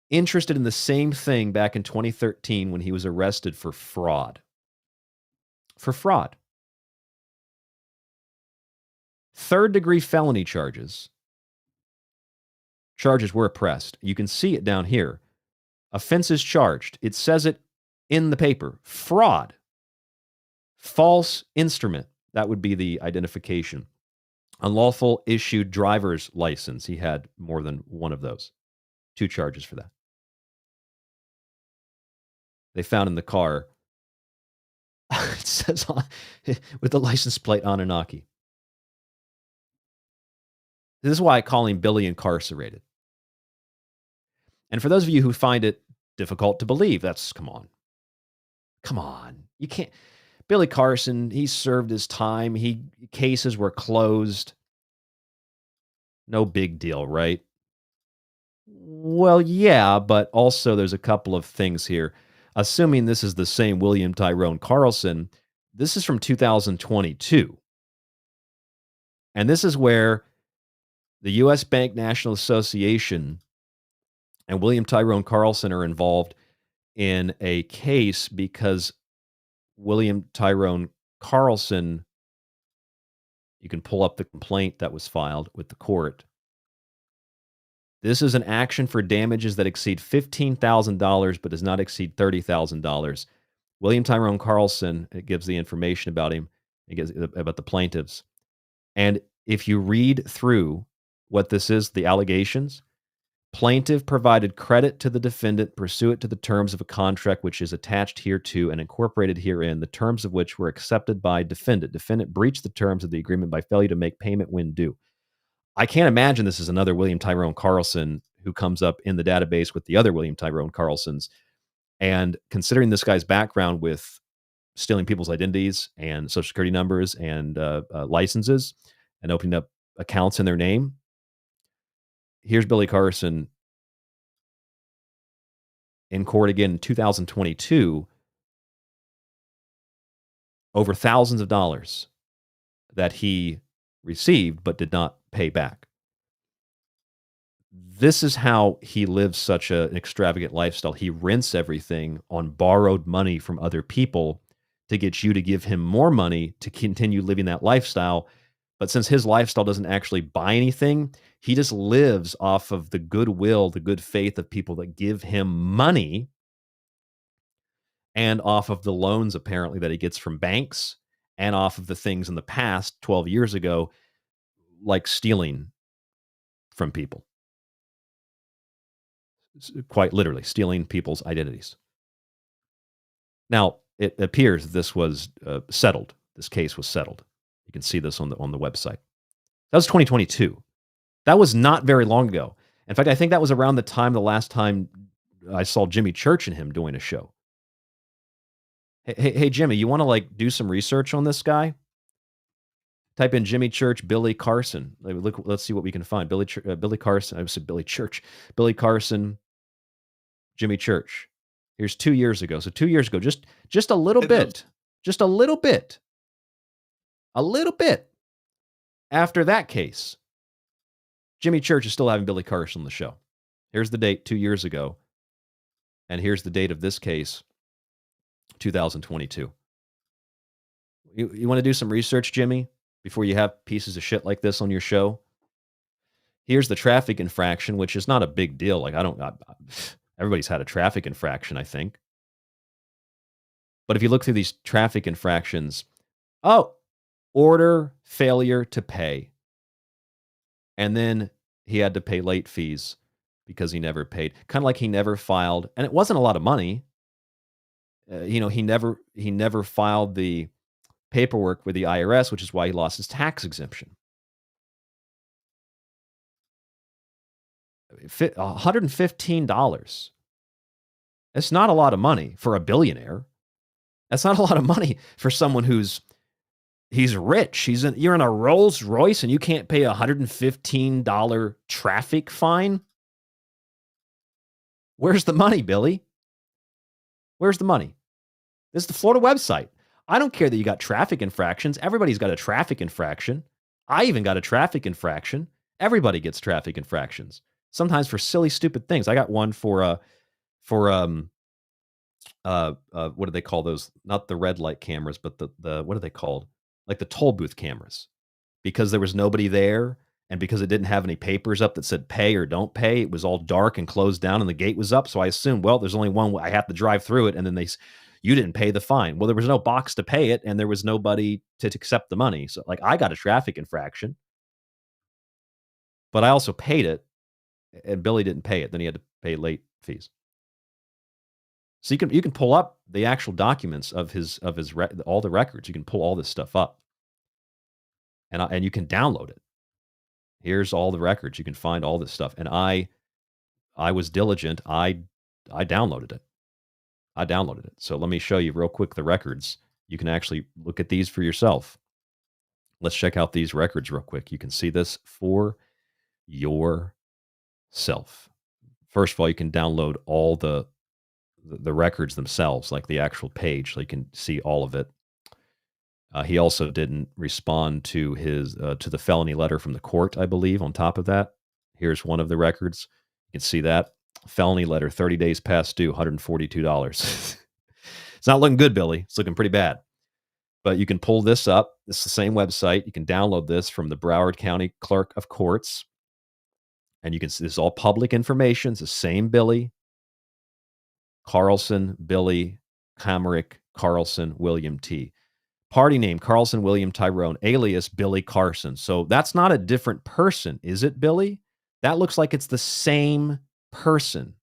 interested in the same thing back in 2013 when he was arrested for fraud. For fraud. Third-degree felony charges. Charges were pressed. You can see it down here. Offenses charged. It says it in the paper. Fraud. False instrument. That would be the identification. Unlawful issued driver's license. He had more than one of those. 2 charges for that. They found in the car, it says with the license plate Anunnaki. This is why I call him Billy Incarcerated. And for those of you who find it difficult to believe, come on. You can't. Billy Carson, he served his time. Cases were closed. No big deal, right? Well, yeah, but also there's a couple of things here. Assuming this is the same William Tyrone Carlson, this is from 2022. And this is where the U.S. Bank National Association and William Tyrone Carlson are involved in a case because William Tyrone Carlson, you can pull up the complaint that was filed with the court. This is an action for damages that exceed $15,000 but does not exceed $30,000. William Tyrone Carlson, it gives the information about him, it gives about the plaintiffs. And if you read through what this is, the allegations, plaintiff provided credit to the defendant pursuant to the terms of a contract which is attached hereto and incorporated herein, the terms of which were accepted by defendant. Defendant breached the terms of the agreement by failure to make payment when due. I can't imagine this is another William Tyrone Carlson who comes up in the database with the other William Tyrone Carlsons. And considering this guy's background with stealing people's identities and social security numbers and licenses and opening up accounts in their name, here's Billy Carson in court again in 2022 over thousands of dollars that he received but did not pay back. This is how he lives such an extravagant lifestyle. He rents everything on borrowed money from other people to get you to give him more money to continue living that lifestyle. But since his lifestyle doesn't actually buy anything, he just lives off of the goodwill, the good faith of people that give him money and off of the loans apparently that he gets from banks and off of the things in the past 12 years ago, like stealing from people. Quite literally, stealing people's identities. Now, it appears that this was settled. This case was settled. You can see this on the website. That was 2022. That was not very long ago. In fact, I think that was around the last time I saw Jimmy Church and him doing a show. Hey, Jimmy, you want to do some research on this guy? Type in Jimmy Church, Billy Carson. Let's see what we can find. Billy Carson. I said Billy Church. Billy Carson, Jimmy Church. Here's 2 years ago. So 2 years ago, just a little bit. Just a little bit. A little bit after that case, Jimmy Church is still having Billy Carson on the show. Here's the date 2 years ago. And here's the date of this case, 2022. You want to do some research, Jimmy? before you have pieces of shit like this on your show. Here's the traffic infraction, which is not a big deal. Like, everybody's had a traffic infraction, I think. But if you look through these traffic infractions, order failure to pay. And then he had to pay late fees because he never paid. Kind of like he never filed, and it wasn't a lot of money. He never filed the paperwork with the IRS, which is why he lost his tax exemption. $115. It's not a lot of money for a billionaire. That's not a lot of money for someone he's rich. You're in a Rolls Royce and you can't pay a $115 traffic fine. Where's the money, Billy? Where's the money? This is the Florida website. I don't care that you got traffic infractions. Everybody's got a traffic infraction. I even got a traffic infraction. Everybody gets traffic infractions. Sometimes for silly, stupid things. I got one for what do they call those? Not the red light cameras, but the what are they called? Like the toll booth cameras. Because there was nobody there, and because it didn't have any papers up that said pay or don't pay, it was all dark and closed down, and the gate was up. So I assumed, well, there's only one. I have to drive through it, and then you didn't pay the fine. Well, there was no box to pay it, and there was nobody to accept the money. So, like, I got a traffic infraction, but I also paid it, and Billy didn't pay it. Then he had to pay late fees. So you can pull up the actual documents of all the records. You can pull all this stuff up, and you can download it. Here's all the records. You can find all this stuff. And I was diligent. I downloaded it. So let me show you real quick the records. You can actually look at these for yourself. Let's check out these records real quick. You can see this for yourself. First of all, you can download all the records themselves, like the actual page, so you can see all of it. He also didn't respond to to the felony letter from the court, I believe, on top of that. Here's one of the records. You can see that. Felony letter, 30 days past due, $142. It's not looking good, Billy. It's looking pretty bad. But you can pull this up. It's the same website. You can download this from the Broward County Clerk of Courts. And you can see this is all public information. It's the same Billy. Carlson, Billy, Camerick, Carlson, William T. Party name, Carlson, William Tyrone, alias Billy Carson. So that's not a different person, is it, Billy? That looks like it's the same person.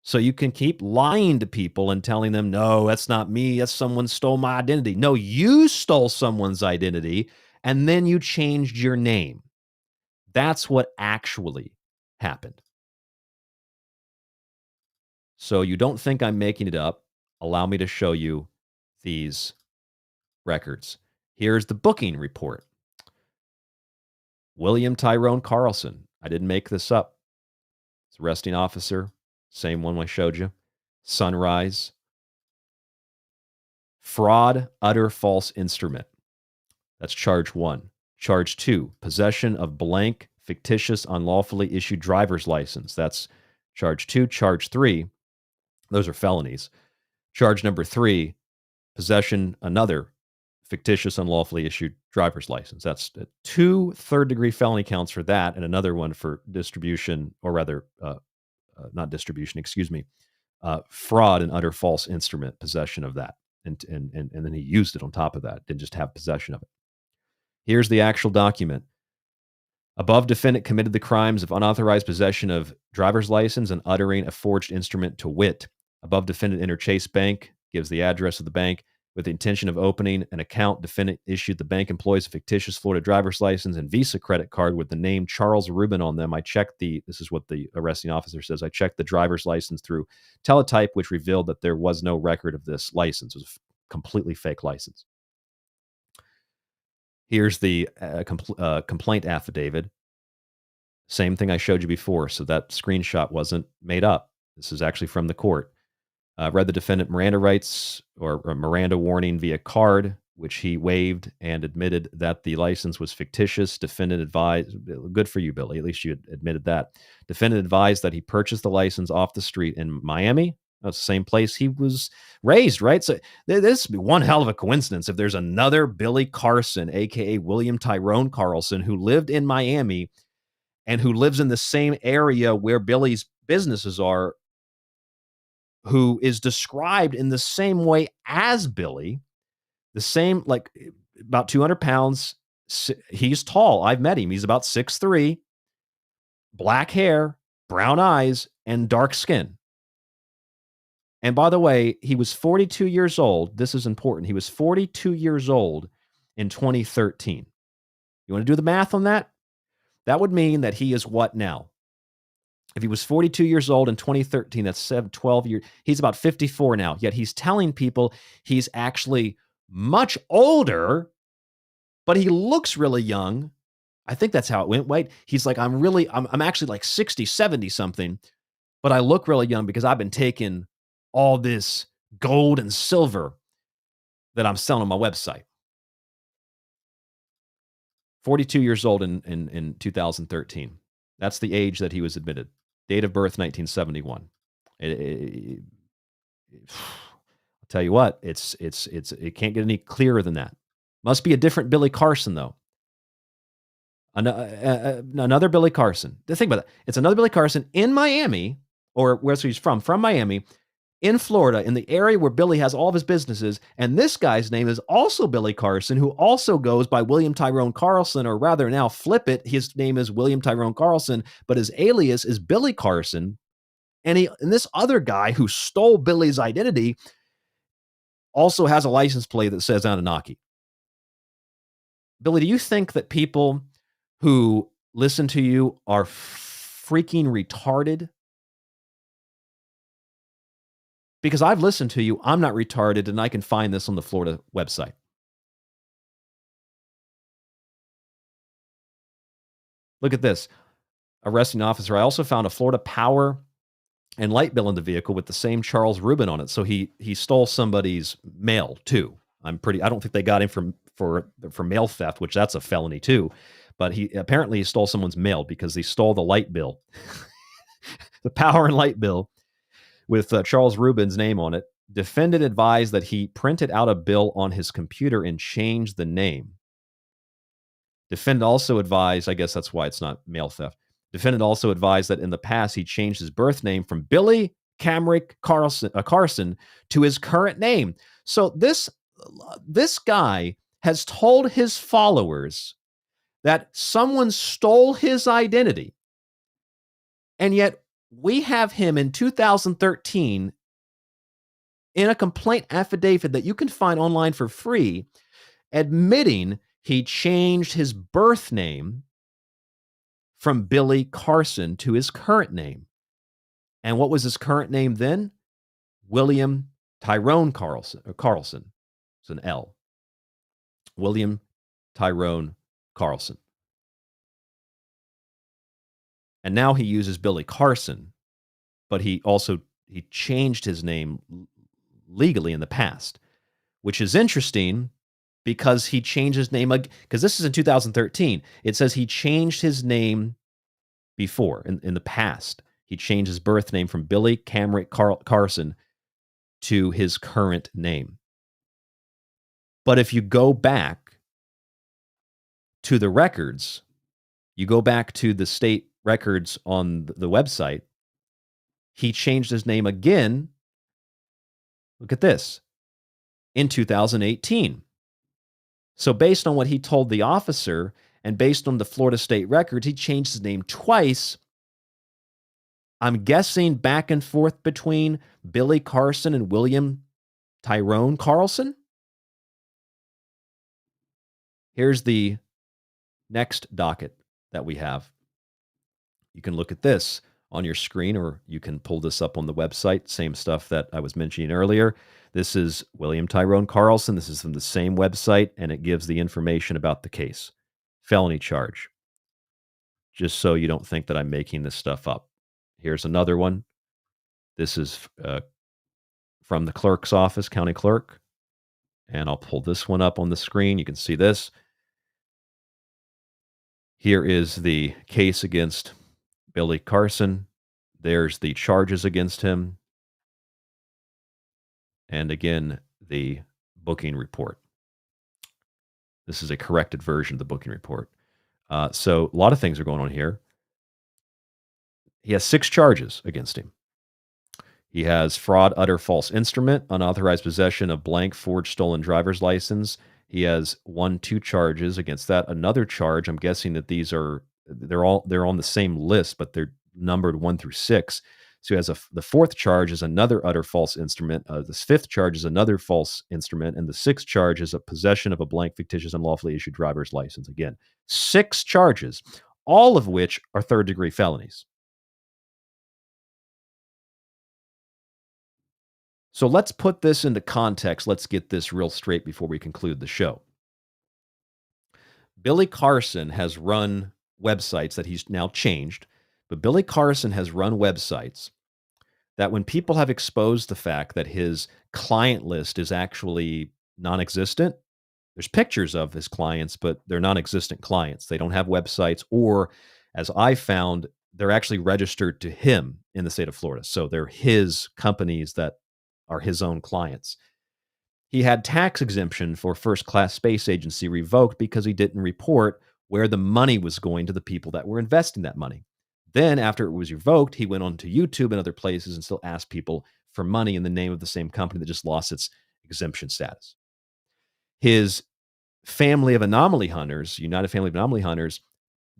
So you can keep lying to people and telling them, no, that's not me. That's someone stole my identity. No, you stole someone's identity and then you changed your name. That's what actually happened. So you don't think I'm making it up. Allow me to show you these records. Here's the booking report. William Tyrone Carlson. I didn't make this up. It's arresting officer. Same one I showed you. Sunrise. Fraud, utter false instrument. That's charge 1. Charge 2, possession of blank, fictitious, unlawfully issued driver's license. That's charge 2. Charge 3, those are felonies. Charge number 3, possession, another fictitious, unlawfully issued driver's license. That's 2 third-degree felony counts for that, and another one for distribution, or rather, not distribution, excuse me, fraud and utter false instrument, possession of that. And then he used it on top of that, didn't just have possession of it. Here's the actual document. Above defendant committed the crimes of unauthorized possession of driver's license and uttering a forged instrument to wit. Above defendant entered Chase Bank, gives the address of the bank. With the intention of opening an account, defendant issued the bank employees a fictitious Florida driver's license and Visa credit card with the name Charles Rubin on them. This is what the arresting officer says, I checked the driver's license through teletype, which revealed that there was no record of this license. It was a completely fake license. Here's the complaint affidavit. Same thing I showed you before, so that screenshot wasn't made up. This is actually from the court. Read the defendant Miranda rights or Miranda warning via card, which he waived and admitted that the license was fictitious. Defendant advised, good for you, Billy, at least you admitted that. Defendant advised that he purchased the license off the street in Miami That's the same place he was raised, right? So this would be one hell of a coincidence if there's another Billy Carson, aka William Tyrone Carlson, who lived in Miami and who lives in the same area where Billy's businesses are, who is described in the same way as Billy, the same, like about 200 pounds. He's tall. I've met him. He's about 6'3", black hair, brown eyes, and dark skin. And by the way, he was 42 years old. This is important. He was 42 years old in 2013. You want to do the math on that? That would mean that he is what now? If he was 42 years old in 2013, that's 12 years. He's about 54 now. Yet he's telling people he's actually much older, but he looks really young. I think that's how it went. Wait, he's like, I'm actually like 60, 70 something, but I look really young because I've been taking all this gold and silver that I'm selling on my website. 42 years old in 2013. That's the age that he was admitted. Date of birth, 1971. I'll tell you what, it can't get any clearer than that. Must be a different Billy Carson, though. Another Billy Carson. Think about that. It's another Billy Carson in Miami, or where he's from Miami, in Florida, in the area where Billy has all of his businesses. And this guy's name is also Billy Carson, who also goes by William Tyrone Carlson, or rather now flip it. His name is William Tyrone Carlson, but his alias is Billy Carson. And this other guy who stole Billy's identity also has a license plate that says Anunnaki. Billy, do you think that people who listen to you are freaking retarded? Because I've listened to you, I'm not retarded, and I can find this on the Florida website. Look at this. Arresting officer. I also found a Florida power and light bill in the vehicle with the same Charles Rubin on it. So he stole somebody's mail too. I don't think they got him for mail theft, which that's a felony too. But he apparently stole someone's mail because he stole the light bill, the power and light bill with Charles Rubin's name on it. Defendant advised that he printed out a bill on his computer and changed the name. Defendant also advised, I guess that's why it's not mail theft. Defendant also advised that in the past he changed his birth name from Billy Camrick Carson to his current name. So this guy has told his followers that someone stole his identity, and yet we have him in 2013 in a complaint affidavit that you can find online for free, admitting he changed his birth name from Billy Carson to his current name. And what was his current name then? William Tyrone Carlson. It's an L. William Tyrone Carlson. And now he uses Billy Carson, but he changed his name legally in the past, which is interesting because he changed his name, because this is in 2013. It says he changed his name before, in the past. He changed his birth name from Billy Camrick Carson to his current name. But if you go back to the records, you go back to the state records on the website, he changed his name again. Look at this. In 2018. So based on what he told the officer and based on the Florida state records, he changed his name twice. I'm guessing back and forth between Billy Carson and William Tyrone Carlson. Here's the next docket that we have. You can look at this on your screen, or you can pull this up on the website. Same stuff that I was mentioning earlier. This is William Tyrone Carlson. This is from the same website, and it gives the information about the case. Felony charge. Just so you don't think that I'm making this stuff up. Here's another one. This is from the clerk's office, county clerk. And I'll pull this one up on the screen. You can see this. Here is the case against Billy Carson. There's the charges against him. And again, the booking report. This is a corrected version of the booking report. So a lot of things are going on here. He has 6 charges against him. He has fraud, utter false instrument, unauthorized possession of blank, forged, stolen driver's license. He has 2 charges against that. Another charge, I'm guessing that these are, they're on the same list, but they're numbered 1 through 6. So he has the 4th charge is another utter false instrument. The 5th charge is another false instrument. And the 6th charge is a possession of a blank, fictitious, unlawfully issued driver's license. Again, 6 charges, all of which are 3rd-degree felonies. So let's put this into context. Let's get this real straight before we conclude the show. Billy Carson has run websites that he's now changed, but Billy Carson has run websites that when people have exposed the fact that his client list is actually non-existent, there's pictures of his clients, but they're non-existent clients. They don't have websites, or as I found, they're actually registered to him in the state of Florida. So they're his companies that are his own clients. He had tax exemption for first-class space agency revoked because he didn't report where the money was going to the people that were investing that money. Then after it was revoked, he went on to YouTube and other places and still asked people for money in the name of the same company that just lost its exemption status. His family of anomaly hunters, United Family of Anomaly Hunters,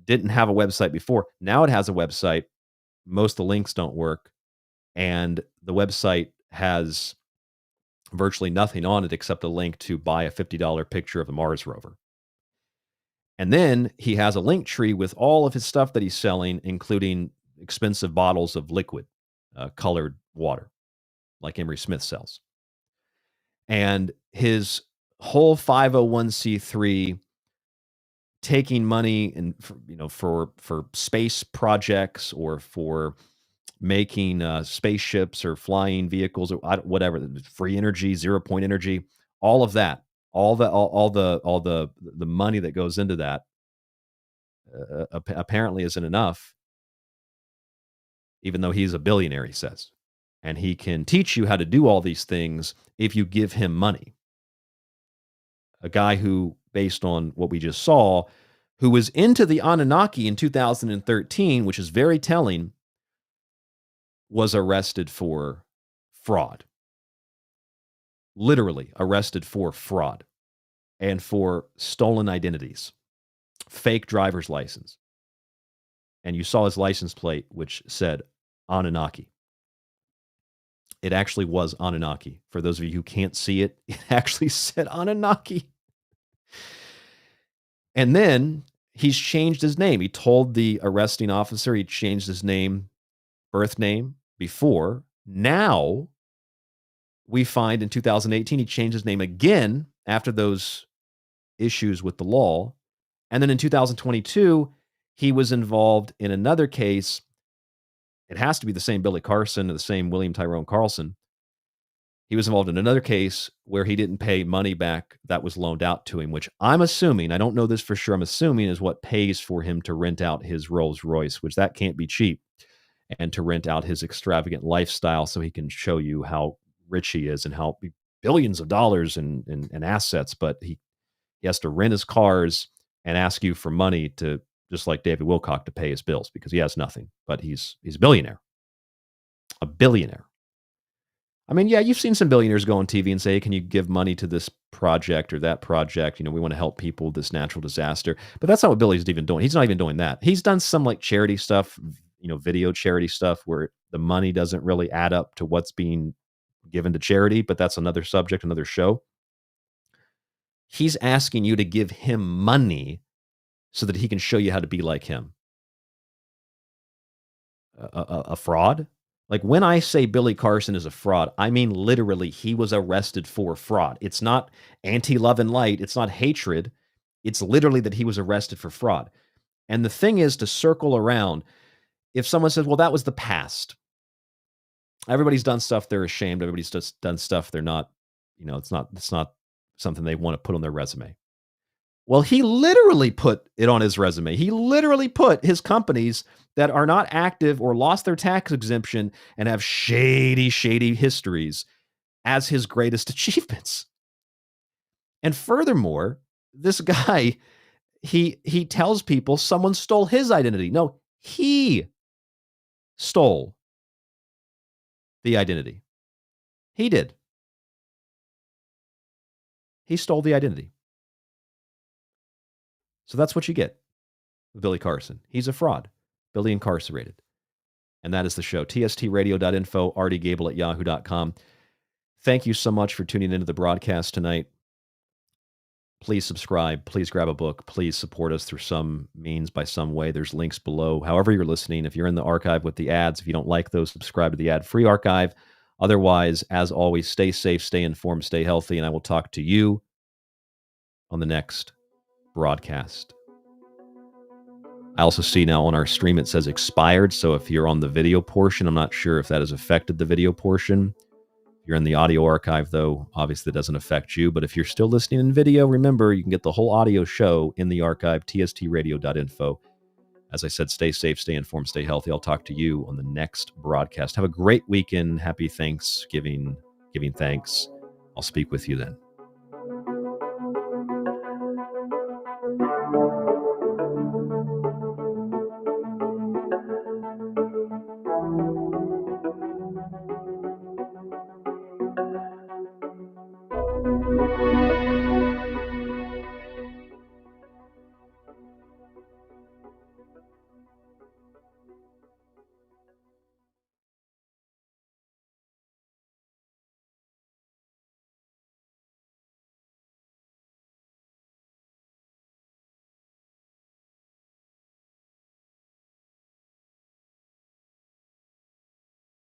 didn't have a website before. Now it has a website. Most of the links don't work. And the website has virtually nothing on it except a link to buy a $50 picture of a Mars rover. And then he has a link tree with all of his stuff that he's selling, including expensive bottles of liquid, colored water, like Emery Smith sells. And his whole 501c3 taking money and for space projects or for making spaceships or flying vehicles or whatever, free energy, 0 point energy, all of that, all the money that goes into that apparently isn't enough, even though he's a billionaire, he says. And he can teach you how to do all these things if you give him money. A guy who, based on what we just saw, who was into the Anunnaki in 2013, which is very telling, was arrested for fraud. Literally arrested for fraud and for stolen identities, fake driver's license. And you saw his license plate, which said Anunnaki. It actually was Anunnaki. For those of you who can't see it, it actually said Anunnaki. And then he's changed his name. He told the arresting officer he changed his name, birth name, before. Now we find in 2018 he changed his name again after those issues with the law. And then in 2022, he was involved in another case. It has to be the same Billy Carson or the same William Tyrone Carlson. He was involved in another case where he didn't pay money back that was loaned out to him, which I'm assuming, I don't know this for sure, I'm assuming is what pays for him to rent out his Rolls Royce, which that can't be cheap, and to rent out his extravagant lifestyle so he can show you how rich he is and how billions of dollars in assets, but he has to rent his cars and ask you for money to, just like David Wilcock, to pay his bills because he has nothing, but he's a billionaire. A billionaire. I mean, yeah, you've seen some billionaires go on TV and say, can you give money to this project or that project? We want to help people with this natural disaster. But that's not what Billy's even doing. He's not even doing that. He's done some like charity stuff, video charity stuff where the money doesn't really add up to what's being given to charity, but that's another subject, another show. He's asking you to give him money so that he can show you how to be like him. A fraud? Like when I say Billy Carson is a fraud, I mean literally he was arrested for fraud. It's not anti-love and light. It's not hatred. It's literally that he was arrested for fraud. And the thing is to circle around. If someone says, well, that was the past. Everybody's done stuff they're ashamed. Everybody's just done stuff they're not, it's not something they want to put on their resume. Well, he literally put it on his resume. He literally put his companies that are not active or lost their tax exemption and have shady histories as his greatest achievements. And furthermore, this guy, he tells people someone stole his identity. No, he stole the identity. He did. He stole the identity. So that's what you get with Billy Carson. He's a fraud. Billy Incarcerated. And that is the show. TSTradio.info, rdgable@yahoo.com. Thank you so much for tuning into the broadcast tonight. Please subscribe. Please grab a book. Please support us through some means, by some way. There's links below. However you're listening, if you're in the archive with the ads, if you don't like those, subscribe to the ad-free archive. Otherwise, as always, stay safe, stay informed, stay healthy, and I will talk to you on the next broadcast. I also see now on our stream it says expired, so if you're on the video portion, I'm not sure if that has affected the video portion. If you're in the audio archive, though, obviously that doesn't affect you, but if you're still listening in video, remember, you can get the whole audio show in the archive, tstradio.info. As I said, stay safe, stay informed, stay healthy. I'll talk to you on the next broadcast. Have a great weekend. Happy Thanksgiving, giving thanks. I'll speak with you then.